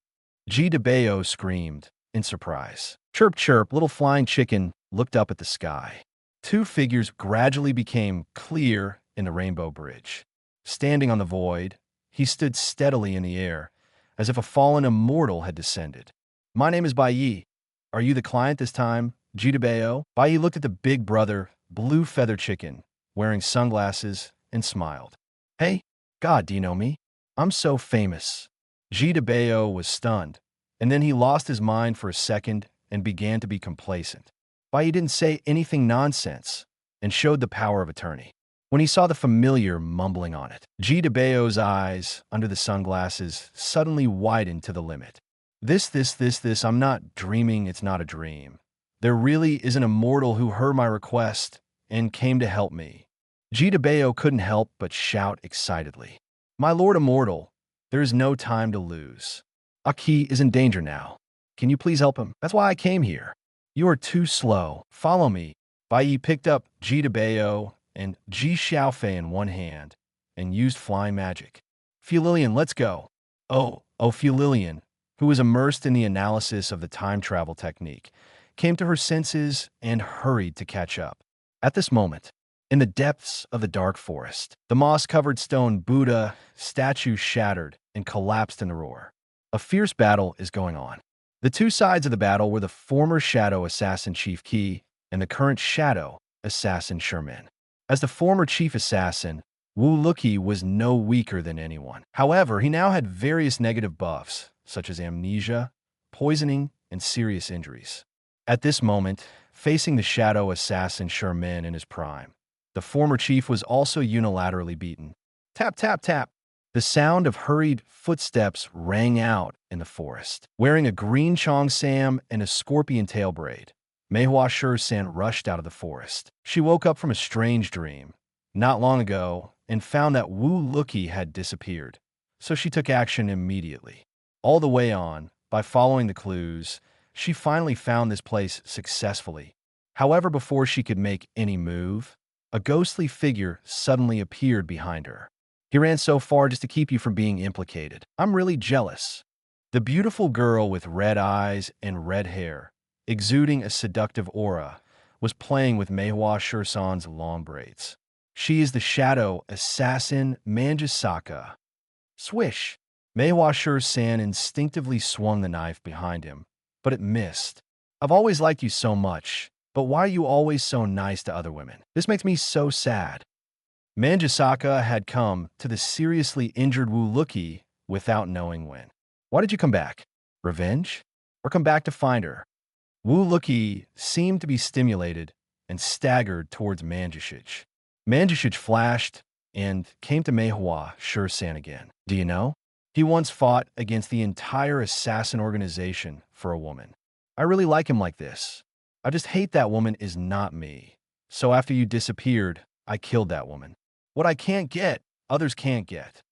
Ji Debeo screamed in surprise. Chirp, chirp, little flying chicken looked up at the sky. Two figures gradually became clear in the rainbow bridge. Standing on the void, he stood steadily in the air, as if a fallen immortal had descended. My name is Bai Ye. Are you the client this time, Ji Debeo? Bai Ye looked at the big brother, blue feather chicken, wearing sunglasses, and smiled. Hey, God, do you know me? I'm so famous. Ji Debeo was stunned, and then he lost his mind for a second and began to be complacent. Bai Ye didn't say anything nonsense and showed the power of attorney. When he saw the familiar mumbling on it, Ji Debeo's eyes, under the sunglasses, suddenly widened to the limit. This, I'm not dreaming, it's not a dream. There really is an immortal who heard my request and came to help me. Ji Debeo couldn't help but shout excitedly. My lord immortal, there is no time to lose. Aki is in danger now. Can you please help him? That's why I came here. You are too slow. Follow me. Bai Ye picked up Ji Debeo and Ji Xiaofei in one hand and used flying magic. Fulilian, let's go. Oh, Fulilian, who was immersed in the analysis of the time travel technique, came to her senses and hurried to catch up. At this moment, in the depths of the dark forest, the moss-covered stone Buddha statue shattered and collapsed in a roar. A fierce battle is going on. The two sides of the battle were the former Shadow Assassin Chief Qi and the current Shadow Assassin Sherman. As the former Chief Assassin, Wu Luqi was no weaker than anyone. However, he now had various negative buffs, such as amnesia, poisoning, and serious injuries. At this moment, facing the Shadow Assassin Sherman in his prime, the former chief was also unilaterally beaten. Tap, tap, tap. The sound of hurried footsteps rang out in the forest. Wearing a green cheongsam and a scorpion tail braid, Meihua Shur-san rushed out of the forest. She woke up from a strange dream not long ago and found that Wu Luqi had disappeared, so she took action immediately. All the way on, by following the clues, she finally found this place successfully. However, before she could make any move, a ghostly figure suddenly appeared behind her. He ran so far just to keep you from being implicated. I'm really jealous. The beautiful girl with red eyes and red hair, exuding a seductive aura, was playing with Meihua Shur-san's long braids. She is the Shadow Assassin Manjusaka. Swish! Meihua Shur-san instinctively swung the knife behind him, but it missed. I've always liked you so much, but why are you always so nice to other women? This makes me so sad. Misaka had come to the seriously injured Wu Luki without knowing when. Why did you come back? Revenge? Or come back to find her? Wu Luki seemed to be stimulated and staggered towards Manjushich. Manjushich flashed and came to Meihua Shur-san again. Do you know? He once fought against the entire assassin organization for a woman. I really like him like this. I just hate that woman is not me. So after you disappeared, I killed that woman. What I can't get, others can't get.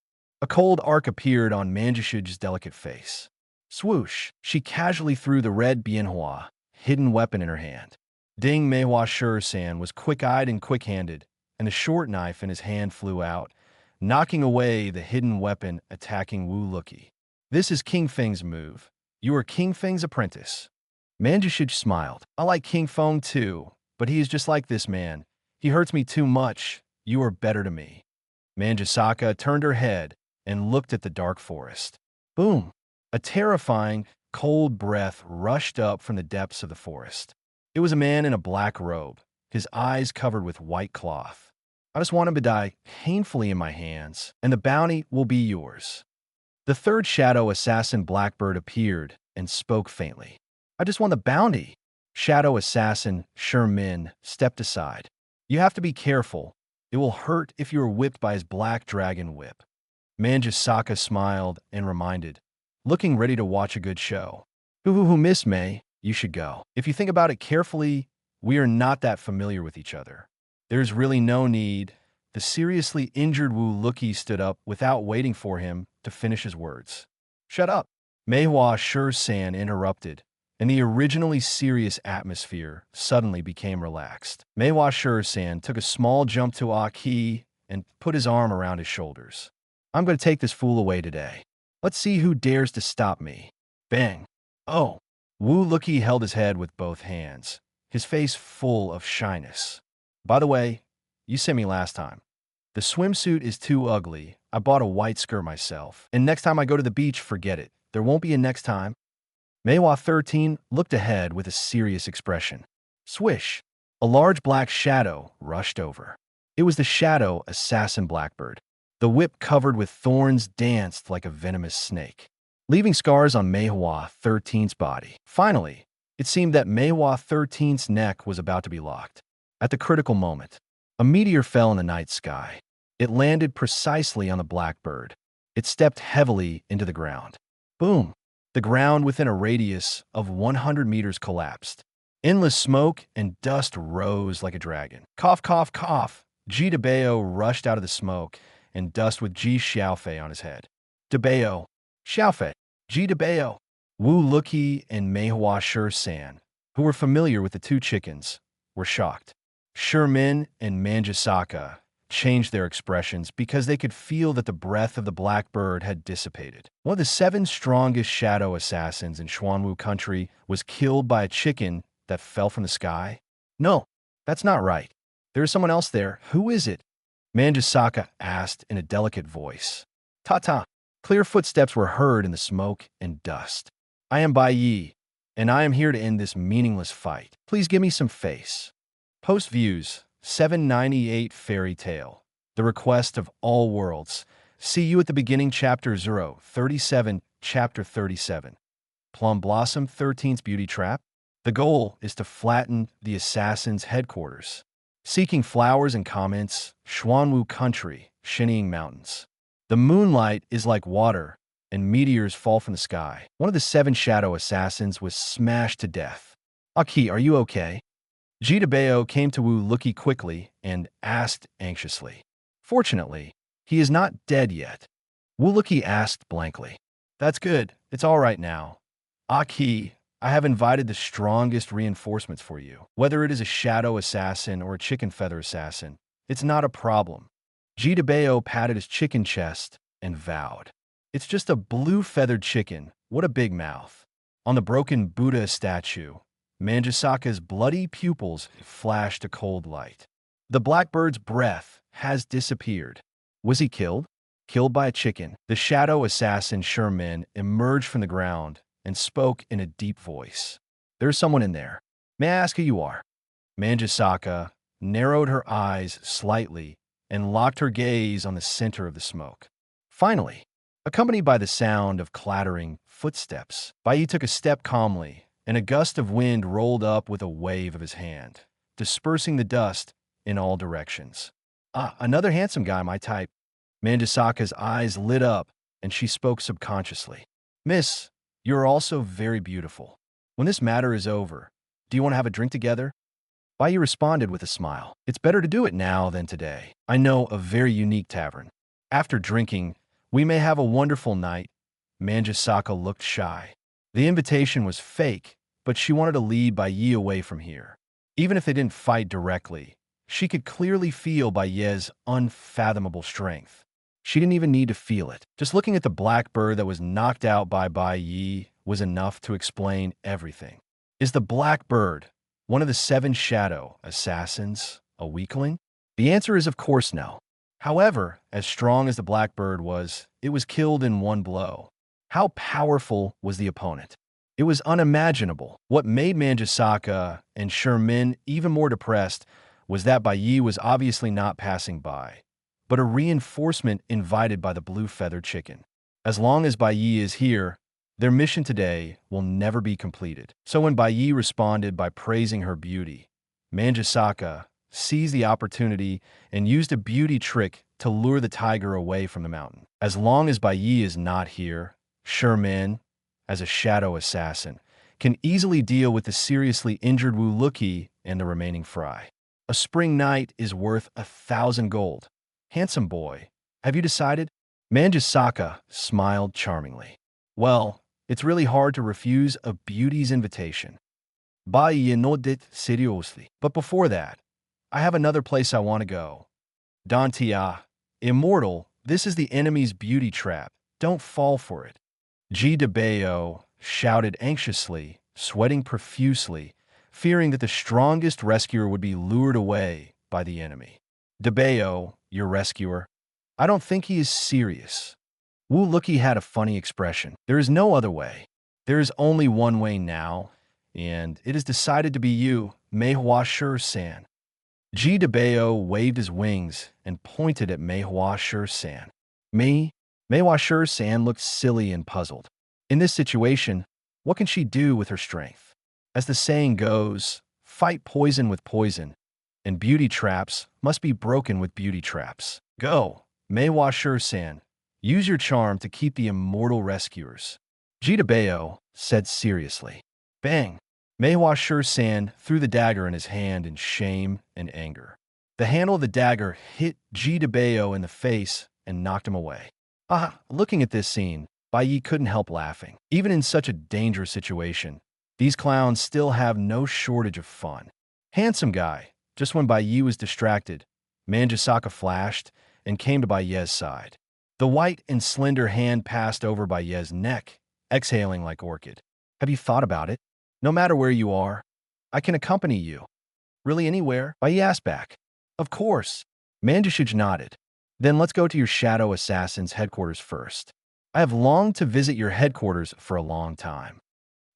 A cold arc appeared on Manjushich's delicate face. Swoosh, she casually threw the red Bienhua, hidden weapon in her hand. Ding Meihua Shur-san was quick-eyed and quick-handed, and the short knife in his hand flew out, knocking away the hidden weapon attacking Wu Luki. This is King Feng's move. You are King Feng's apprentice. Manjushich smiled. I like King Feng too, but he is just like this man. He hurts me too much. You are better to me. Manjusaka turned her head and looked at the dark forest. Boom! A terrifying, cold breath rushed up from the depths of the forest. It was a man in a black robe, his eyes covered with white cloth. I just want him to die painfully in my hands, and the bounty will be yours. The third shadow assassin Blackbird appeared and spoke faintly. I just want the bounty. Shadow assassin Shermin stepped aside. You have to be careful. It will hurt if you are whipped by his black dragon whip. Manjusaka smiled and reminded, looking ready to watch a good show. Miss May, you should go. If you think about it carefully, we are not that familiar with each other. There's really no need. The seriously injured Wu Luki stood up without waiting for him to finish his words. Shut up. Meihua Shur-san interrupted, and the originally serious atmosphere suddenly became relaxed. Meihua Shur-san took a small jump to Aki and put his arm around his shoulders. I'm going to take this fool away today. Let's see who dares to stop me. Bang. Oh. Wu Luki held his head with both hands, his face full of shyness. By the way, you sent me last time. The swimsuit is too ugly. I bought a white skirt myself. And next time I go to the beach, forget it. There won't be a next time. Meihua 13 looked ahead with a serious expression. Swish! A large black shadow rushed over. It was the shadow assassin Blackbird. The whip covered with thorns danced like a venomous snake, leaving scars on Meihua 13's body. Finally, it seemed that Meihua 13's neck was about to be locked. At the critical moment, a meteor fell in the night sky. It landed precisely on the Blackbird. It stepped heavily into the ground. Boom! The ground within a radius of 100 meters collapsed. Endless smoke and dust rose like a dragon. Cough, cough, cough! Ji Debeo rushed out of the smoke and dust with Ji Xiaofei on his head. Debeo, Xiaofei, Ji Debeo. Wu Luki and Meihua Shur-san, who were familiar with the two chickens, were shocked. Shermin and Manjusaka changed their expressions because they could feel that the breath of the Blackbird had dissipated. One of the 7 strongest shadow assassins in Xuanwu country was killed by a chicken that fell from the sky? No, that's not right. There is someone else there. Who is it? Manjusaka asked in a delicate voice. Ta-ta. Clear footsteps were heard in the smoke and dust. I am Bai Ye, and I am here to end this meaningless fight. Please give me some face. Post views, 798 Fairy Tale, The Request of All Worlds. See you at the beginning, Chapter 037, Chapter 37. Plum Blossom 13's Beauty Trap. The goal is to flatten the assassin's headquarters. Seeking flowers and comments, Xuanwu country, shinning mountains. The moonlight is like water, and meteors fall from the sky. One of the 7 shadow assassins was smashed to death. Aki, are you okay? Ji Debeo came to Wu Luki quickly and asked anxiously. Fortunately, he is not dead yet. Wu Luki asked blankly. That's good. It's all right now. Aki, I have invited the strongest reinforcements for you. Whether it is a shadow assassin or a chicken feather assassin, it's not a problem. Ji Debeo patted his chicken chest and vowed. It's just a blue feathered chicken. What a big mouth. On the broken Buddha statue, Manjusaka's bloody pupils flashed a cold light. The Blackbird's breath has disappeared. Was he killed? Killed by a chicken? The shadow assassin Sherman emerged from the ground and spoke in a deep voice. There's someone in there. May I ask who you are? Manjusaka narrowed her eyes slightly and locked her gaze on the center of the smoke. Finally, accompanied by the sound of clattering footsteps, Bai Ye took a step calmly, and a gust of wind rolled up with a wave of his hand, dispersing the dust in all directions. Ah, another handsome guy, my type. Manjisaka's eyes lit up, and she spoke subconsciously. Miss, you are also very beautiful. When this matter is over, do you want to have a drink together? Bai Ye responded with a smile. It's better to do it now than today. I know a very unique tavern. After drinking, we may have a wonderful night. Manjisaka looked shy. The invitation was fake, but she wanted to lead Bai Ye away from here. Even if they didn't fight directly, she could clearly feel Bai Ye's unfathomable strength. She didn't even need to feel it. Just looking at the black bird that was knocked out by Bai Ye was enough to explain everything. Is the black bird one of the 7 shadow assassins, a weakling? The answer is of course no. However, as strong as the black bird was, it was killed in one blow. How powerful was the opponent? It was unimaginable. What made Manjisaka and Shermin even more depressed was that Bai Ye was obviously not passing by, but a reinforcement invited by the blue-feathered chicken. As long as Bai Ye is here, their mission today will never be completed. So when Bai Ye responded by praising her beauty, Manjisaka seized the opportunity and used a beauty trick to lure the tiger away from the mountain. As long as Bai Ye is not here, Shermin, as a shadow assassin, can easily deal with the seriously injured Wu Luki and the remaining fry. A spring night is worth 1,000 gold. Handsome boy, have you decided? Manjisaka smiled charmingly. Well, it's really hard to refuse a beauty's invitation. Bai Ye nodded seriously. But before that, I have another place I want to go. Dantia, immortal, this is the enemy's beauty trap. Don't fall for it. G. de Bayo shouted anxiously, sweating profusely, fearing that the strongest rescuer would be lured away by the enemy. De Bayo, your rescuer, I don't think he is serious. Wu Luki had a funny expression. There is no other way. There is only one way now, and it is decided to be you, Meihua Shur-san. G. de Bayo waved his wings and pointed at Meihua Shur-san. Me? Meihua Shur-san looked silly and puzzled. In this situation, what can she do with her strength? As the saying goes, fight poison with poison, and beauty traps must be broken with beauty traps. Go, Meihua Shur-san. Use your charm to keep the immortal rescuers. G. de Bayo said seriously. Bang! Meihua Shur-san threw the dagger in his hand in shame and anger. The handle of the dagger hit G. de Bayo in the face and knocked him away. Looking at this scene, Bai Ye couldn't help laughing. Even in such a dangerous situation, these clowns still have no shortage of fun. Handsome guy. Just when Bai Ye was distracted, Manjisaka flashed and came to Bai Ye's side. The white and slender hand passed over Bai Ye's neck, exhaling like orchid. Have you thought about it? No matter where you are, I can accompany you. Really anywhere? Bai Ye asked back. Of course. Manjisaka nodded. Then let's go to your shadow assassin's headquarters first. I have longed to visit your headquarters for a long time.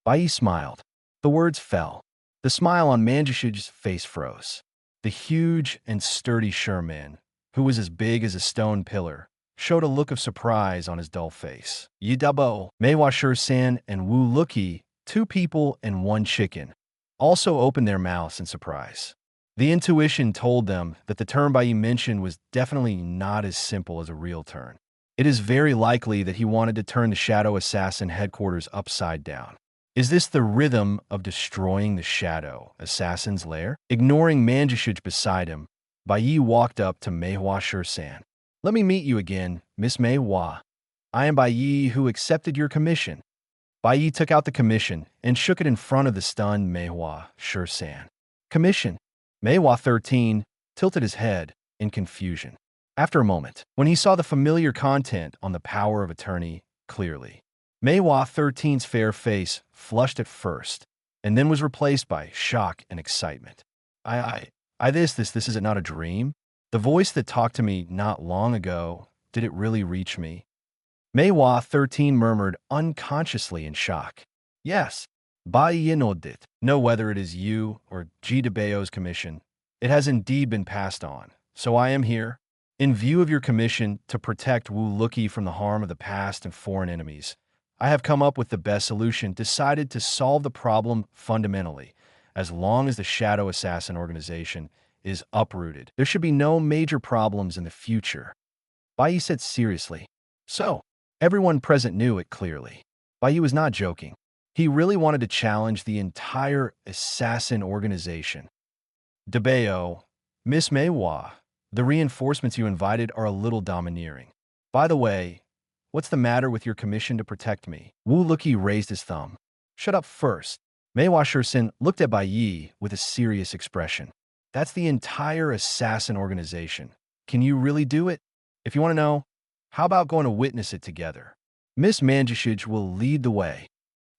Bai Ye smiled. The words fell. The smile on Manjisaka's face froze. The huge and sturdy Sherman, who was as big as a stone pillar, showed a look of surprise on his dull face. Yidabo, Meihua Shur-san and Wu Luki, 2 people and 1 chicken, also opened their mouths in surprise. The intuition told them that the turn Bai Ye mentioned was definitely not as simple as a real turn. It is very likely that he wanted to turn the Shadow Assassin headquarters upside down. Is this the rhythm of destroying the Shadow Assassin's lair? Ignoring Manjisaka beside him, Bai Ye walked up to Meihua Shur-san. Let me meet you again, Miss Meihua. I am Bai Ye who accepted your commission. Bai Ye took out the commission and shook it in front of the stunned Meihua Shur-san. Commission? Meihua 13 tilted his head in confusion. After a moment, when he saw the familiar content on the power of attorney clearly, Meihua 13's fair face flushed at first, and then was replaced by shock and excitement. This is it not a dream? The voice that talked to me not long ago, did it really reach me? Meihua 13 murmured unconsciously in shock. Yes, Bai Ye nodded. Know whether it is you or G. de Bayo's commission. It has indeed been passed on, so I am here. In view of your commission to protect Wu Luki from the harm of the past and foreign enemies, I have come up with the best solution, decided to solve the problem fundamentally. As long as the Shadow Assassin organization is uprooted, there should be no major problems in the future. Bai Ye said seriously. So, everyone present knew it clearly. Bai Ye was not joking. He really wanted to challenge the entire assassin organization. Debeo, Miss Meiwa, the reinforcements you invited are a little domineering. By the way, what's the matter with your commission to protect me? Wu Luki raised his thumb. Shut up first. Meiwa Shursen looked at Bai Ye with a serious expression. That's the entire assassin organization. Can you really do it? If you want to know, how about going to witness it together? Miss Manjushij will lead the way.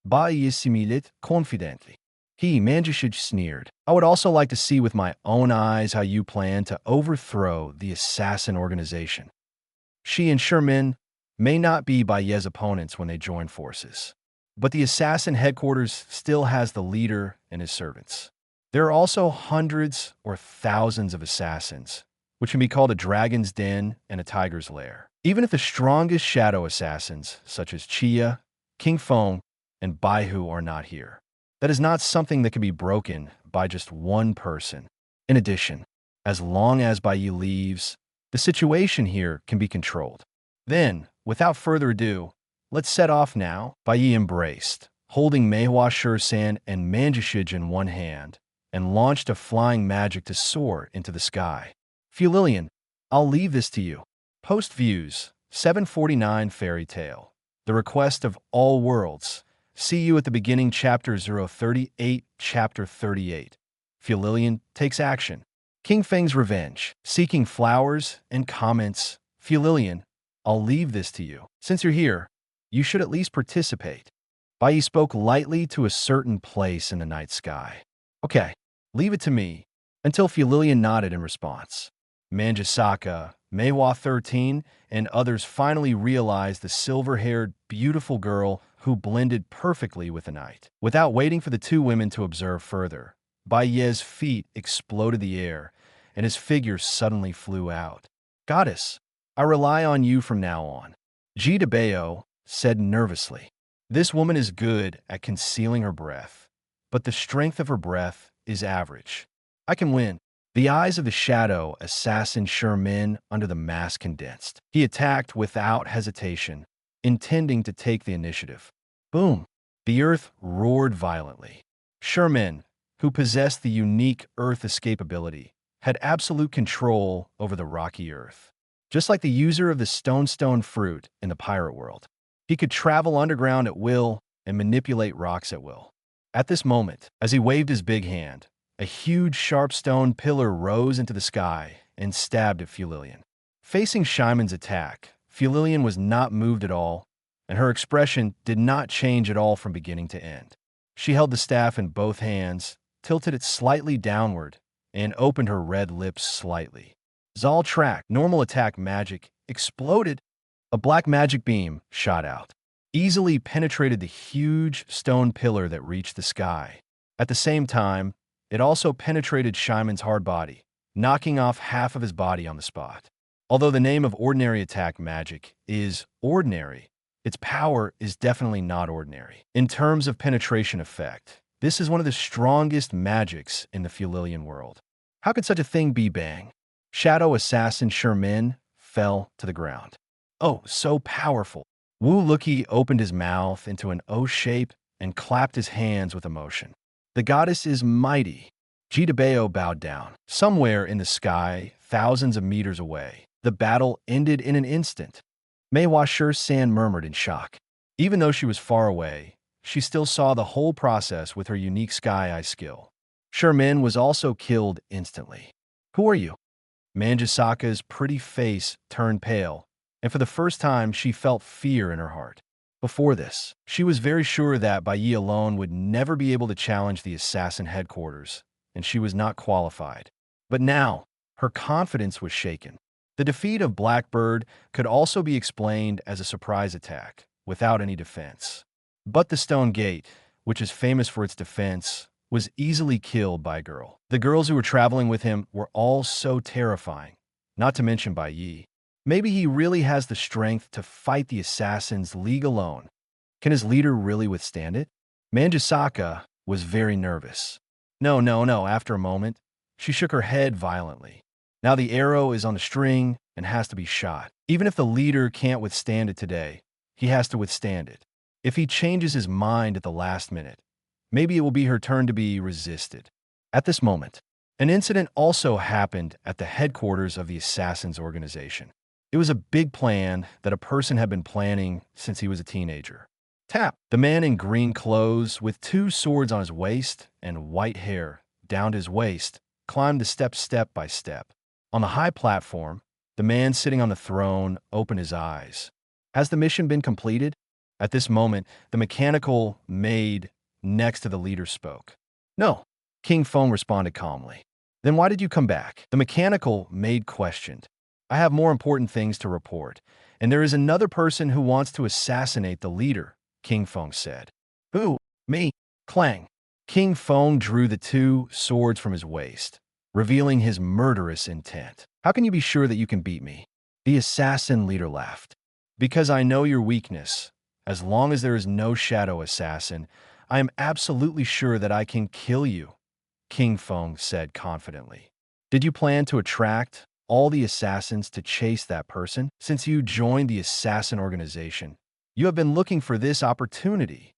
Bai Ye similed confidently. He, Manjushij, sneered. I would also like to see with my own eyes how you plan to overthrow the assassin organization. She and Sherman may not be Bai Ye's opponents when they join forces, but the assassin headquarters still has the leader and his servants. There are also hundreds or thousands of assassins, which can be called a dragon's den and a tiger's lair. Even if the strongest shadow assassins, such as Chia, King Feng, and Baihu are not here, that is not something that can be broken by just one person. In addition, as long as Bai Ye leaves, the situation here can be controlled. Then, without further ado, let's set off now. Bai Ye embraced, holding Meihua Shursan and Manjushij in one hand, and launched a flying magic to soar into the sky. Fulilian, I'll leave this to you. Post Views, 749 Fairy Tale. The Request of All Worlds. See you at the beginning, Chapter 038, Chapter 38. Fulilian takes action. King Feng's Revenge. Seeking flowers and comments. Fulilian, I'll leave this to you. Since you're here, you should at least participate. Bai Ye spoke lightly to a certain place in the night sky. Okay, leave it to me. Until Fulilian nodded in response. Manjusaka, Meiwa 13, and others finally realized the silver-haired, beautiful girl who blended perfectly with the night. Without waiting for the two women to observe further, Bai Ye's feet exploded the air, and his figure suddenly flew out. Goddess, I rely on you from now on. Ji Debeo said nervously. This woman is good at concealing her breath, but the strength of her breath is average. I can win. The eyes of the shadow assassin Sherman under the mask condensed. He attacked without hesitation, intending to take the initiative. Boom! The earth roared violently. Sherman, who possessed the unique earth escape ability, had absolute control over the rocky earth. Just like the user of the stone fruit in the pirate world, he could travel underground at will and manipulate rocks at will. At this moment, as he waved his big hand, a huge sharp stone pillar rose into the sky and stabbed at Fulilian. Facing Shyman's attack, Fulilian was not moved at all, and her expression did not change at all from beginning to end. She held the staff in both hands, tilted it slightly downward, and opened her red lips slightly. Zal track, normal attack magic, exploded. A black magic beam shot out, easily penetrated the huge stone pillar that reached the sky. At the same time, it also penetrated Shyman's hard body, knocking off half of his body on the spot. Although the name of ordinary attack magic is ordinary, its power is definitely not ordinary. In terms of penetration effect, this is one of the strongest magics in the Fulilian world. How could such a thing be? Bang? Shadow assassin Sherman fell to the ground. Oh, so powerful. Wu Luki opened his mouth into an O shape and clapped his hands with emotion. The goddess is mighty. Ji Debeo bowed down. Somewhere in the sky, thousands of meters away, the battle ended in an instant. Meiwa Shursan murmured in shock. Even though she was far away, she still saw the whole process with her unique sky eye skill. Sherman was also killed instantly. Who are you? Manjusaka's pretty face turned pale, and for the first time she felt fear in her heart. Before this, she was very sure that Bai Ye alone would never be able to challenge the assassin headquarters, and she was not qualified. But now, her confidence was shaken. The defeat of Blackbird could also be explained as a surprise attack, without any defense. But the Stone Gate, which is famous for its defense, was easily killed by a girl. The girls who were traveling with him were all so terrifying, not to mention Bai Ye. Maybe he really has the strength to fight the Assassins League alone. Can his leader really withstand it? Misaka was very nervous. No, no, no. After a moment, she shook her head violently. Now the arrow is on the string and has to be shot. Even if the leader can't withstand it today, he has to withstand it. If he changes his mind at the last minute, maybe it will be her turn to be resisted. At this moment, an incident also happened at the headquarters of the Assassins organization. It was a big plan that a person had been planning since he was a teenager. Tap! The man in green clothes with 2 swords on his waist and white hair down to his waist climbed the steps step by step. On the high platform, the man sitting on the throne opened his eyes. Has the mission been completed? At this moment, the mechanical maid next to the leader spoke. No, King Feng responded calmly. Then why did you come back? The mechanical maid questioned. I have more important things to report, and there is another person who wants to assassinate the leader, King Feng said. Who? Me? Clang. King Feng drew the 2 swords from his waist, revealing his murderous intent. How can you be sure that you can beat me? The assassin leader laughed. Because I know your weakness. As long as there is no shadow assassin, I am absolutely sure that I can kill you, King Feng said confidently. Did you plan to attract all the assassins to chase that person? Since you joined the assassin organization, you have been looking for this opportunity,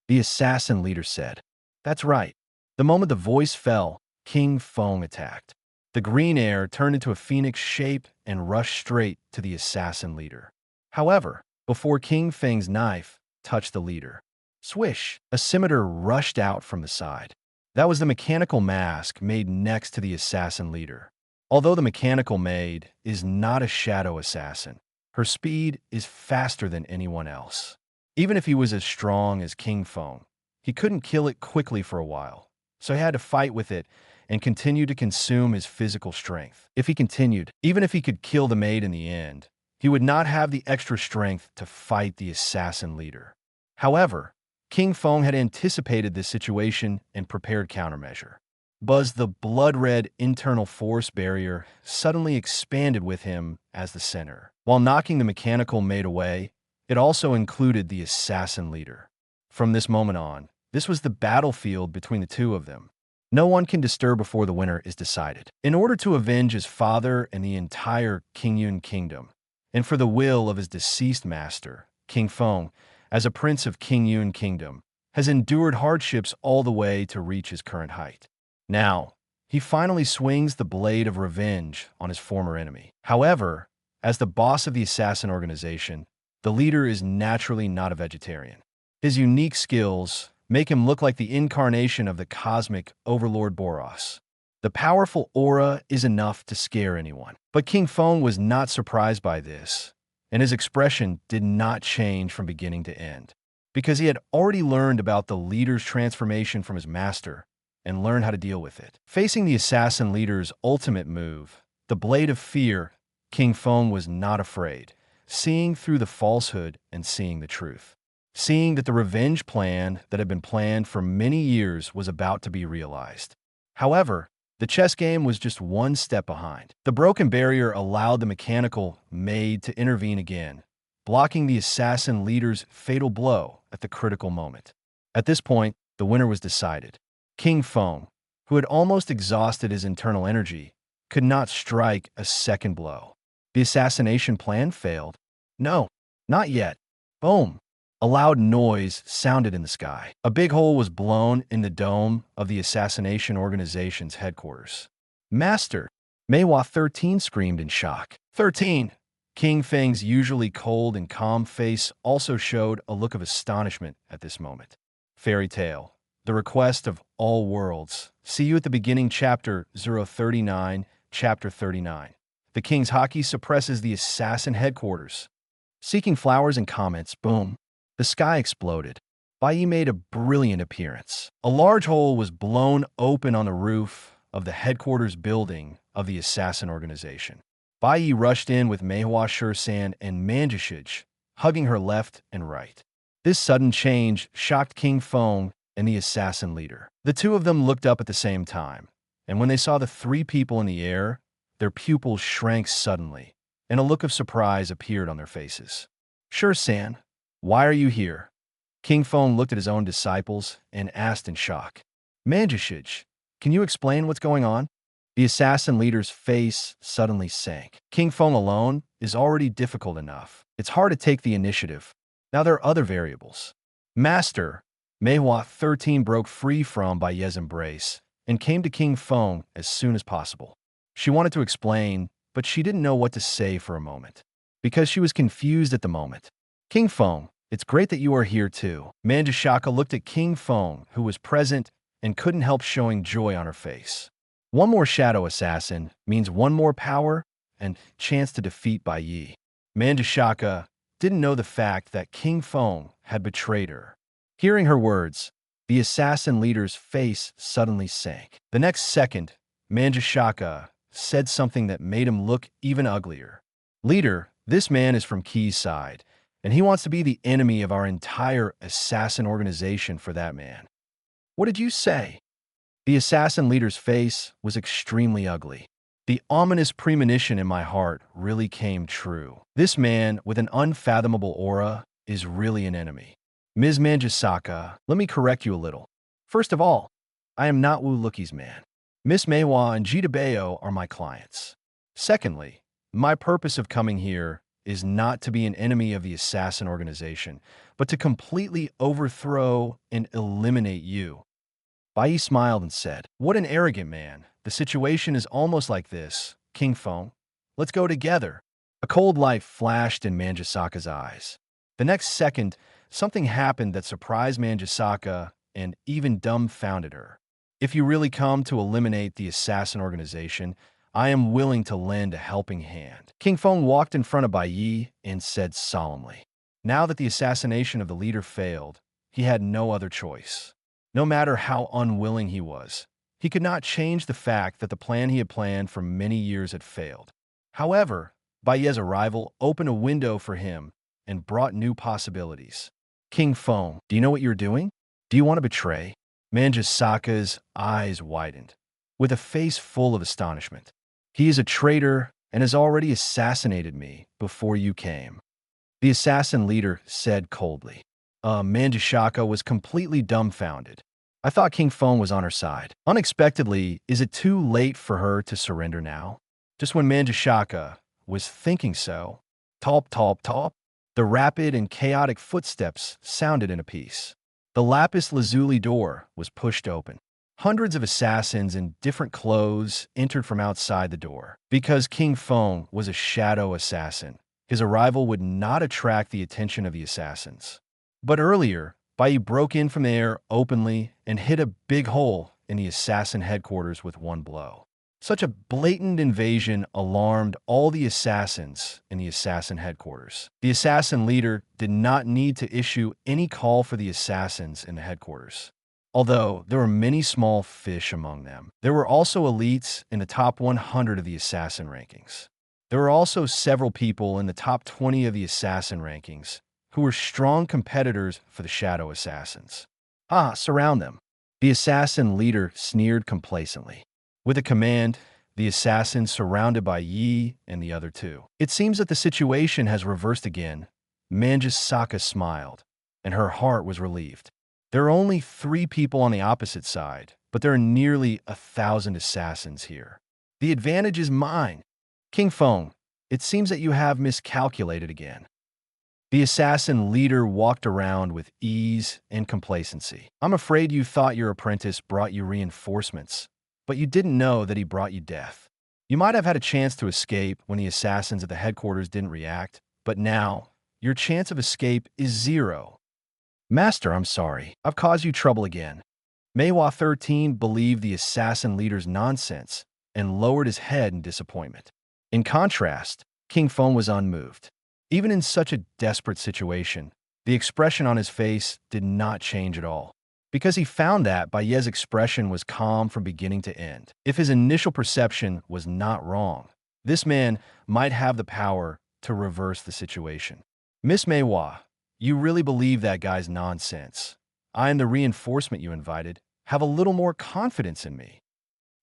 the assassin leader said. That's right. The moment the voice fell, King Feng attacked. The green air turned into a phoenix shape and rushed straight to the assassin leader. However, before King Feng's knife touched the leader, swish, a scimitar rushed out from the side. That was the mechanical mask made next to the assassin leader. Although the mechanical maid is not a shadow assassin, her speed is faster than anyone else. Even if he was as strong as King Feng, he couldn't kill it quickly for a while, so he had to fight with it and continue to consume his physical strength. If he continued, even if he could kill the maid in the end, he would not have the extra strength to fight the assassin leader. However, King Feng had anticipated this situation and prepared countermeasure. Buzz, the blood-red internal force barrier, suddenly expanded with him as the center. While knocking the mechanical maid away, it also included the assassin leader. From this moment on, this was the battlefield between the 2 of them. No one can disturb before the winner is decided. In order to avenge his father and the entire Huiyuan kingdom, and for the will of his deceased master, King Feng, as a prince of Huiyuan kingdom, has endured hardships all the way to reach his current height. Now, he finally swings the blade of revenge on his former enemy. However, as the boss of the assassin organization, the leader is naturally not a vegetarian. His unique skills make him look like the incarnation of the cosmic overlord Boros. The powerful aura is enough to scare anyone. But King Feng was not surprised by this, and his expression did not change from beginning to end, because he had already learned about the leader's transformation from his master and learned how to deal with it. Facing the assassin leader's ultimate move, the Blade of Fear, King Feng was not afraid, seeing through the falsehood and seeing the truth. Seeing that the revenge plan that had been planned for many years was about to be realized. However, the chess game was just one step behind. The broken barrier allowed the mechanical maid to intervene again, blocking the assassin leader's fatal blow at the critical moment. At this point, the winner was decided. King Feng, who had almost exhausted his internal energy, could not strike a second blow. The assassination plan failed. No, not yet. Boom! A loud noise sounded in the sky. A big hole was blown in the dome of the assassination organization's headquarters. Master! Meiwa 13 screamed in shock. 13! King Feng's usually cold and calm face also showed a look of astonishment at this moment. Fairy Tale. The Request of All Worlds. See you at the beginning, Chapter 039, Chapter 39. The King's Haki suppresses the assassin headquarters. Seeking flowers and comments, boom. The sky exploded. Bai Ye made a brilliant appearance. A large hole was blown open on the roof of the headquarters building of the assassin organization. Bai Ye rushed in with Meihua Shursan and Manjishij, hugging her left and right. This sudden change shocked King Feng and the assassin leader. The 2 of them looked up at the same time, and when they saw the 3 people in the air, their pupils shrank suddenly, and a look of surprise appeared on their faces. "Sure, San. Why are you here?" King Feng looked at his own disciples and asked in shock. "Manjishij, can you explain what's going on?" The assassin leader's face suddenly sank. King Feng alone is already difficult enough. It's hard to take the initiative. Now there are other variables. "Master," Meihua 13 broke free from Bai Ye's embrace and came to King Feng as soon as possible. She wanted to explain, but she didn't know what to say for a moment, because she was confused at the moment. "King Feng, it's great that you are here too." Manjishaka looked at King Feng, who was present and couldn't help showing joy on her face. One more shadow assassin means one more power and chance to defeat Bai Ye. Manjishaka didn't know the fact that King Feng had betrayed her. Hearing her words, the assassin leader's face suddenly sank. The next second, Manjishaka said something that made him look even uglier. "Leader, this man is from Key's side, and he wants to be the enemy of our entire assassin organization for that man." "What did you say?" The assassin leader's face was extremely ugly. The ominous premonition in my heart really came true. This man with an unfathomable aura is really an enemy. "Ms. Manjisaka, let me correct you a little. First of all, I am not Wu Lookie's man. Miss Meiwa and Jidabeo are my clients. Secondly, my purpose of coming here is not to be an enemy of the assassin organization, but to completely overthrow and eliminate you." Bai Ye smiled and said, "What an arrogant man. The situation is almost like this. King Feng, let's go together." A cold light flashed in Manjisaka's eyes. The next second, something happened that surprised Manjisaka and even dumbfounded her. "If you really come to eliminate the assassin organization, I am willing to lend a helping hand." King Feng walked in front of Bai Ye and said solemnly. Now that the assassination of the leader failed, he had no other choice. No matter how unwilling he was, he could not change the fact that the plan he had planned for many years had failed. However, Bai Ye's arrival opened a window for him and brought new possibilities. "King Feng, do you know what you're doing? Do you want to betray?" Manjisaka's eyes widened, with a face full of astonishment. "He is a traitor and has already assassinated me before you came," the assassin leader said coldly. Manjishaka was completely dumbfounded. I thought King Feng was on her side. Unexpectedly, is it too late for her to surrender now? Just when Manjishaka was thinking so, "Top, top, top," the rapid and chaotic footsteps sounded in a piece. The lapis lazuli door was pushed open. Hundreds of assassins in different clothes entered from outside the door. Because King Feng was a shadow assassin, his arrival would not attract the attention of the assassins. But earlier, Bai Ye broke in from the air openly and hit a big hole in the assassin headquarters with one blow. Such a blatant invasion alarmed all the assassins in the assassin headquarters. The assassin leader did not need to issue any call for the assassins in the headquarters. Although there were many small fish among them, there were also elites in the top 100 of the assassin rankings. There were also several people in the top 20 of the assassin rankings who were strong competitors for the shadow assassins. Surround them." The assassin leader sneered complacently. With a command, the assassins surrounded Bai Ye and the other two. "It seems that the situation has reversed again." Manjisaka smiled, and her heart was relieved. There are only 3 people on the opposite side, but there are nearly 1,000 assassins here. The advantage is mine. "King Feng, it seems that you have miscalculated again." The assassin leader walked around with ease and complacency. "I'm afraid you thought your apprentice brought you reinforcements, but you didn't know that he brought you death. You might have had a chance to escape when the assassins at the headquarters didn't react, but now your chance of escape is 0. "Master, I'm sorry. I've caused you trouble again." Meiwa 13 believed the assassin leader's nonsense and lowered his head in disappointment. In contrast, King Feng was unmoved. Even in such a desperate situation, the expression on his face did not change at all, because he found that Bai Ye's expression was calm from beginning to end. If his initial perception was not wrong, this man might have the power to reverse the situation. "Miss Meiwa, you really believe that guy's nonsense. I am the reinforcement you invited. Have a little more confidence in me."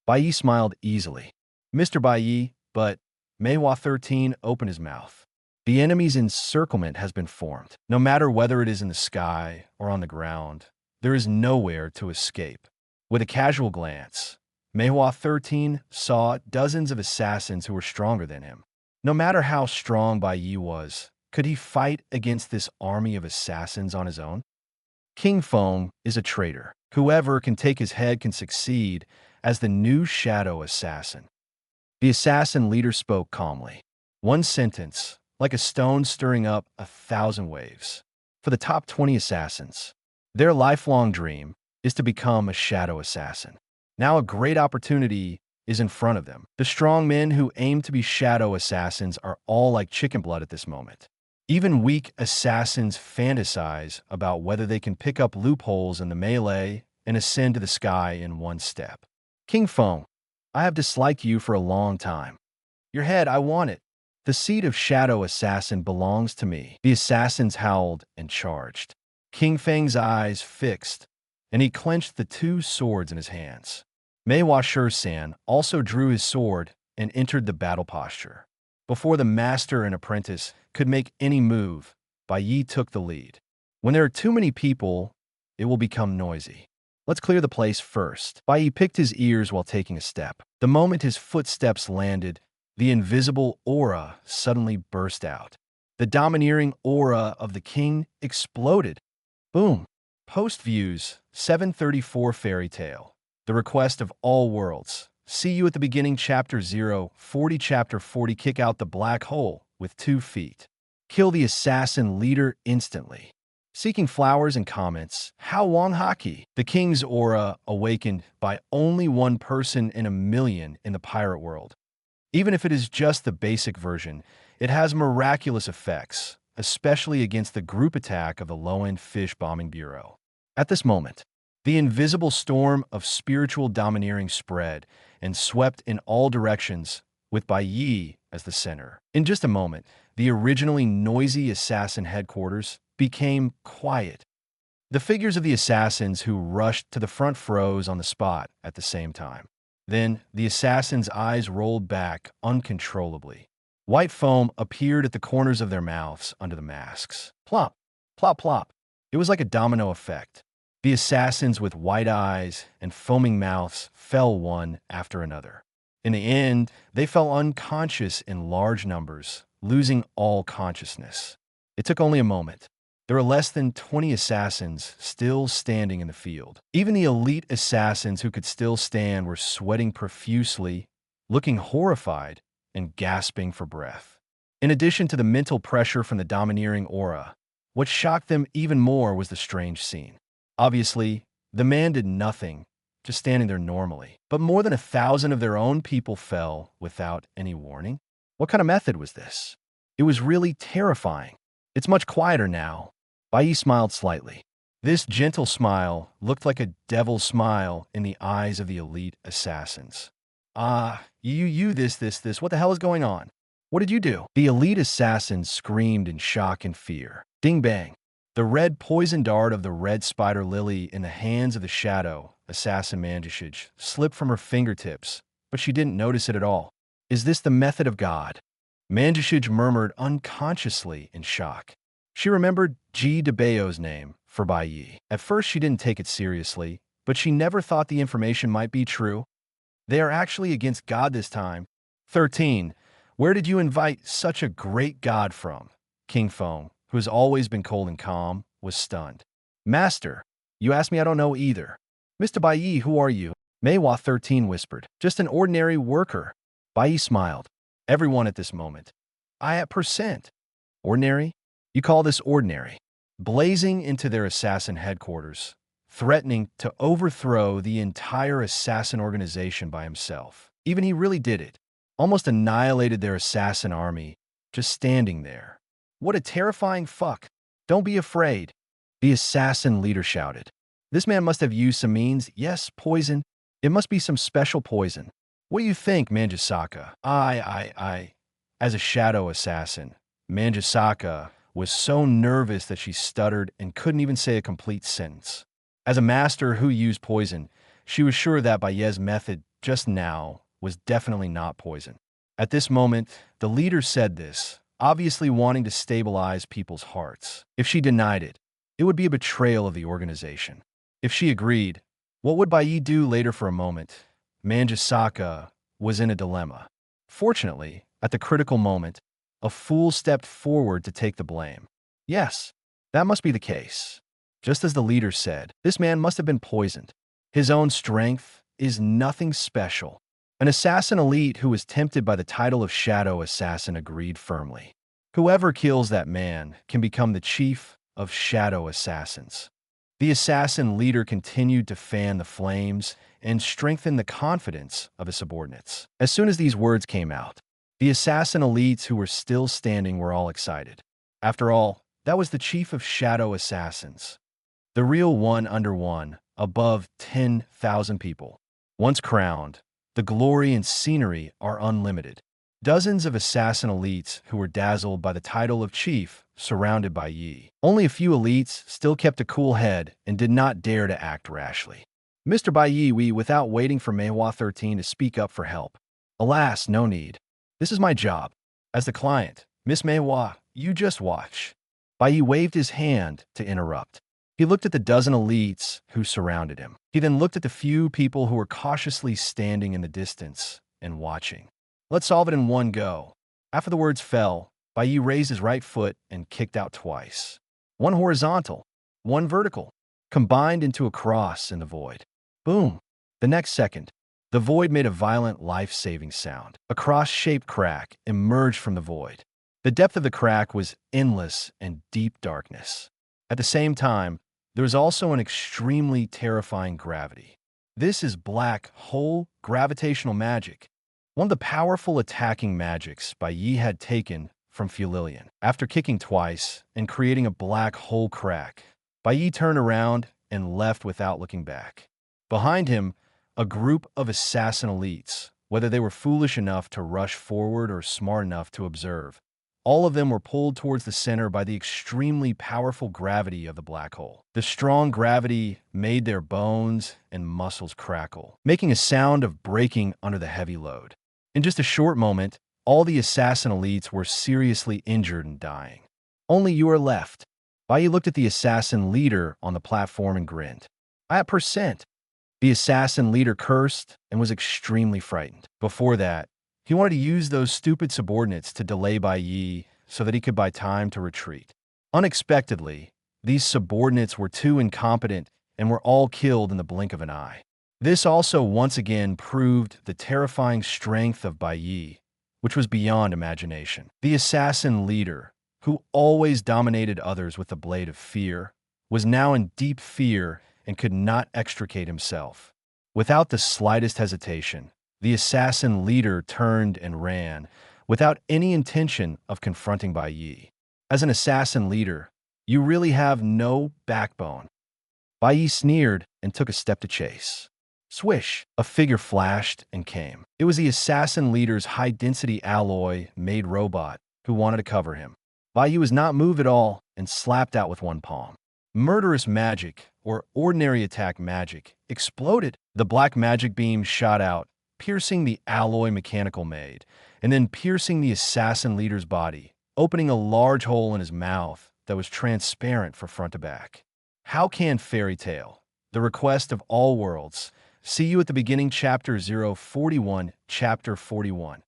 Bai Ye smiled easily. "Mr. Bai Ye, But Meiwa 13 opened his mouth. The enemy's encirclement has been formed. No matter whether it is in the sky or on the ground, there is nowhere to escape. With a casual glance, Meiwa 13 saw dozens of assassins who were stronger than him. No matter how strong Bai Ye was, could he fight against this army of assassins on his own? King Feng is a traitor. Whoever can take his head can succeed as the new shadow assassin. The assassin leader spoke calmly. One sentence, like a stone stirring up 1,000 waves. For the top 20 assassins, their lifelong dream is to become a shadow assassin. Now a great opportunity is in front of them. The strong men who aim to be shadow assassins are all like chicken blood at this moment. Even weak assassins fantasize about whether they can pick up loopholes in the melee and ascend to the sky in one step. King Feng, I have disliked you for a long time. Your head, I want it. The seat of shadow assassin belongs to me. The assassins howled and charged. King Feng's eyes fixed, and he clenched the 2 swords in his hands. Meiwa Shur-san also drew his sword and entered the battle posture. Before the master and apprentice could make any move, Bai Ye took the lead. When there are too many people, it will become noisy. Let's clear the place first. Bai Ye picked his ears while taking a step. The moment his footsteps landed, the invisible aura suddenly burst out. The domineering aura of the king exploded. Boom. Post views, 734 Fairy Tale. The request of all worlds. See you at the beginning, Chapter 0, 40, Chapter 40. Kick out the black hole with 2 feet. Kill the assassin leader instantly. Seeking flowers and comments. How Wong Haki? The king's aura awakened by only one person in a million in the pirate world. Even if it is just the basic version, it has miraculous effects, especially against the group attack of the low-end fish bombing bureau. At this moment, the invisible storm of spiritual domineering spread and swept in all directions, with Bai Ye as the center. In just a moment, the originally noisy assassin headquarters became quiet. The figures of the assassins who rushed to the front froze on the spot at the same time. Then, the assassins' eyes rolled back uncontrollably. White foam appeared at the corners of their mouths under the masks. Plop, plop, plop. It was like a domino effect. The assassins with white eyes and foaming mouths fell one after another. In the end, they fell unconscious in large numbers, losing all consciousness. It took only a moment. There were less than 20 assassins still standing in the field. Even the elite assassins who could still stand were sweating profusely, looking horrified, and gasping for breath. In addition to the mental pressure from the domineering aura, what shocked them even more was the strange scene. Obviously, the man did nothing, just standing there normally. But more than 1,000 of their own people fell without any warning. What kind of method was this? It was really terrifying. It's much quieter now. Bai Ye smiled slightly. This gentle smile looked like a devil's smile in the eyes of the elite assassins. This, what the hell is going on? What did you do? The elite assassins screamed in shock and fear. Ding bang. The red poison dart of the red spider lily in the hands of the shadow assassin Manjishij slipped from her fingertips, but she didn't notice it at all. Is this the method of God? Manjishij murmured unconsciously in shock. She remembered Ji Debayo's name for Bai Ye. At first she didn't take it seriously, but she never thought the information might be true. They are actually against God this time. 13. Where did you invite such a great God from? King Feng, who has always been cold and calm, was stunned. Master, you asked me, I don't know either. Mr. Bai Ye, who are you? Meiwa 13 whispered. Just an ordinary worker. Bai Ye smiled. Everyone at this moment. I at percent. Ordinary? You call this ordinary? Blazing into their assassin headquarters, threatening to overthrow the entire assassin organization by himself. Even he really did it. Almost annihilated their assassin army, just standing there. What a terrifying fuck. Don't be afraid. The assassin leader shouted. This man must have used some means. Yes, poison. It must be some special poison. What do you think, Misaka? As a shadow assassin, Misaka was so nervous that she stuttered and couldn't even say a complete sentence. As a master who used poison, she was sure that Bai Ye's method just now was definitely not poison. At this moment, the leader said this, obviously wanting to stabilize people's hearts. If she denied it, it would be a betrayal of the organization. If she agreed, what would Bai Ye do later? For a moment, Misaka was in a dilemma. Fortunately, at the critical moment, a fool stepped forward to take the blame. Yes, that must be the case. Just as the leader said, this man must have been poisoned. His own strength is nothing special. An assassin elite who was tempted by the title of Shadow Assassin agreed firmly. Whoever kills that man can become the chief of Shadow Assassins. The assassin leader continued to fan the flames and strengthen the confidence of his subordinates. As soon as these words came out, the assassin elites who were still standing were all excited. After all, that was the chief of Shadow Assassins. The real one under one, above 10,000 people. Once crowned, the glory and scenery are unlimited. Dozens of assassin elites who were dazzled by the title of chief surrounded Bai Ye. Only a few elites still kept a cool head and did not dare to act rashly. Mr. Bai Ye, without waiting for Meihua 13 to speak up for help. Alas, no need. This is my job. As the client, Miss Meihua, you just watch. Bai Ye waved his hand to interrupt. He looked at the dozen elites who surrounded him. He then looked at the few people who were cautiously standing in the distance and watching. Let's solve it in one go. After the words fell, Bai Ye raised his right foot and kicked out twice. One horizontal, one vertical, combined into a cross in the void. Boom! The next second, the void made a violent life-saving sound. A cross-shaped crack emerged from the void. The depth of the crack was endless and deep darkness. At the same time, there was also an extremely terrifying gravity. This is black hole gravitational magic, one of the powerful attacking magics Bai Ye had taken from Fulian. After kicking twice and creating a black hole crack, Bai Ye turned around and left without looking back. Behind him, a group of assassin elites, whether they were foolish enough to rush forward or smart enough to observe, all of them were pulled towards the center by the extremely powerful gravity of the black hole. The strong gravity made their bones and muscles crackle, making a sound of breaking under the heavy load. In just a short moment, all the assassin elites were seriously injured and dying. Only you are left. Bai Ye looked at the assassin leader on the platform and grinned. At percent. The assassin leader cursed and was extremely frightened. Before that, he wanted to use those stupid subordinates to delay Bai Ye so that he could buy time to retreat. Unexpectedly, these subordinates were too incompetent and were all killed in the blink of an eye. This also once again proved the terrifying strength of Bai Ye, which was beyond imagination. The assassin leader, who always dominated others with the blade of fear, was now in deep fear and could not extricate himself. Without the slightest hesitation, the assassin leader turned and ran, without any intention of confronting Bai Ye. As an assassin leader, you really have no backbone. Bai Ye sneered and took a step to chase. Swish! A figure flashed and came. It was the assassin leader's high-density alloy-made robot who wanted to cover him. Bai Ye was not moved at all and slapped out with one palm. Murderous magic, or ordinary attack magic, exploded. The black magic beam shot out, piercing the alloy mechanical maid, and then piercing the assassin leader's body, opening a large hole in his mouth that was transparent from front to back. How can Fairy Tale, the request of all worlds, see you at the beginning? Chapter 041, Chapter 41.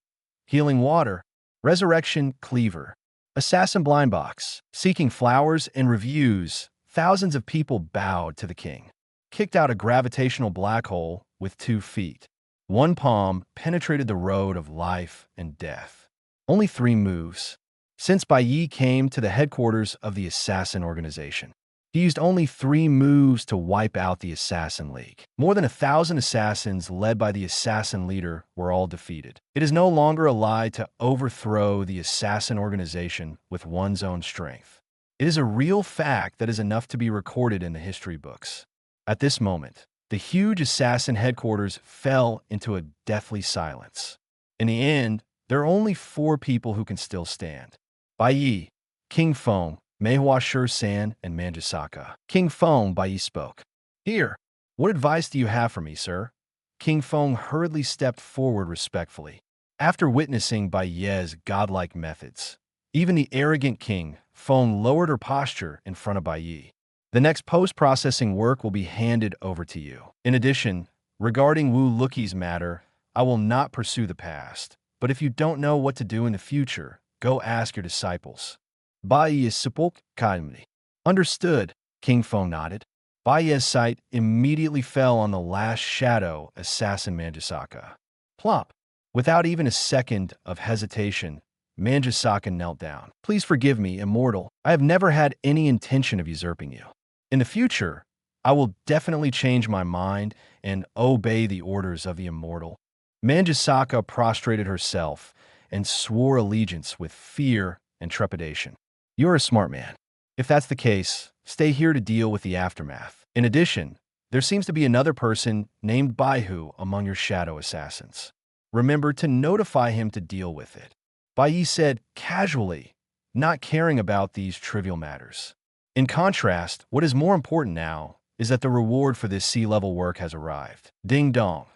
Healing Water, Resurrection Cleaver, Assassin Blind Box. Seeking flowers and reviews, thousands of people bowed to the king. Kicked out a gravitational black hole with 2 feet. One palm penetrated the road of life and death. Only 3 moves. Since Bai Ye came to the headquarters of the assassin organization, he used only 3 moves to wipe out the Assassin League. More than 1,000 assassins led by the assassin leader were all defeated. It is no longer a lie to overthrow the assassin organization with one's own strength. It is a real fact that is enough to be recorded in the history books. At this moment, the huge assassin headquarters fell into a deathly silence. In the end, there are only 4 people who can still stand: Bai Ye, King Feng, Meihua Shur-san, and Manjusaka. King Feng, Bai Ye spoke. Here, what advice do you have for me, sir? King Feng hurriedly stepped forward respectfully. After witnessing Bai Ye's godlike methods, even the arrogant king Feng lowered her posture in front of Bai Ye. The next post-processing work will be handed over to you. In addition, regarding Wu Luqi's matter, I will not pursue the past, but if you don't know what to do in the future, go ask your disciples. Bai Ye spoke kindly. Understood, King Feng nodded. Bai Ye's sight immediately fell on the last shadow assassin Misaka. Plop. Without even a second of hesitation, Misaka knelt down. Please forgive me, immortal. I have never had any intention of usurping you. In the future, I will definitely change my mind and obey the orders of the immortal. Misaka prostrated herself and swore allegiance with fear and trepidation. You're a smart man. If that's the case, stay here to deal with the aftermath. In addition, there seems to be another person named Baihu among your shadow assassins. Remember to notify him to deal with it. Bai Ye said casually, not caring about these trivial matters. In contrast, what is more important now is that the reward for this sea-level work has arrived. Ding dong.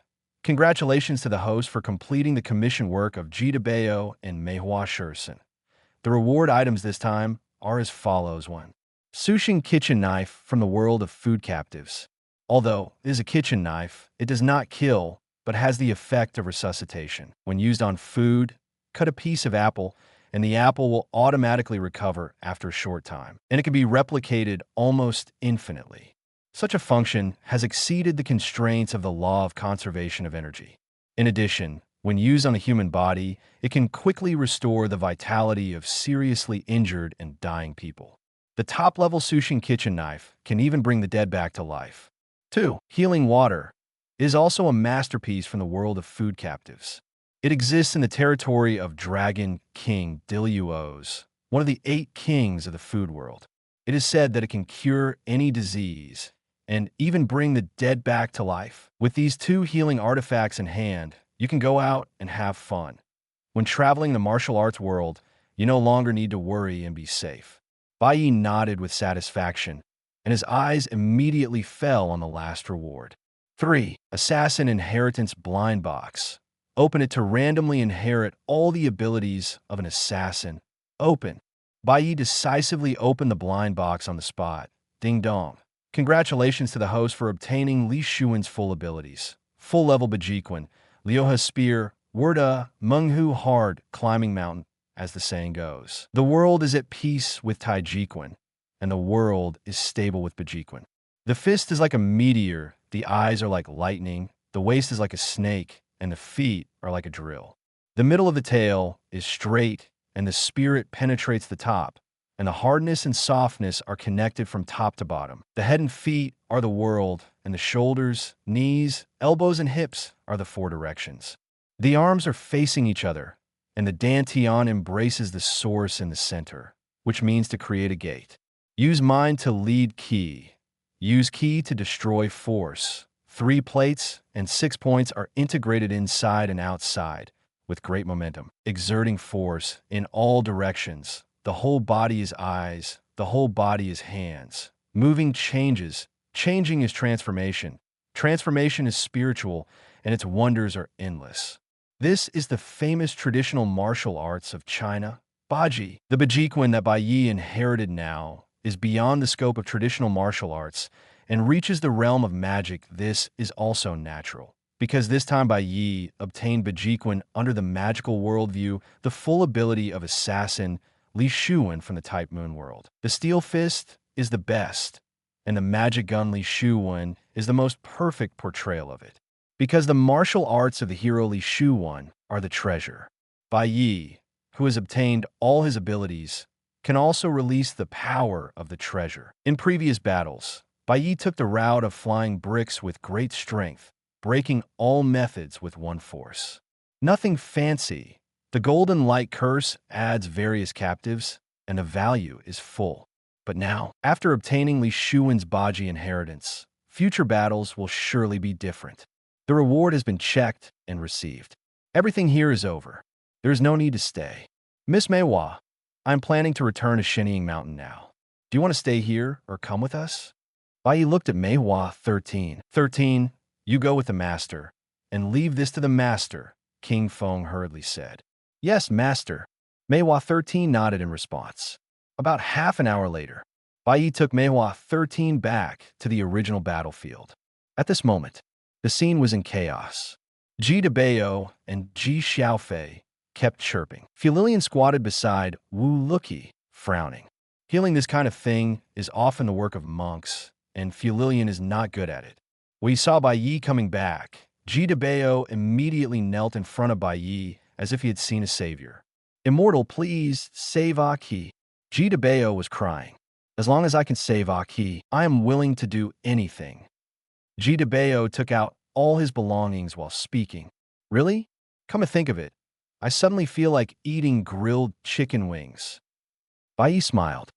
Congratulations to the host for completing the commission work of Jidabeo and Meihua Shursen. The reward items this time are as follows. 1. Sushin kitchen knife from the world of food captives. Although it is a kitchen knife, it does not kill, but has the effect of resuscitation. When used on food, cut a piece of apple, and the apple will automatically recover after a short time, and it can be replicated almost infinitely. Such a function has exceeded the constraints of the law of conservation of energy. In addition, when used on a human body, it can quickly restore the vitality of seriously injured and dying people. The top-level Sushin kitchen knife can even bring the dead back to life. 2. Healing water is also a masterpiece from the world of food captives. It exists in the territory of Dragon King Diluos, one of the 8 kings of the food world. It is said that it can cure any disease and even bring the dead back to life. With these 2 healing artifacts in hand, you can go out and have fun. When traveling the martial arts world, you no longer need to worry and be safe. Bai Ye nodded with satisfaction, and his eyes immediately fell on the last reward. 3. Assassin Inheritance Blind Box. Open it to randomly inherit all the abilities of an assassin. Open. Bai Ye decisively opened the blind box on the spot. Ding dong. Congratulations to the host for obtaining Li Shuan's full abilities. Full-level Bajikwan, Liuha Spear, Werda, Menghu Hard, Climbing Mountain, as the saying goes. The world is at peace with Taijikwan, and the world is stable with Bajikwan. The fist is like a meteor, the eyes are like lightning, the waist is like a snake, and the feet are like a drill. The middle of the tail is straight, and the spirit penetrates the top, and the hardness and softness are connected from top to bottom. The head and feet are the world, and the shoulders, knees, elbows, and hips are the 4 directions. The arms are facing each other, and the dantian embraces the source in the center, which means to create a gate. Use mind to lead ki. Use ki to destroy force. 3 plates and 6 points are integrated inside and outside with great momentum, exerting force in all directions. The whole body is eyes, the whole body is hands. Moving changes. Changing is transformation. Transformation is spiritual, and its wonders are endless. This is the famous traditional martial arts of China, Baji. The Bajikwan that Bai Ye inherited now is beyond the scope of traditional martial arts and reaches the realm of magic. This is also natural, because this time Bai Ye obtained Bajikwan under the magical worldview, the full ability of assassin Li Shuan from the Type Moon world. The Steel Fist is the best, and the magic gun Li Shuan is the most perfect portrayal of it, because the martial arts of the hero Li Shuan are the treasure. Bai Ye, who has obtained all his abilities, can also release the power of the treasure. In previous battles, Bai Ye took the route of flying bricks with great strength, breaking all methods with one force. Nothing fancy. The Golden Light Curse adds various captives, and the value is full. But now, after obtaining Li Shuan's Baji inheritance, future battles will surely be different. The reward has been checked and received. Everything here is over. There is no need to stay. Miss Meihua, I'm planning to return to Shenying Mountain now. Do you want to stay here or come with us? Bai Ye looked at Meihua. 13. 13, you go with the master, and leave this to the master. King Feng hurriedly said. Yes, master. Meihua 13 nodded in response. About half an hour later, Bai Ye took Meihua 13 back to the original battlefield. At this moment, the scene was in chaos. Ji Debao and Ji Xiaofei kept chirping. Fulilian squatted beside Wu Luqi, frowning. Healing this kind of thing is often the work of monks, and Fulilian is not good at it. When he saw Bai Ye coming back, Ji Debao immediately knelt in front of Bai Ye as if he had seen a savior. Immortal, please, save Aki. Ji Debao was crying. As long as I can save Aki, I am willing to do anything. Ji Debao took out all his belongings while speaking. Really? Come to think of it, I suddenly feel like eating grilled chicken wings. Bai Ye smiled.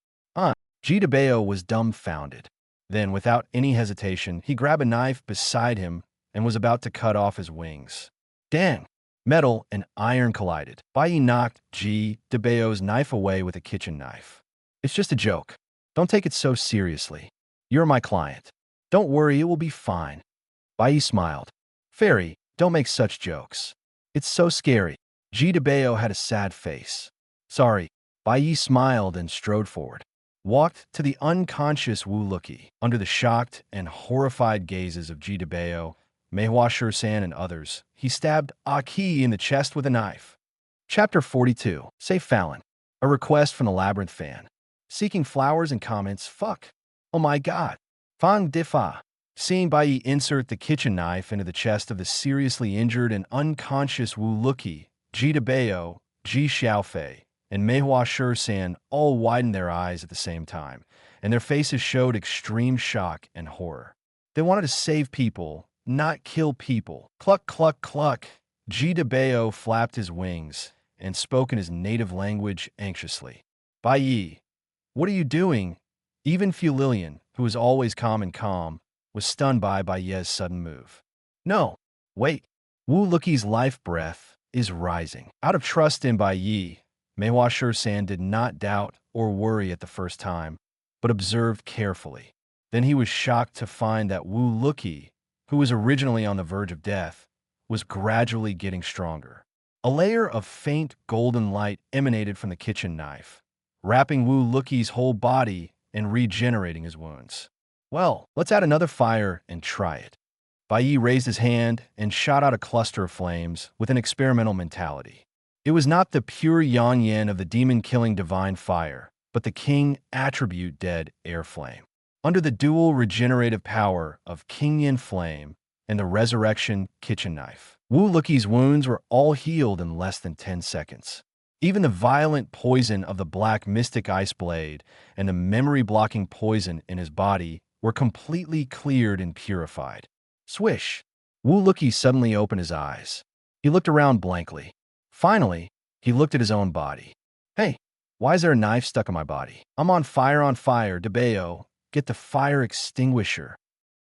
Ji Debao was dumbfounded. Then, without any hesitation, he grabbed a knife beside him and was about to cut off his wings. Dang! Metal and iron collided. Bai Ye knocked Ji Debao's knife away with a kitchen knife. It's just a joke. Don't take it so seriously. You're my client. Don't worry, it will be fine. Bai Ye smiled. Fairy, don't make such jokes. It's so scary. Ji Debao had a sad face. Sorry. Bai Ye smiled and strode forward. Walked to the unconscious Wu Luqi. Under the shocked and horrified gazes of Ji Debao, Meihua Shursan, and others, he stabbed Aki in the chest with a knife. Chapter 42. Say Fallon. A request from the Labyrinth fan. Seeking flowers and comments. Fuck. Oh my god. Fang Difa. Seeing Bai Ye insert the kitchen knife into the chest of the seriously injured and unconscious Wu Luqi, Ji Debao, Ji Xiaofei, and Meihua Shursan all widened their eyes at the same time, and their faces showed extreme shock and horror. They wanted to save people, not kill people. Cluck, cluck, cluck. Ji Debao flapped his wings and spoke in his native language anxiously. Bai Ye, what are you doing? Even Fulilian, who was always calm and calm, was stunned by Bai Ye's sudden move. No, wait. Wu Luqi's life breath is rising. Out of trust in Bai Ye, Meihua Shursan did not doubt or worry at the first time, but observed carefully. Then he was shocked to find that Wu Luqi, who was originally on the verge of death, was gradually getting stronger. A layer of faint golden light emanated from the kitchen knife, wrapping Wu Luqi's whole body and regenerating his wounds. Well, let's add another fire and try it. Bai Ye raised his hand and shot out a cluster of flames with an experimental mentality. It was not the pure yang-yen of the demon-killing divine fire, but the king attribute dead air flame. Under the dual regenerative power of king-yen flame and the resurrection kitchen knife, Wu Luqi's wounds were all healed in less than 10 seconds. Even the violent poison of the black mystic ice blade and the memory-blocking poison in his body were completely cleared and purified. Swish! Wu Luqi suddenly opened his eyes. He looked around blankly. Finally, he looked at his own body. Hey, why is there a knife stuck in my body? I'm on fire, Debao. Get the fire extinguisher.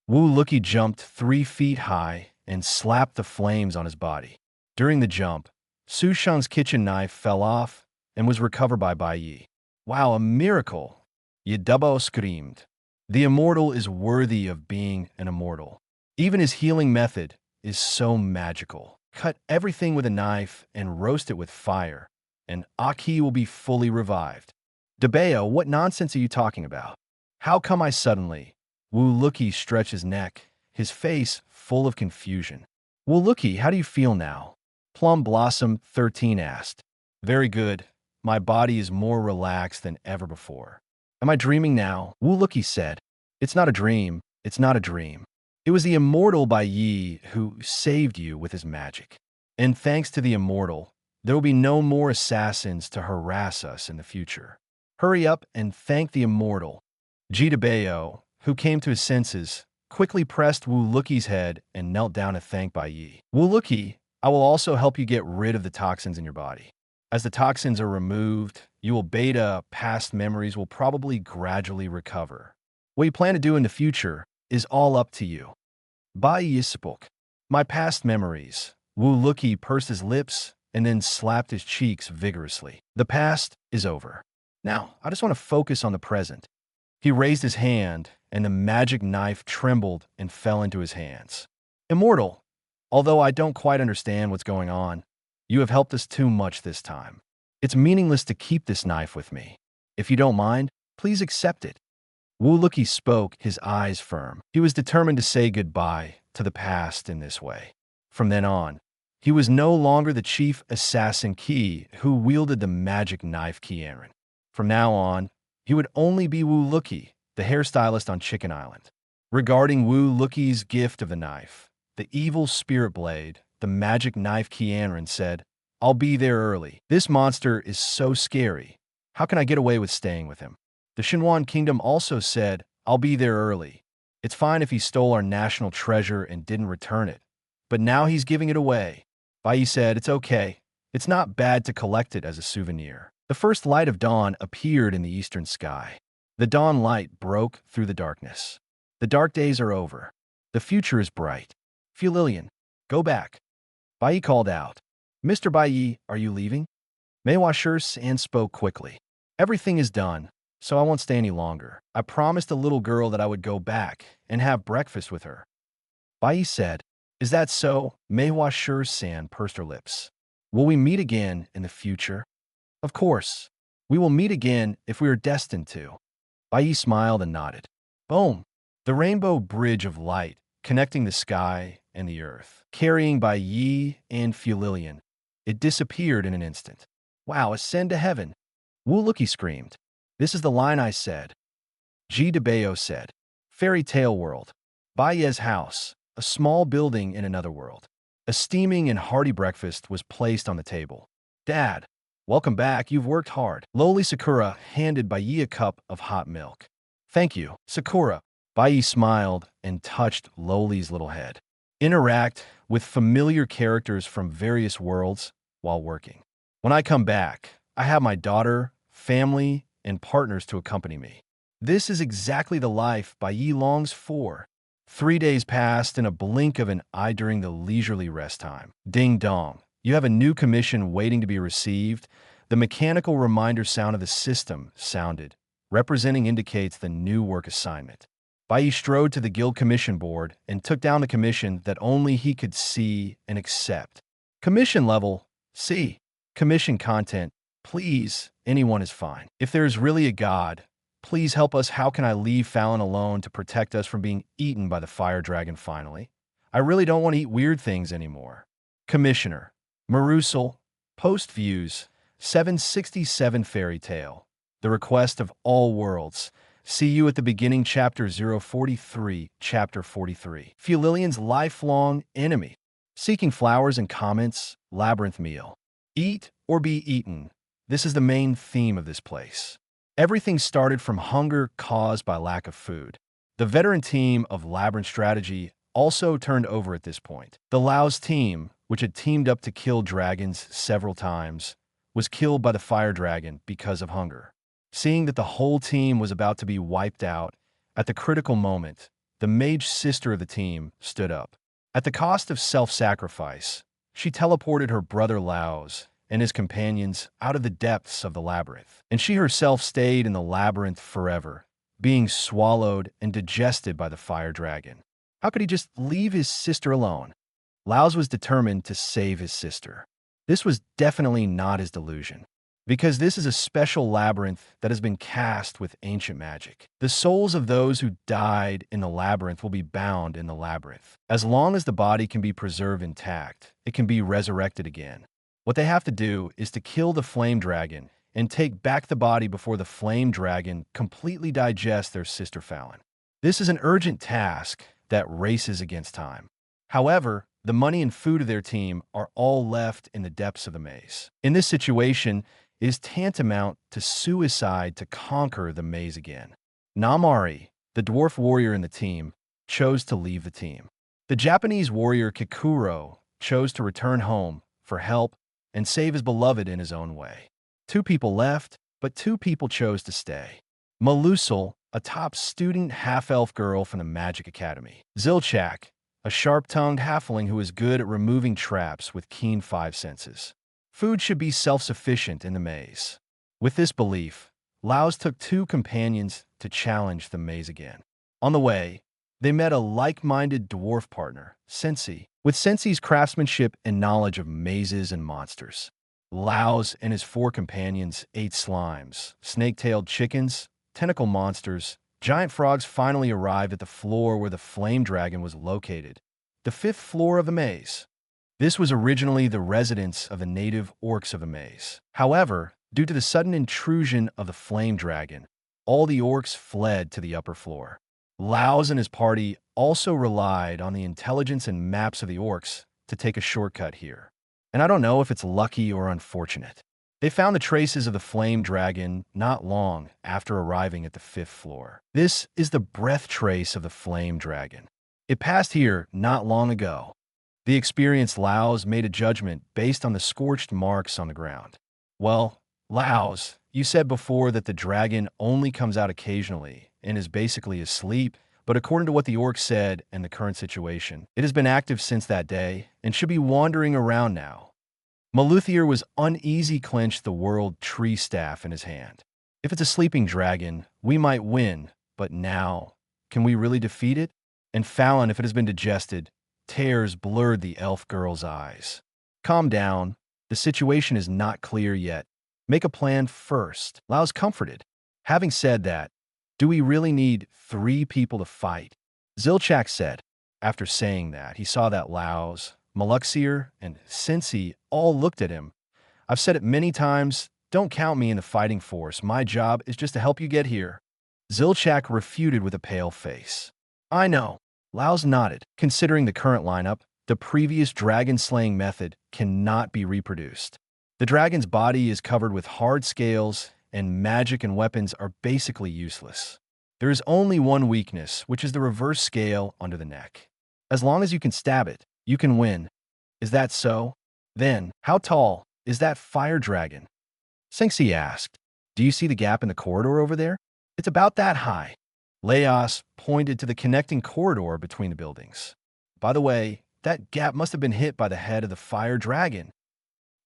Wu Luqi jumped 3 feet high and slapped the flames on his body. During the jump, Su Shan's kitchen knife fell off and was recovered by Bai Ye. Wow, a miracle! Debao screamed. The immortal is worthy of being an immortal. Even his healing method is so magical. Cut everything with a knife and roast it with fire, and Aki will be fully revived. Debao, what nonsense are you talking about? How come I suddenly? Wu Luqi stretched his neck, his face full of confusion. Wu Luqi, how do you feel now? Plum Blossom 13 asked. Very good. My body is more relaxed than ever before. Am I dreaming now? Wu Luqi said. It's not a dream. It's not a dream. It was the immortal Bai Ye who saved you with his magic. And thanks to the immortal, there will be no more assassins to harass us in the future. Hurry up and thank the immortal. Ji Debao, who came to his senses, quickly pressed Wu Luqi's head and knelt down to thank Bai Ye. Wu Luqi, I will also help you get rid of the toxins in your body. As the toxins are removed, you will beta past memories will probably gradually recover. What you plan to do in the future is all up to you. Bai Ye spoke. My past memories. Wu Luqi pursed his lips and then slapped his cheeks vigorously. The past is over. Now, I just want to focus on the present. He raised his hand, and the magic knife trembled and fell into his hands. Immortal, although I don't quite understand what's going on, You have helped us too much this time. It's meaningless to keep this knife with me. If you don't mind, please accept it. Wu Luki spoke, his eyes firm. He was determined to say goodbye to the past in this way. From then on, he was no longer the chief assassin Ki who wielded the magic knife Kiaren. From now on, he would only be Wu Luki, the hairstylist on Chicken Island. Regarding Wu Luki's gift of the knife, the evil spirit blade, the magic knife Kiaren said, "I'll be there early. This monster is so scary. How can I get away with staying with him?" The Shinwan Kingdom also said, "I'll be there early. It's fine if he stole our national treasure and didn't return it, but now he's giving it away." Bai Ye said, "It's okay. It's not bad to collect it as a souvenir." The first light of dawn appeared in the eastern sky. The dawn light broke through the darkness. The dark days are over. The future is bright. Fuililian, go back. Bai Ye called out. "Mr. Bai Ye, are you leaving?" Meiwa spoke quickly. "Everything is done, so I won't stay any longer. I promised the little girl that I would go back and have breakfast with her." Bai Ye said, "Is that so?" Meiwa pursed her lips. "Will we meet again in the future?" "Of course. We will meet again if we are destined to." Bai Ye smiled and nodded. Boom! The rainbow bridge of light connecting the sky and the earth, carrying Bai Ye and Fuililian. It disappeared in an instant. "Wow, ascend to heaven!" Wu Luki screamed. "This is the line I said." Ji DeBeo said, "Fairy tale world. Bai Ye's house, a small building in another world." A steaming and hearty breakfast was placed on the table. "Dad, welcome back. You've worked hard." Lowly Sakura handed Bai Ye a cup of hot milk. "Thank you, Sakura." Bai Ye smiled and touched Lowly's little head. "Interact with familiar characters from various worlds while working. When I come back, I have my daughter, family, and partners to accompany me." This is exactly the life Bai Ye longs for. 3 days passed in a blink of an eye during the leisurely rest time. Ding dong. You have a new commission waiting to be received. The mechanical reminder sound of the system sounded. Representing indicates the new work assignment. Bai Ye strode to the guild commission board and took down the commission that only he could see and accept. Commission level, C. Commission content, please, anyone is fine. If there is really a god, please help us. How can I leave Fallon alone to protect us from being eaten by the fire dragon finally? I really don't want to eat weird things anymore. Commissioner, Marusilu, post views, 767 Fairy Tale. The request of all worlds. See you at the beginning, chapter 043, chapter 43. Fuililian's lifelong enemy. Seeking flowers and comments, labyrinth meal. Eat or be eaten. This is the main theme of this place. Everything started from hunger caused by lack of food. The veteran team of Labyrinth Strategy also turned over at this point. The Lao's team, which had teamed up to kill dragons several times, was killed by the fire dragon because of hunger. Seeing that the whole team was about to be wiped out, at the critical moment, the mage sister of the team stood up. At the cost of self-sacrifice, she teleported her brother Laos and his companions out of the depths of the labyrinth, and she herself stayed in the labyrinth forever, being swallowed and digested by the fire dragon. How could he just leave his sister alone? Laos was determined to save his sister. This was definitely not his delusion, because this is a special labyrinth that has been cast with ancient magic. The souls of those who died in the labyrinth will be bound in the labyrinth. As long as the body can be preserved intact, it can be resurrected again. What they have to do is to kill the flame dragon and take back the body before the flame dragon completely digests their sister Fallon. This is an urgent task that races against time. However, the money and food of their team are all left in the depths of the maze. In this situation, it is tantamount to suicide to conquer the maze again. Namari, the dwarf warrior in the team, chose to leave the team. The Japanese warrior Kikuro chose to return home for help and save his beloved in his own way. 2 people left, but 2 people chose to stay. Marusilu, a top student half-elf girl from the Magic Academy. Zilchak, a sharp-tongued halfling who is good at removing traps with keen 5 senses. Food should be self-sufficient in the maze. With this belief, Laos took 2 companions to challenge the maze again. On the way, They met a like-minded dwarf partner, Sensei, with Sensei's craftsmanship and knowledge of mazes and monsters. Laos and his four companions ate slimes, snake-tailed chickens, tentacle monsters. Giant frogs finally arrived at the floor where the flame dragon was located, the fifth floor of the maze. This was originally the residence of the native orcs of the maze. However, due to the sudden intrusion of the flame dragon, all the orcs fled to the upper floor. Laos and his party also relied on the intelligence and maps of the orcs to take a shortcut here. And I don't know if it's lucky or unfortunate. They found the traces of the flame dragon not long after arriving at the fifth floor. This is the breath trace of the flame dragon. It passed here not long ago. The experienced Laos made a judgment based on the scorched marks on the ground. Well, Laos, you said before that the dragon only comes out occasionally and is basically asleep, but according to what the orc said and the current situation, it has been active since that day and should be wandering around now. Maluthier was uneasy, clenched the world tree staff in his hand. If it's a sleeping dragon, we might win, but now, can we really defeat it? And Fallon, if it has been digested, tears blurred the elf girl's eyes. Calm down. The situation is not clear yet. Make a plan first. Lao's comforted. Having said that, do we really need 3 people to fight? Zilchak said. After saying that, he saw that Laos, Maluxier, and Sensei all looked at him. I've said it many times, don't count me in the fighting force. My job is just to help you get here. Zilchak refuted with a pale face. I know. Laos nodded. Considering the current lineup, the previous dragon-slaying method cannot be reproduced. The dragon's body is covered with hard scales, and magic and weapons are basically useless. There is only one weakness, which is the reverse scale under the neck. As long as you can stab it, you can win. Is that so? Then, how tall is that fire dragon? Sensei asked. Do you see the gap in the corridor over there? It's about that high. Laos pointed to the connecting corridor between the buildings. By the way, that gap must have been hit by the head of the fire dragon.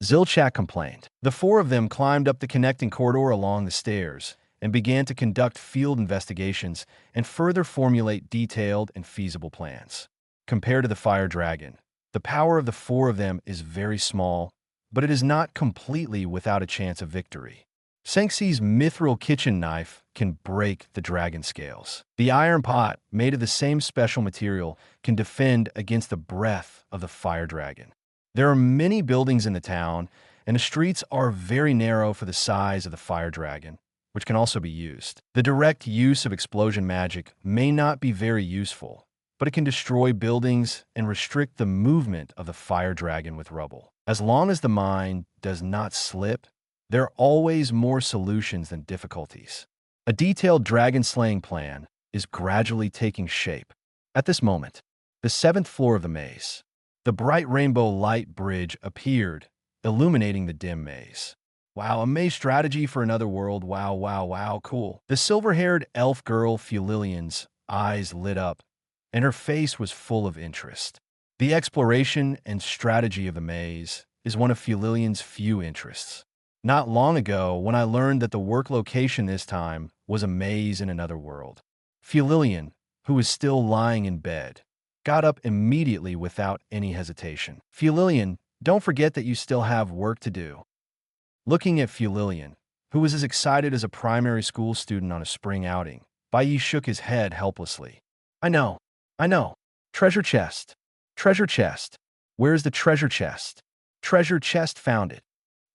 Zilchak complained. The 4 of them climbed up the connecting corridor along the stairs and began to conduct field investigations and further formulate detailed and feasible plans. Compared to the fire dragon, the power of the 4 of them is very small, but it is not completely without a chance of victory. Sensei's mithril kitchen knife can break the dragon scales. The iron pot, made of the same special material, can defend against the breath of the fire dragon. There are many buildings in the town, and the streets are very narrow for the size of the fire dragon, which can also be used. The direct use of explosion magic may not be very useful, but it can destroy buildings and restrict the movement of the fire dragon with rubble. As long as the mind does not slip, there are always more solutions than difficulties. A detailed dragon-slaying plan is gradually taking shape. At this moment, the 7th floor of the maze, the bright rainbow light bridge appeared, illuminating the dim maze. Wow, a maze strategy for another world. Wow, wow, wow, cool. The silver-haired elf girl Fulilian's eyes lit up, and her face was full of interest. The exploration and strategy of the maze is one of Fulilian's few interests. Not long ago, when I learned that the work location this time was a maze in another world, Fulilian, who was still lying in bed, got up immediately without any hesitation. Fulilian, don't forget that you still have work to do. Looking at Fulilian, who was as excited as a primary school student on a spring outing, Bai Ye shook his head helplessly. I know. Treasure chest. Treasure chest. Where's the treasure chest? Treasure chest, found it.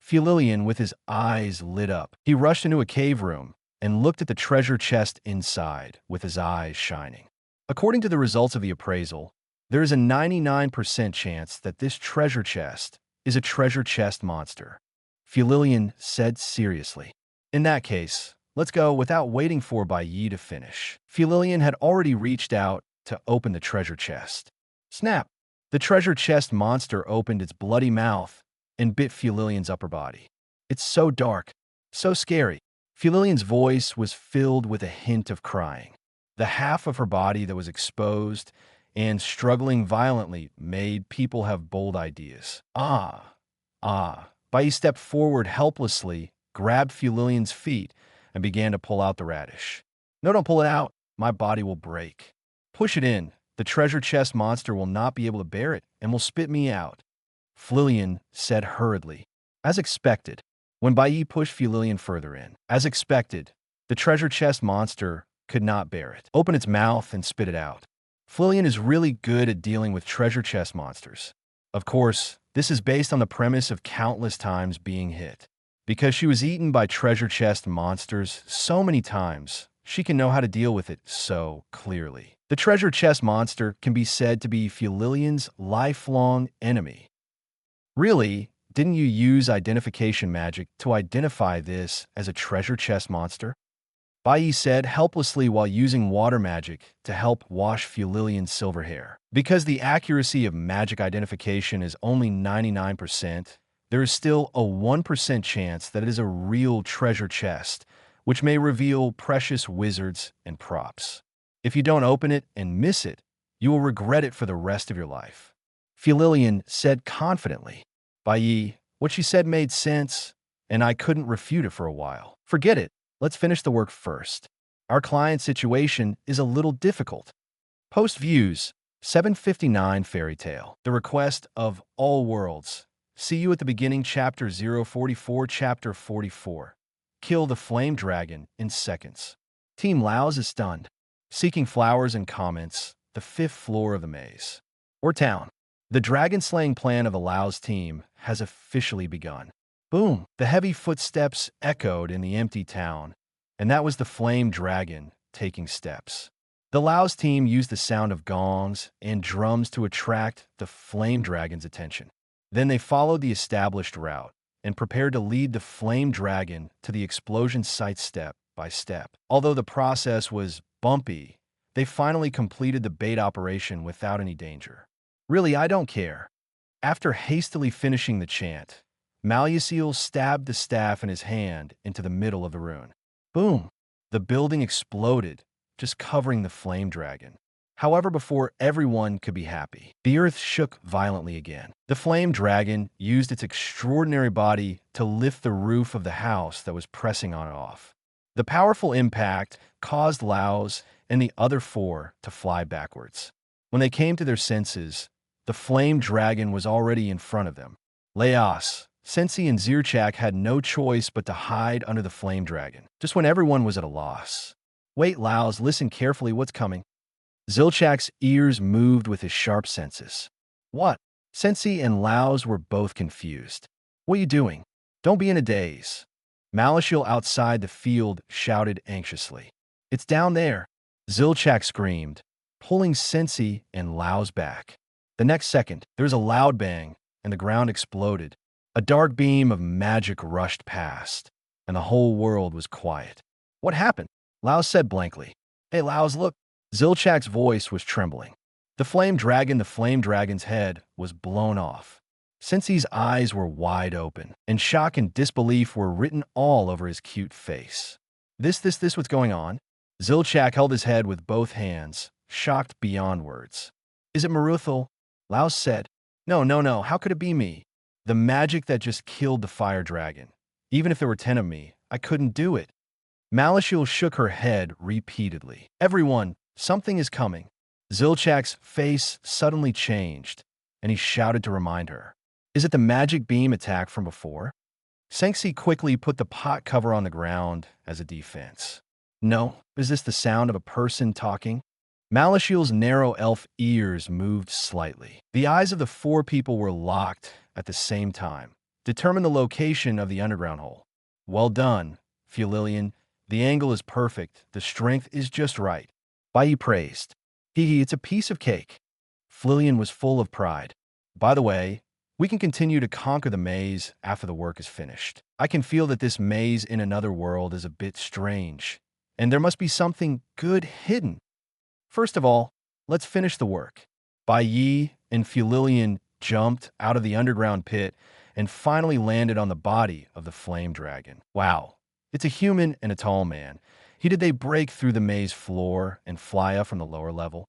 Fulilian, with his eyes lit up, he rushed into a cave room and looked at the treasure chest inside with his eyes shining. According to the results of the appraisal, there is a 99% chance that this treasure chest is a treasure chest monster. Fulilian said seriously. In that case, let's go without waiting for Bai Ye to finish. Fulilian had already reached out to open the treasure chest. Snap! The treasure chest monster opened its bloody mouth and bit Fulilian's upper body. It's so dark, so scary. Fulilian's voice was filled with a hint of crying. The half of her body that was exposed and struggling violently made people have bold ideas. Bai Ye stepped forward helplessly, grabbed Fulilian's feet, and began to pull out the radish. No, don't pull it out. My body will break. Push it in. The treasure chest monster will not be able to bear it and will spit me out, Fuiyuan said hurriedly. As expected, when Bai Ye pushed Fuiyuan further in, as expected, the treasure chest monster could not bear it. Open its mouth and spit it out. Fuiyuan is really good at dealing with treasure chest monsters. Of course, this is based on the premise of countless times being hit. Because she was eaten by treasure chest monsters so many times, she can know how to deal with it so clearly. The treasure chest monster can be said to be Fuiyuan's lifelong enemy. Really, didn't you use identification magic to identify this as a treasure chest monster? Bai Ye said helplessly while using water magic to help wash Fuiyuan's silver hair. Because the accuracy of magic identification is only 99%, there is still a 1% chance that it is a real treasure chest, which may reveal precious wizards and props. If you don't open it and miss it, you will regret it for the rest of your life. Fuiyuan said confidently. Bai Ye, what she said made sense, and I couldn't refute it for a while. Forget it. Let's finish the work first. Our client's situation is a little difficult. Post views, 759 Fairy Tale. The Request of All Worlds. See you at the beginning, Chapter 044, Chapter 44. Kill the Flame Dragon in seconds. Team Laos is stunned. Seeking flowers and comments, the 5th floor of the maze. Or town. The dragon-slaying plan of the Laos team has officially begun. Boom! The heavy footsteps echoed in the empty town, and that was the flame dragon taking steps. The Laos team used the sound of gongs and drums to attract the flame dragon's attention. Then they followed the established route and prepared to lead the flame dragon to the explosion site step by step. Although the process was bumpy, they finally completed the bait operation without any danger. Really, I don't care. After hastily finishing the chant, Marusilu stabbed the staff in his hand into the middle of the rune. Boom! The building exploded, just covering the flame dragon. However, before everyone could be happy, the earth shook violently again. The flame dragon used its extraordinary body to lift the roof of the house that was pressing on it off. The powerful impact caused Laos and the other 4 to fly backwards. When they came to their senses, the flame dragon was already in front of them. Laos, Sensei, and Zirchak had no choice but to hide under the flame dragon, just when everyone was at a loss. Wait, Laos, listen carefully, what's coming? Zilchak's ears moved with his sharp senses. What? Sensei and Laos were both confused. What are you doing? Don't be in a daze. Marusilu outside the field shouted anxiously. It's down there, Zilchak screamed, pulling Sensei and Laos back. The next second, there was a loud bang, and the ground exploded. A dark beam of magic rushed past, and the whole world was quiet. What happened? Laos said blankly. Hey, Laos, look. Zilchak's voice was trembling. The flame dragon's head was blown off. Sensei's eyes were wide open, and shock and disbelief were written all over his cute face. This, what's going on? Zilchak held his head with both hands, shocked beyond words. Is it Marusilu? Laos said. No, how could it be me? The magic that just killed the fire dragon. Even if there were 10 of me, I couldn't do it. Marusilu shook her head repeatedly. Everyone, something is coming. Zilchak's face suddenly changed, and he shouted to remind her. Is it the magic beam attack from before? Sensei quickly put the pot cover on the ground as a defense. No, is this the sound of a person talking? Marusilu's narrow elf ears moved slightly. The eyes of the 4 people were locked at the same time. Determine the location of the underground hole. Well done, Fuiyuan. The angle is perfect. The strength is just right. Bai Ye praised. It's a piece of cake. Fuiyuan was full of pride. By the way, we can continue to conquer the maze after the work is finished. I can feel that this maze in another world is a bit strange, and there must be something good hidden. First of all, let's finish the work. Bai Ye and Fuiyuan jumped out of the underground pit and finally landed on the body of the flame dragon. Wow, it's a human and a tall man. Did they break through the maze floor and fly up from the lower level?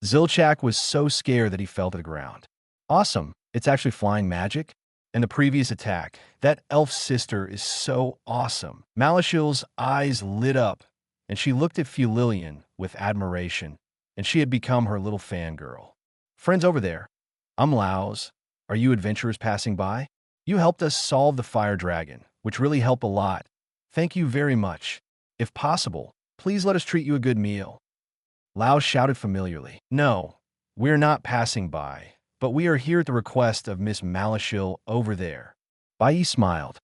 Zilchak was so scared that he fell to the ground. Awesome, it's actually flying magic? And the previous attack, that elf sister is so awesome. Marusilu's eyes lit up, and she looked at Fuiyuan with admiration, and she had become her little fangirl. Friends over there, I'm Laos. Are you adventurers passing by? You helped us solve the fire dragon, which really helped a lot. Thank you very much. If possible, please let us treat you a good meal. Laos shouted familiarly. No, we're not passing by, but we are here at the request of Miss Marusilu over there. Bai Ye smiled.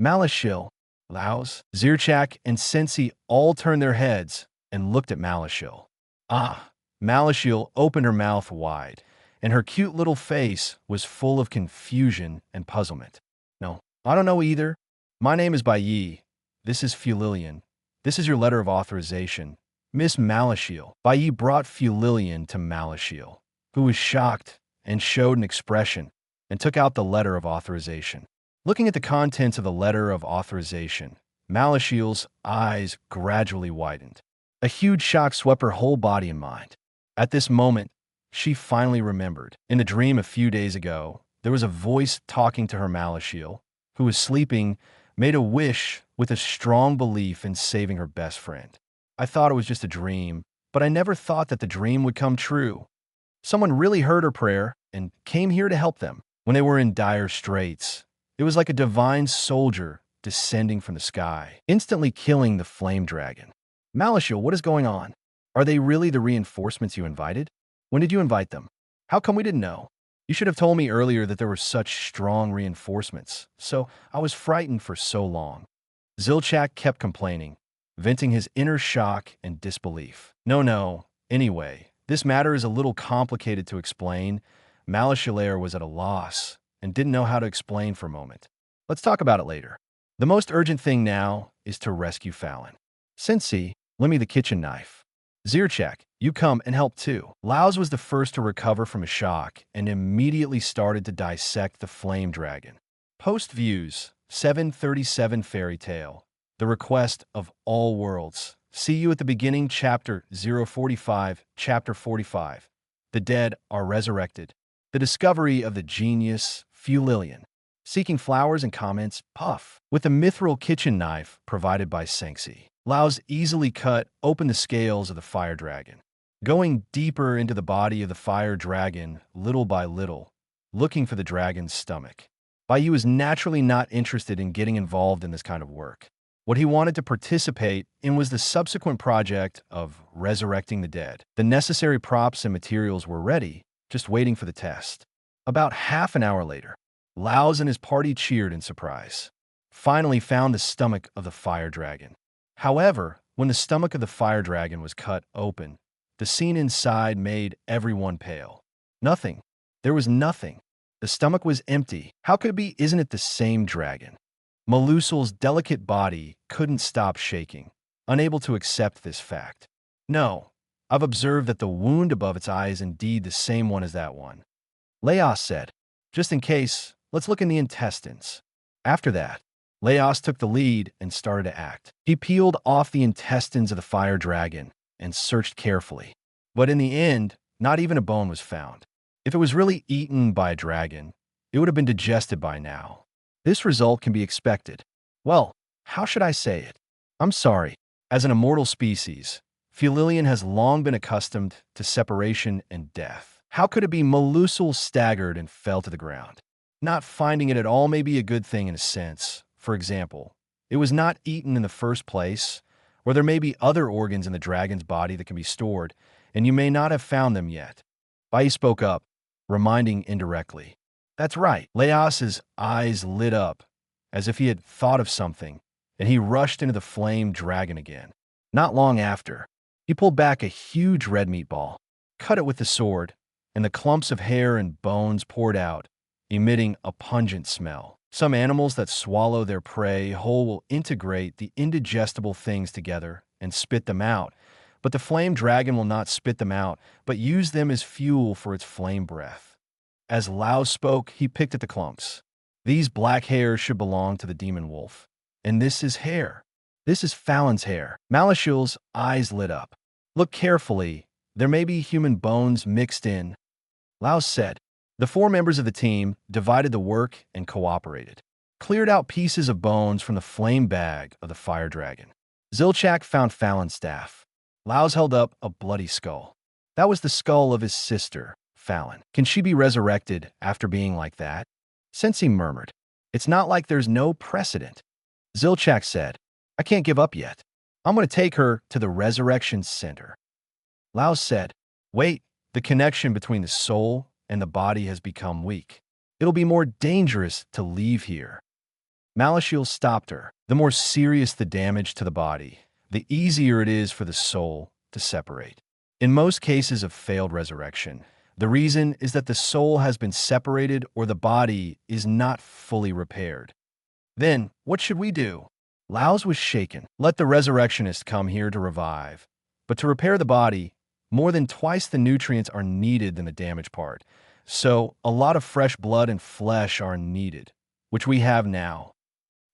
Marusilu, Laos, Zirchak, and Sensi all turned their heads and looked at Marusilu. Marusilu opened her mouth wide, and her cute little face was full of confusion and puzzlement. No, I don't know either. My name is Bai Ye. This is Fuililian. This is your letter of authorization. Miss Marusilu. Bai Ye brought Fuililian to Marusilu, who was shocked and showed an expression, and took out the letter of authorization. Looking at the contents of the letter of authorization, Marusilu's eyes gradually widened. A huge shock swept her whole body and mind. At this moment, she finally remembered. In a dream a few days ago, there was a voice talking to her. Marusilu, who was sleeping, made a wish with a strong belief in saving her best friend. I thought it was just a dream, but I never thought that the dream would come true. Someone really heard her prayer and came here to help them when they were in dire straits. It was like a divine soldier descending from the sky, instantly killing the flame dragon. Marusilu, what is going on? Are they really the reinforcements you invited? When did you invite them? How come we didn't know? You should have told me earlier that there were such strong reinforcements, so I was frightened for so long. Zilchak kept complaining, venting his inner shock and disbelief. No. Anyway, this matter is a little complicated to explain. Marusilu was at a loss and didn't know how to explain for a moment. Let's talk about it later. The most urgent thing now is to rescue Fallon. Sensi, lend me the kitchen knife. Zirchak, you come and help too. Laos was the first to recover from a shock and immediately started to dissect the flame dragon. Post views, 737 Fairy Tale, the request of all worlds. See you at the beginning, chapter 045, chapter 45. The dead are resurrected. The discovery of the genius Fuililian. Seeking flowers and comments, Puff. With a mithril kitchen knife provided by Sensi, Laos easily cut open the scales of the fire dragon, going deeper into the body of the fire dragon little by little, looking for the dragon's stomach. Bai Ye was naturally not interested in getting involved in this kind of work. What he wanted to participate in was the subsequent project of resurrecting the dead. The necessary props and materials were ready, just waiting for the test. About half an hour later, Laos and his party cheered in surprise. Finally found the stomach of the fire dragon. However, when the stomach of the fire dragon was cut open, the scene inside made everyone pale. Nothing. There was nothing. The stomach was empty. How could it be? Isn't it the same dragon? Marusilu's delicate body couldn't stop shaking, unable to accept this fact. No, I've observed that the wound above its eye is indeed the same one as that one. Laos said, just in case, let's look in the intestines. After that, Laos took the lead and started to act. He peeled off the intestines of the fire dragon and searched carefully. But in the end, not even a bone was found. If it was really eaten by a dragon, it would have been digested by now. This result can be expected. Well, how should I say it? I'm sorry. As an immortal species, Fuililian has long been accustomed to separation and death. How could it be? Marusilu staggered and fell to the ground. Not finding it at all may be a good thing in a sense. For example, it was not eaten in the first place, or there may be other organs in the dragon's body that can be stored, and you may not have found them yet. Bai Ye spoke up, reminding indirectly. That's right. Laos's eyes lit up, as if he had thought of something, and he rushed into the flame dragon again. Not long after, he pulled back a huge red meatball, cut it with the sword, and the clumps of hair and bones poured out, emitting a pungent smell. Some animals that swallow their prey whole will integrate the indigestible things together and spit them out, but the flame dragon will not spit them out, but use them as fuel for its flame breath. As Laos spoke, he picked at the clumps. These black hairs should belong to the demon wolf. And this is hair. This is Fallon's hair. Marusilu's eyes lit up. Look carefully. There may be human bones mixed in. Laos said. The 4 members of the team divided the work and cooperated. Cleared out pieces of bones from the flame bag of the fire dragon. Zilchak found Fallon's staff. Laos held up a bloody skull. That was the skull of his sister, Fallon. Can she be resurrected after being like that? Sensei murmured. It's not like there's no precedent. Zilchak said, I can't give up yet. I'm going to take her to the Resurrection Center. Laos said, wait, the connection between the soul and the body has become weak. It'll be more dangerous to leave here. Marusilu stopped her. The more serious the damage to the body, the easier it is for the soul to separate. In most cases of failed resurrection, the reason is that the soul has been separated or the body is not fully repaired. Then, what should we do? Laos was shaken. Let the resurrectionist come here to revive. But to repair the body, more than twice the nutrients are needed than the damaged part. So, a lot of fresh blood and flesh are needed, which we have now.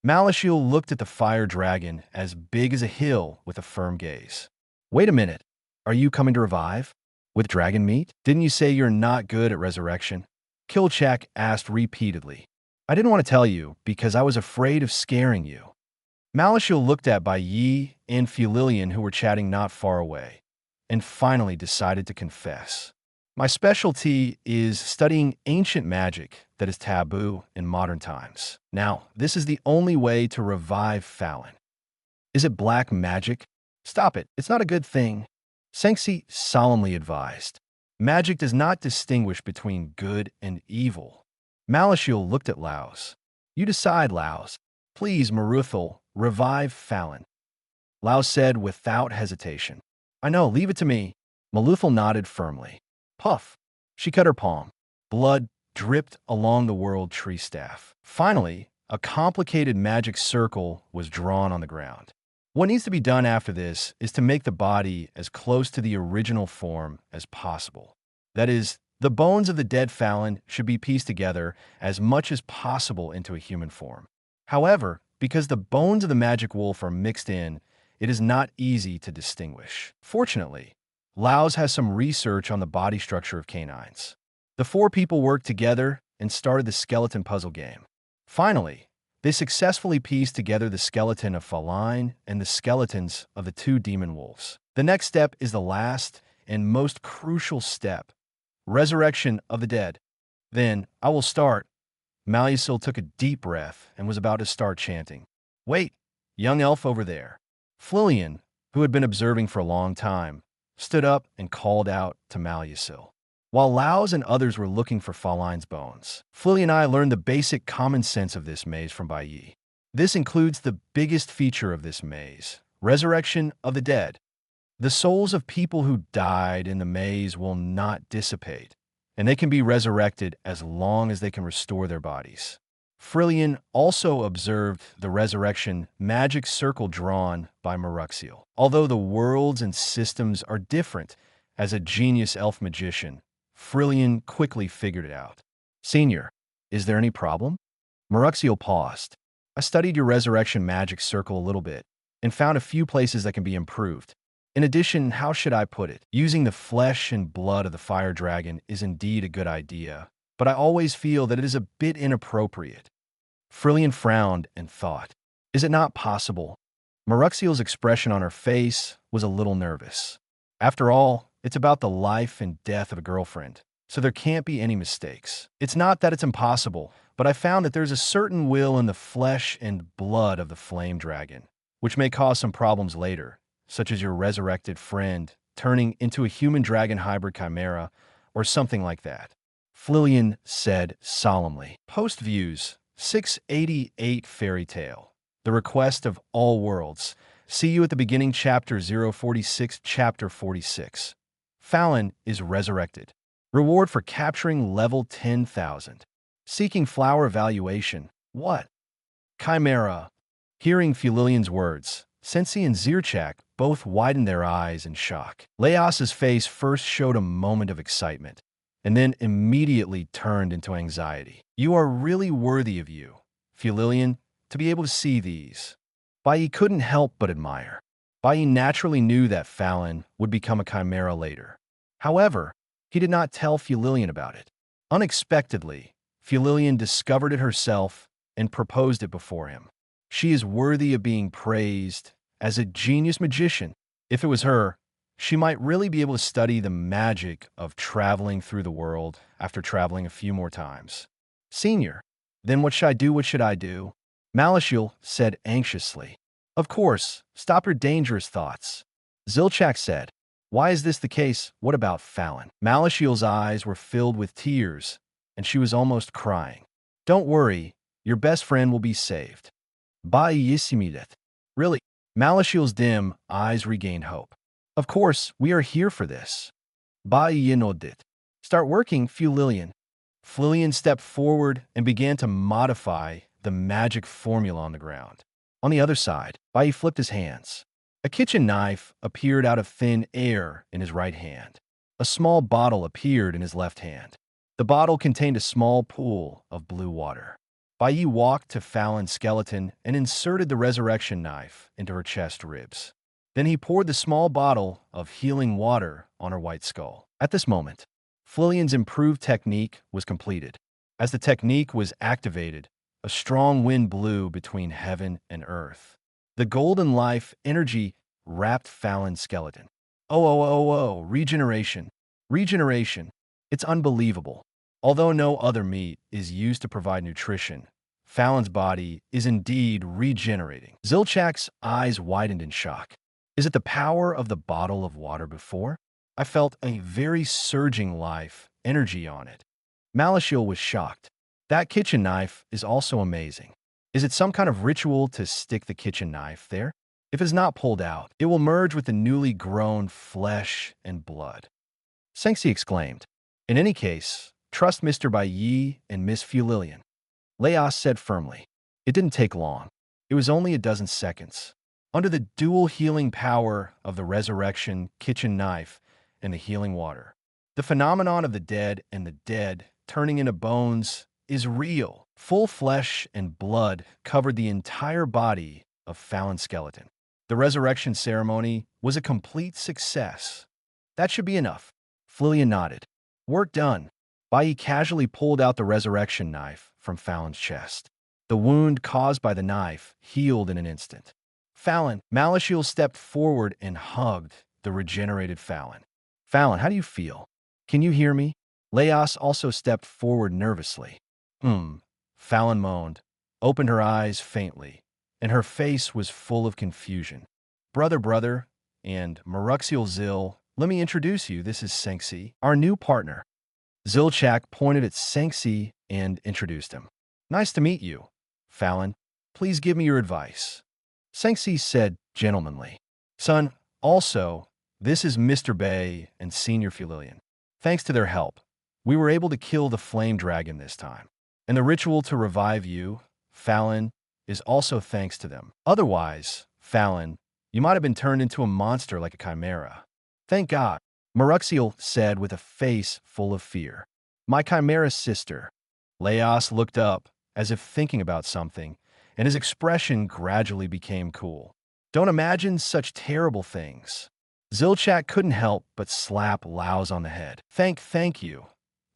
Marusilu looked at the fire dragon as big as a hill with a firm gaze. Wait a minute. Are you coming to revive? With dragon meat? Didn't you say you're not good at resurrection? Kilchak asked repeatedly. I didn't want to tell you because I was afraid of scaring you. Marusilu looked at Bai Ye and Fulian who were chatting not far away, and finally decided to confess. My specialty is studying ancient magic that is taboo in modern times. Now, this is the only way to revive Fallon. Is it black magic? Stop it. It's not a good thing. Sensei solemnly advised. Magic does not distinguish between good and evil. Marusilu looked at Laos. You decide, Laos. Please, Maruthil, revive Fallon. Laos said without hesitation. I know, leave it to me. Maruthil nodded firmly. Puff. She cut her palm. Blood dripped along the world tree staff. Finally, a complicated magic circle was drawn on the ground. What needs to be done after this is to make the body as close to the original form as possible. That is, the bones of the dead Fallon should be pieced together as much as possible into a human form. However, because the bones of the magic wolf are mixed in, it is not easy to distinguish. Fortunately, Laos has some research on the body structure of canines. The four people worked together and started the skeleton puzzle game. Finally, they successfully pieced together the skeleton of Fallon and the skeletons of the two demon wolves. The next step is the last and most crucial step, resurrection of the dead. Then, I will start. Marusilu took a deep breath and was about to start chanting. Wait, young elf over there. Fulian, who had been observing for a long time, stood up and called out to Marusilu. While Laos and others were looking for Fallon's bones, Fulian and I learned the basic common sense of this maze from Bai Ye. This includes the biggest feature of this maze, resurrection of the dead. The souls of people who died in the maze will not dissipate, and they can be resurrected as long as they can restore their bodies. Fulian also observed the resurrection magic circle drawn by Marusilu. Although the worlds and systems are different, as a genius elf magician, Fulian quickly figured it out. Senior, is there any problem? Marusilu paused. I studied your resurrection magic circle a little bit and found a few places that can be improved. In addition, how should I put it? Using the flesh and blood of the fire dragon is indeed a good idea, but I always feel that it is a bit inappropriate. Fulian frowned and thought, is it not possible? Marusilu's expression on her face was a little nervous. After all, it's about the life and death of a girlfriend, so there can't be any mistakes. It's not that it's impossible, but I found that there's a certain will in the flesh and blood of the flame dragon, which may cause some problems later, such as your resurrected friend turning into a human dragon hybrid chimera or something like that. Fulian said solemnly. Post views 688 Fairy Tale, The Request of All Worlds. See you at the beginning, chapter 046, chapter 46. Fallon is resurrected. Reward for capturing level 10,000. Seeking flower evaluation. What? Chimera. Hearing Fulian's words, Sensei and Zirchak both widened their eyes in shock. Laos's face first showed a moment of excitement, and then immediately turned into anxiety. You are really worthy of you, Fulian, to be able to see these. Bai Ye couldn't help but admire. Bai Ye naturally knew that Fallon would become a chimera later. However, he did not tell Fulian about it. Unexpectedly, Fulian discovered it herself and proposed it before him. She is worthy of being praised as a genius magician. If it was her, she might really be able to study the magic of traveling through the world after traveling a few more times. Senior, then what should I do? What should I do? Marusilu said anxiously. Of course, stop your dangerous thoughts. Zilchak said. Why is this the case? What about Fallon? Marusilu's eyes were filled with tears, and she was almost crying. Don't worry, your best friend will be saved. Bai Ye. Really? Marusilu's dim eyes regained hope. Of course, we are here for this. Bai Ye nodded. Start working, Fulian. Fulian stepped forward and began to modify the magic formula on the ground. On the other side, Bai Ye flipped his hands. A kitchen knife appeared out of thin air in his right hand. A small bottle appeared in his left hand. The bottle contained a small pool of blue water. Bai Ye walked to Fallon's skeleton and inserted the resurrection knife into her chest ribs. Then he poured the small bottle of healing water on her white skull. At this moment, Fulian's improved technique was completed. As the technique was activated, a strong wind blew between heaven and earth. The golden life energy wrapped Fallon's skeleton. Oh, regeneration. Regeneration. It's unbelievable. Although no other meat is used to provide nutrition, Fallon's body is indeed regenerating. Zilchak's eyes widened in shock. Is it the power of the bottle of water before? I felt a very surging life energy on it. Marusilu was shocked. That kitchen knife is also amazing. Is it some kind of ritual to stick the kitchen knife there? If it's not pulled out, it will merge with the newly grown flesh and blood. Sengsi exclaimed. In any case, trust Mr. Bai Ye and Miss Fulian. Leas said firmly. It didn't take long. It was only a dozen seconds. Under the dual healing power of the resurrection kitchen knife and the healing water, the phenomenon of the dead and the dead turning into bones is real. Full flesh and blood covered the entire body of Fallon's skeleton. The resurrection ceremony was a complete success. That should be enough. Fulian nodded. Work done. Bai Ye casually pulled out the resurrection knife from Fallon's chest. The wound caused by the knife healed in an instant. Fallon, Marusilu stepped forward and hugged the regenerated Fallon. Fallon, how do you feel? Can you hear me? Leas also stepped forward nervously. Fallon moaned, opened her eyes faintly, and her face was full of confusion. Brother, and Marusilu Zil, let me introduce you. This is Sengsi, our new partner. Zilchak pointed at Sengsi and introduced him. Nice to meet you. Fallon, please give me your advice. Sengsi said gentlemanly. Son, also, this is Mr. Bai and Senior Fulian. Thanks to their help, we were able to kill the flame dragon this time. And the ritual to revive you, Fallon, is also thanks to them. Otherwise, Fallon, you might have been turned into a monster like a chimera. Thank God, Marusilu said with a face full of fear. My chimera sister. Leas looked up, as if thinking about something, and his expression gradually became cool. Don't imagine such terrible things. Zilchak couldn't help but slap Laos on the head. Thank you,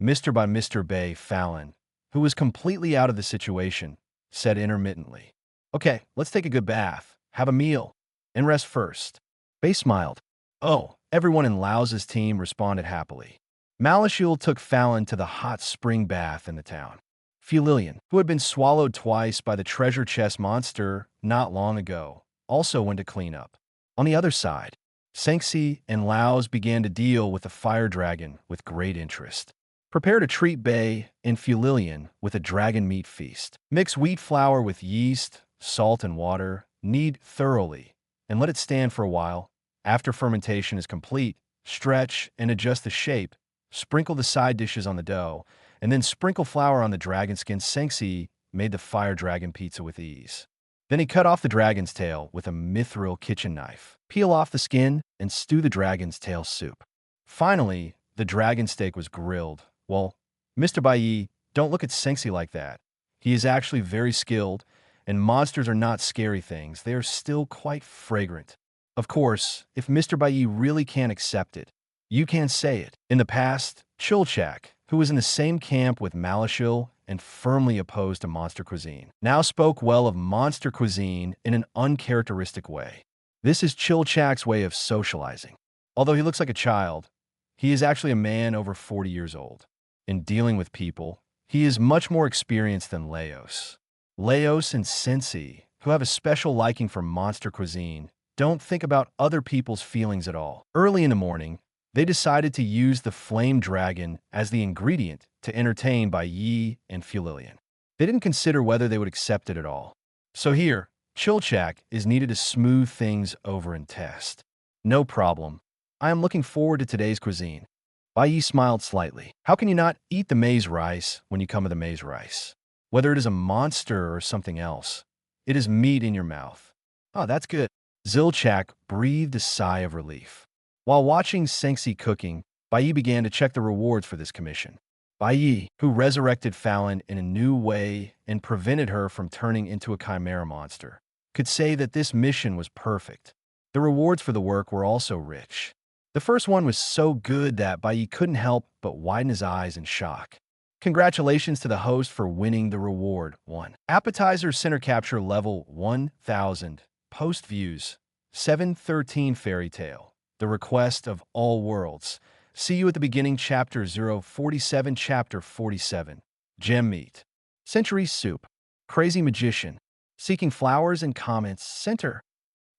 Mr. Bai Fallon, who was completely out of the situation, said intermittently. Okay, let's take a good bath, have a meal, and rest first. Bai smiled. Oh, everyone in Laos's team responded happily. Marusilu took Fallon to the hot spring bath in the town. Fulian, who had been swallowed twice by the treasure chest monster not long ago, also went to clean up. On the other side, Sengsi and Laos began to deal with the fire dragon with great interest. Prepare to treat Bai and Fulian with a dragon meat feast. Mix wheat flour with yeast, salt, and water, knead thoroughly, and let it stand for a while. After fermentation is complete, stretch and adjust the shape, sprinkle the side dishes on the dough, and then sprinkle flour on the dragon skin. Sengsi made the fire dragon pizza with ease. Then he cut off the dragon's tail with a mithril kitchen knife. Peel off the skin and stew the dragon's tail soup. Finally, the dragon steak was grilled. Well, Mr. Bai Ye, don't look at Sengsi like that. He is actually very skilled, and monsters are not scary things. They are still quite fragrant. Of course, if Mr. Bai Ye really can't accept it, you can't say it. In the past, Chulchak, who was in the same camp with Marusilu and firmly opposed to monster cuisine, now spoke well of monster cuisine in an uncharacteristic way. This is Chilchak's way of socializing. Although he looks like a child, he is actually a man over 40 years old. In dealing with people, he is much more experienced than Leos. Leos and Sensei, who have a special liking for monster cuisine, don't think about other people's feelings at all. Early in the morning, they decided to use the flame dragon as the ingredient to entertain Bai Ye and Fulian. They didn't consider whether they would accept it at all. So here, Chilchak is needed to smooth things over and test. No problem. I am looking forward to today's cuisine. Bai Ye smiled slightly. How can you not eat the maize rice when you come to the maize rice? Whether it is a monster or something else, it is meat in your mouth. Oh, that's good. Chilchak breathed a sigh of relief. While watching Sensei cooking, Bai Ye began to check the rewards for this commission. Bai Ye, who resurrected Fallon in a new way and prevented her from turning into a chimera monster, could say that this mission was perfect. The rewards for the work were also rich. The first one was so good that Bai Ye couldn't help but widen his eyes in shock. Congratulations to the host for winning the reward 1. Appetizer Center Capture Level 1000. Post Views 713 Fairy Tale. The Request of All Worlds. See you at the beginning. Chapter 047. Chapter 47. Gem Meat. Century Soup. Crazy Magician. Seeking Flowers and Comments. Center.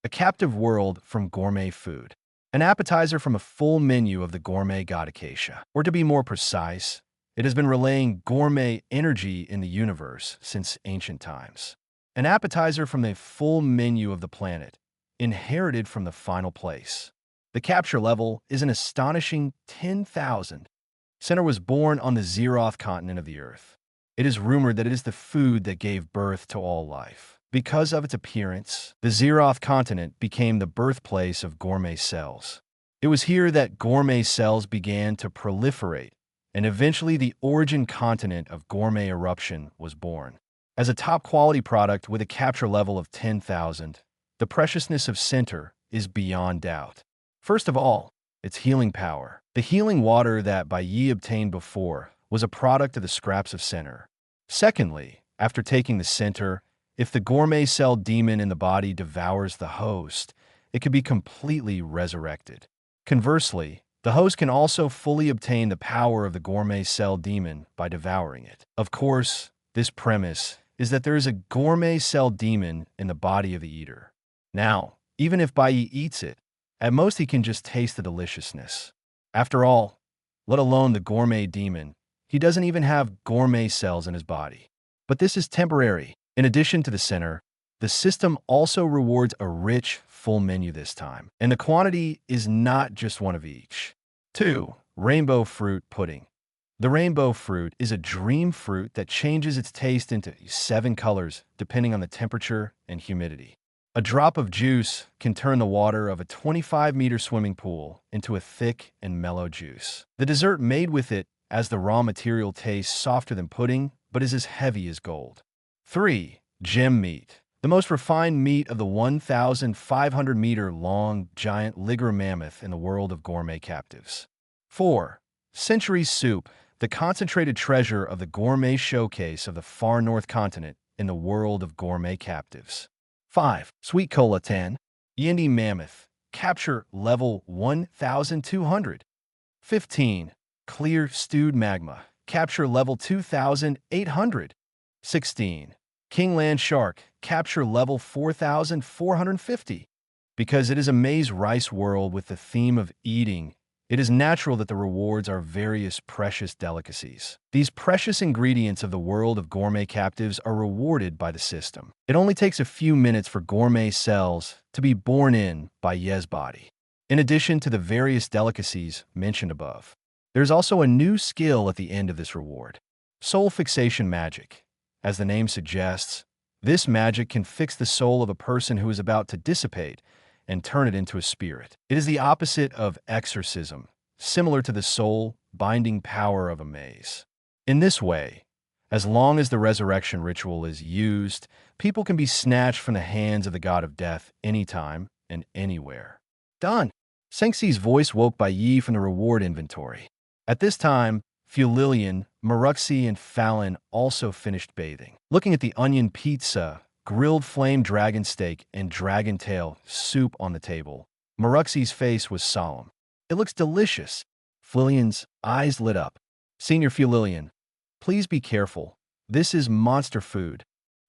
A Captive World from Gourmet Food. An appetizer from a full menu of the gourmet god Acacia. Or to be more precise, it has been relaying gourmet energy in the universe since ancient times. An appetizer from the full menu of the planet, inherited from the final place. The capture level is an astonishing 10,000. Center was born on the Zeroth continent of the Earth. It is rumored that it is the food that gave birth to all life. Because of its appearance, the Zeroth continent became the birthplace of gourmet cells. It was here that gourmet cells began to proliferate, and eventually the origin continent of gourmet eruption was born. As a top-quality product with a capture level of 10,000, the preciousness of Center is beyond doubt. First of all, its healing power. The healing water that Bai Ye obtained before was a product of the scraps of Center. Secondly, after taking the Center, if the gourmet cell demon in the body devours the host, it can be completely resurrected. Conversely, the host can also fully obtain the power of the gourmet cell demon by devouring it. Of course, this premise is that there is a gourmet cell demon in the body of the eater. Now, even if Bai Ye eats it, at most he can just taste the deliciousness. After all, let alone the gourmet demon, he doesn't even have gourmet cells in his body. But this is temporary. In addition to the Center, the system also rewards a rich, full menu this time. And the quantity is not just one of each. 2. Rainbow Fruit Pudding. The rainbow fruit is a dream fruit that changes its taste into 7 colors depending on the temperature and humidity. A drop of juice can turn the water of a 25-meter swimming pool into a thick and mellow juice. The dessert made with it as the raw material tastes softer than pudding, but is as heavy as gold. 3. Gem Meat. The most refined meat of the 1,500-meter-long giant liger mammoth in the world of gourmet captives. 4. Century Soup. The concentrated treasure of the gourmet showcase of the far north continent in the world of gourmet captives. 5. Sweet Cola 10. Yindi Mammoth. Capture level 1,200. 15. Clear Stewed Magma. Capture level 2,800. 16. Kingland Shark. Capture level 4,450. Because it is a maize rice world with the theme of eating, it is natural that the rewards are various precious delicacies. These precious ingredients of the world of gourmet captives are rewarded by the system. It only takes a few minutes for gourmet cells to be born in Bai Ye's body. In addition to the various delicacies mentioned above, there's also a new skill at the end of this reward. Soul Fixation Magic. As the name suggests, this magic can fix the soul of a person who is about to dissipate and turn it into a spirit. It is the opposite of exorcism, similar to the soul-binding power of a maze. In this way, as long as the resurrection ritual is used, people can be snatched from the hands of the god of death anytime and anywhere. Done! Sengxi's voice woke Bai Ye from the reward inventory. At this time, Fulian, Maruxi, and Fallon also finished bathing. Looking at the onion pizza, grilled flame dragon steak and dragon tail soup on the table. Maruxi's face was solemn. It looks delicious. Lillian's eyes lit up. Senior Lillian, please be careful. This is monster food,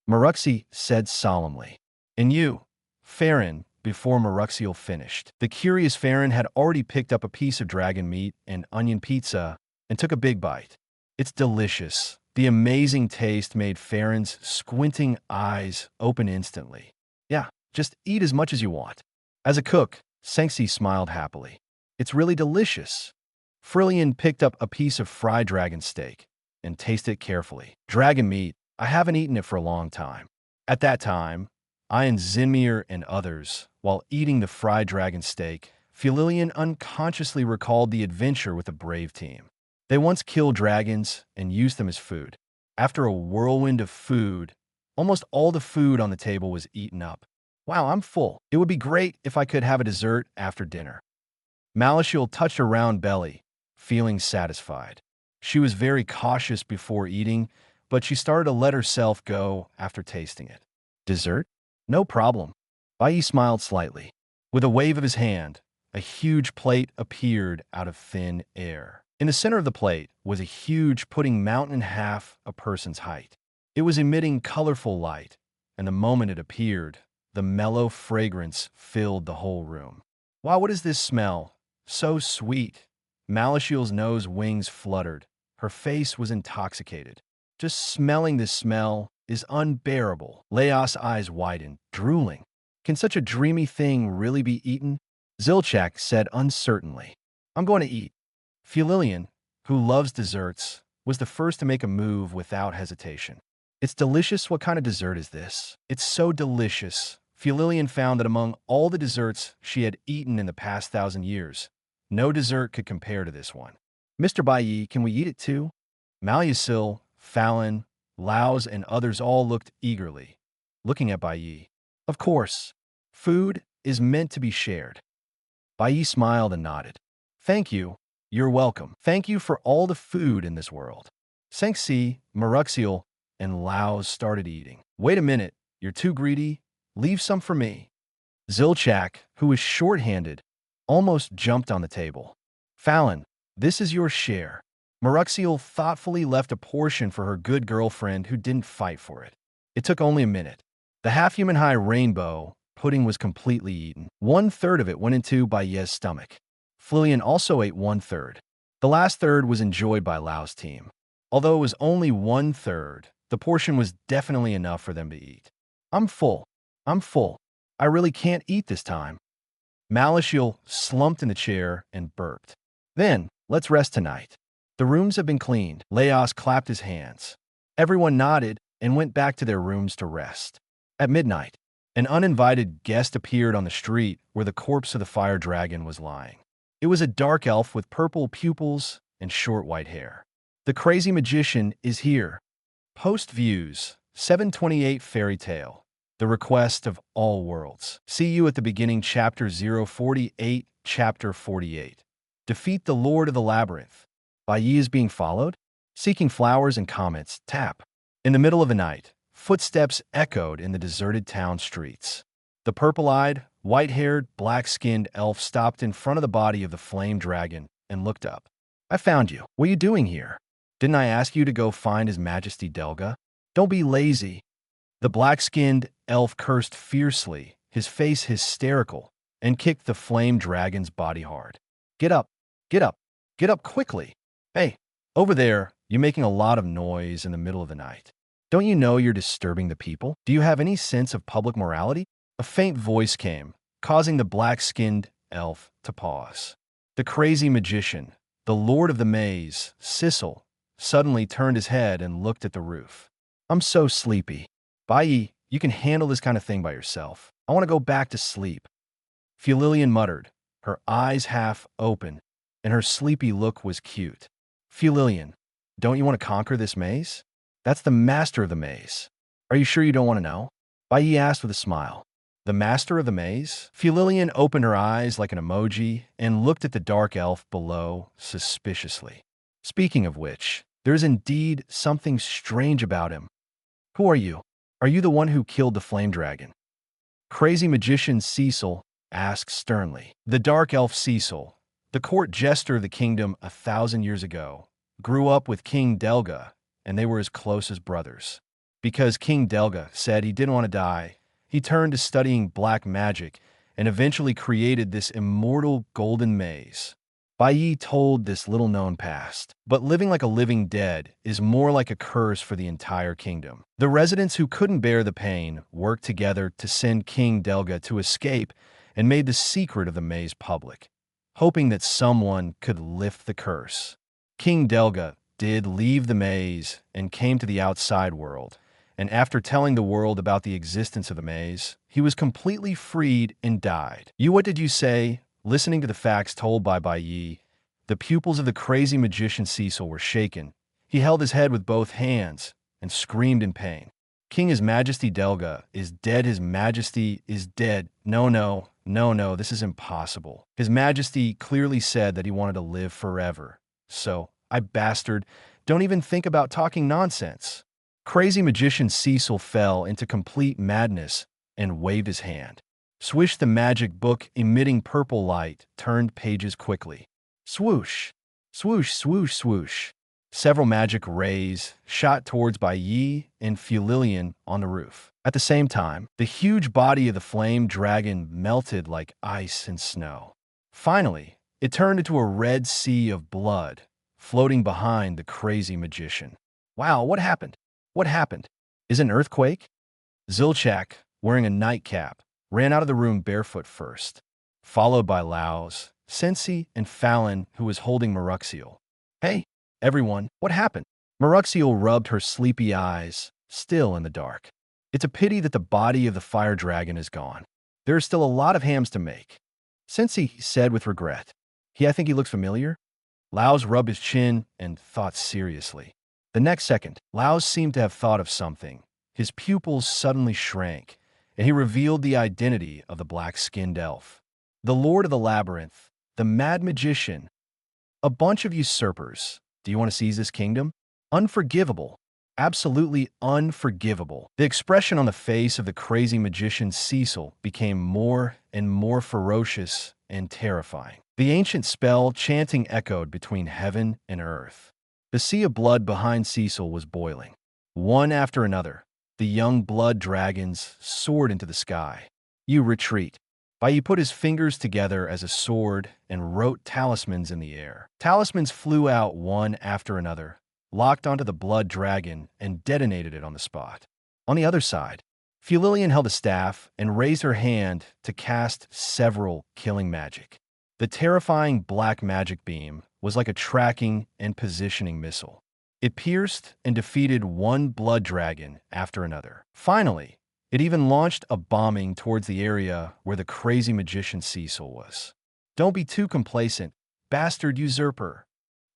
Maruxi said solemnly. And you, Farron, before Maruxiel finished. The curious Farron had already picked up a piece of dragon meat and onion pizza and took a big bite. It's delicious. The amazing taste made Farron's squinting eyes open instantly. Yeah, just eat as much as you want. As a cook, Sengxi smiled happily. It's really delicious. Frillian picked up a piece of fried dragon steak and tasted it carefully. Dragon meat, I haven't eaten it for a long time. At that time, I and Zinmir and others, while eating the fried dragon steak, Lillian unconsciously recalled the adventure with a brave team. They once killed dragons and used them as food. After a whirlwind of food, almost all the food on the table was eaten up. Wow, I'm full. It would be great if I could have a dessert after dinner. Marusilu touched her round belly, feeling satisfied. She was very cautious before eating, but she started to let herself go after tasting it. Dessert? No problem. Bai Ye smiled slightly. With a wave of his hand, a huge plate appeared out of thin air. In the center of the plate was a huge pudding mountain half a person's height. It was emitting colorful light, and the moment it appeared, the mellow fragrance filled the whole room. Wow, what is this smell? So sweet. Marusilu's nose wings fluttered. Her face was intoxicated. Just smelling this smell is unbearable. Lea's eyes widened, drooling. Can such a dreamy thing really be eaten? Zilchak said uncertainly. I'm going to eat. Lillian, who loves desserts, was the first to make a move without hesitation. It's delicious. What kind of dessert is this? It's so delicious. Lillian found that among all the desserts she had eaten in the past 1,000 years, no dessert could compare to this one. Mr. Bai Ye, can we eat it too? Marusilu, Fallon, Laos, and others all looked eagerly, looking at Bai Ye. Of course, food is meant to be shared. Bai Ye smiled and nodded. Thank you. You're welcome. Thank you for all the food in this world. Sengxi, Marusilu, and Laos started eating. Wait a minute. You're too greedy. Leave some for me. Zilchak, who was short-handed, almost jumped on the table. Fallon, this is your share. Marusilu thoughtfully left a portion for her good girlfriend who didn't fight for it. It took only a minute. The half-human high rainbow pudding was completely eaten. 1/3 of it went into Bai Ye's stomach. Lillian also ate 1/3. The last third was enjoyed by Lao's team. Although it was only 1/3, the portion was definitely enough for them to eat. I'm full. I'm full. I really can't eat this time. Marusilu slumped in the chair and burped. Then, let's rest tonight. The rooms have been cleaned. Laos clapped his hands. Everyone nodded and went back to their rooms to rest. At midnight, an uninvited guest appeared on the street where the corpse of the fire dragon was lying. It was a dark elf with purple pupils and short white hair. The crazy magician is here. Post views, 728 Fairy Tale. The Request of All Worlds. See you at the beginning, Chapter 048, Chapter 48. Defeat the Lord of the Labyrinth. Bai Ye is being followed? Seeking flowers and comets, tap. In the middle of the night, footsteps echoed in the deserted town streets. The purple-eyed, white-haired, black-skinned elf stopped in front of the body of the flame dragon and looked up. I found you. What are you doing here? Didn't I ask you to go find His Majesty Delga? Don't be lazy. The black-skinned elf cursed fiercely, his face hysterical, and kicked the flame dragon's body hard. Get up, get up, get up quickly. Hey, over there, you're making a lot of noise in the middle of the night. Don't you know you're disturbing the people? Do you have any sense of public morality? A faint voice came, causing the black-skinned elf to pause. The crazy magician, the Lord of the Maze, Sissel, suddenly turned his head and looked at the roof. I'm so sleepy. Bai Ye, you can handle this kind of thing by yourself. I want to go back to sleep. Lillian muttered, her eyes half open, and her sleepy look was cute. Lillian, don't you want to conquer this maze? That's the master of the maze. Are you sure you don't want to know? Bai Ye asked with a smile. The master of the maze? Lillian opened her eyes like an emoji and looked at the dark elf below suspiciously. Speaking of which, there is indeed something strange about him. Who are you? Are you the one who killed the flame dragon? Crazy magician Cecil asked sternly. The dark elf Cecil, the court jester of the kingdom 1,000 years ago, grew up with King Delga, and they were as close as brothers. Because King Delga said he didn't want to die, he turned to studying black magic and eventually created this immortal golden maze. Bai Ye told this little-known past, but living like a living dead is more like a curse for the entire kingdom. The residents who couldn't bear the pain worked together to send King Delga to escape and made the secret of the maze public, hoping that someone could lift the curse. King Delga did leave the maze and came to the outside world, and after telling the world about the existence of the maze, he was completely freed and died. What did you say? Listening to the facts told by Bai Ye, the pupils of the crazy magician Cecil were shaken. He held his head with both hands and screamed in pain. King His Majesty Delga is dead. His Majesty is dead. No, this is impossible. His Majesty clearly said that he wanted to live forever. So, bastard, don't even think about talking nonsense. Crazy magician Cecil fell into complete madness and waved his hand. Swish, the magic book emitting purple light turned pages quickly. Swoosh, swoosh, swoosh, swoosh. Several magic rays shot towards Bai Ye and Huiyuan on the roof. At the same time, the huge body of the flame dragon melted like ice and snow. Finally, it turned into a red sea of blood, floating behind the crazy magician. Wow, what happened? What happened? Is it an earthquake? Zilchak, wearing a nightcap, ran out of the room barefoot first, followed by Laos, Sensi, and Fallon, who was holding Marusilu. Hey, everyone, what happened? Marusilu rubbed her sleepy eyes, still in the dark. It's a pity that the body of the fire dragon is gone. There are still a lot of hams to make. Sensi said with regret. I think he looks familiar. Laos rubbed his chin and thought seriously. The next second, Laos seemed to have thought of something. His pupils suddenly shrank, and he revealed the identity of the black-skinned elf. The Lord of the Labyrinth, the Mad Magician. A bunch of usurpers. Do you want to seize this kingdom? Unforgivable. Absolutely unforgivable. The expression on the face of the crazy magician Cecil became more and more ferocious and terrifying. The ancient spell chanting echoed between heaven and earth. The sea of blood behind Cecil was boiling. One after another, the young blood dragons soared into the sky. You retreat. Bai Ye put his fingers together as a sword and wrote talismans in the air. Talismans flew out one after another, locked onto the blood dragon and detonated it on the spot. On the other side, Huiyuan held a staff and raised her hand to cast several killing magic. The terrifying black magic beam was like a tracking and positioning missile. It pierced and defeated one blood dragon after another. Finally, it even launched a bombing towards the area where the crazy magician Cecil was. Don't be too complacent, bastard usurper.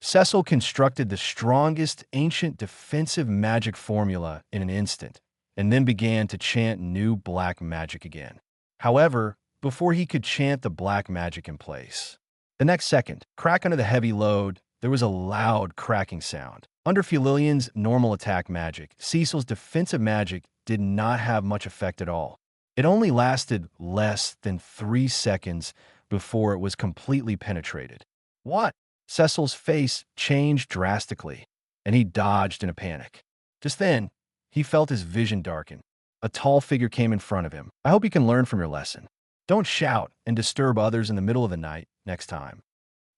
Cecil constructed the strongest ancient defensive magic formula in an instant, and then began to chant new black magic again. However, before he could chant the black magic in place, the next second, crack under the heavy load, there was a loud cracking sound. Under Huiyuan's normal attack magic, Cecil's defensive magic did not have much effect at all. It only lasted less than 3 seconds before it was completely penetrated. What? Cecil's face changed drastically, and he dodged in a panic. Just then, he felt his vision darken. A tall figure came in front of him. I hope you can learn from your lesson. Don't shout and disturb others in the middle of the night next time.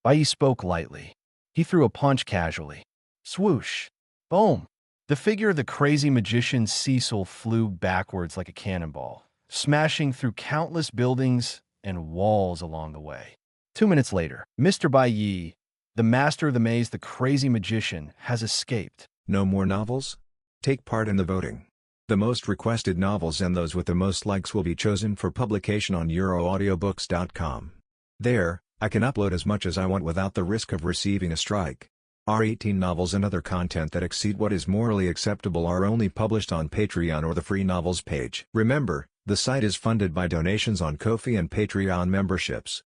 Bai Ye spoke lightly. He threw a punch casually. Swoosh. Boom. The figure of the crazy magician Cecil flew backwards like a cannonball, smashing through countless buildings and walls along the way. 2 minutes later, Mr. Bai Ye, the master of the maze, the crazy magician, has escaped. No more novels? Take part in the voting. The most requested novels and those with the most likes will be chosen for publication on euroaudiobooks.com. There, I can upload as much as I want without the risk of receiving a strike. Our 18 novels and other content that exceed what is morally acceptable are only published on Patreon or the free novels page. Remember, the site is funded by donations on Ko-fi and Patreon memberships.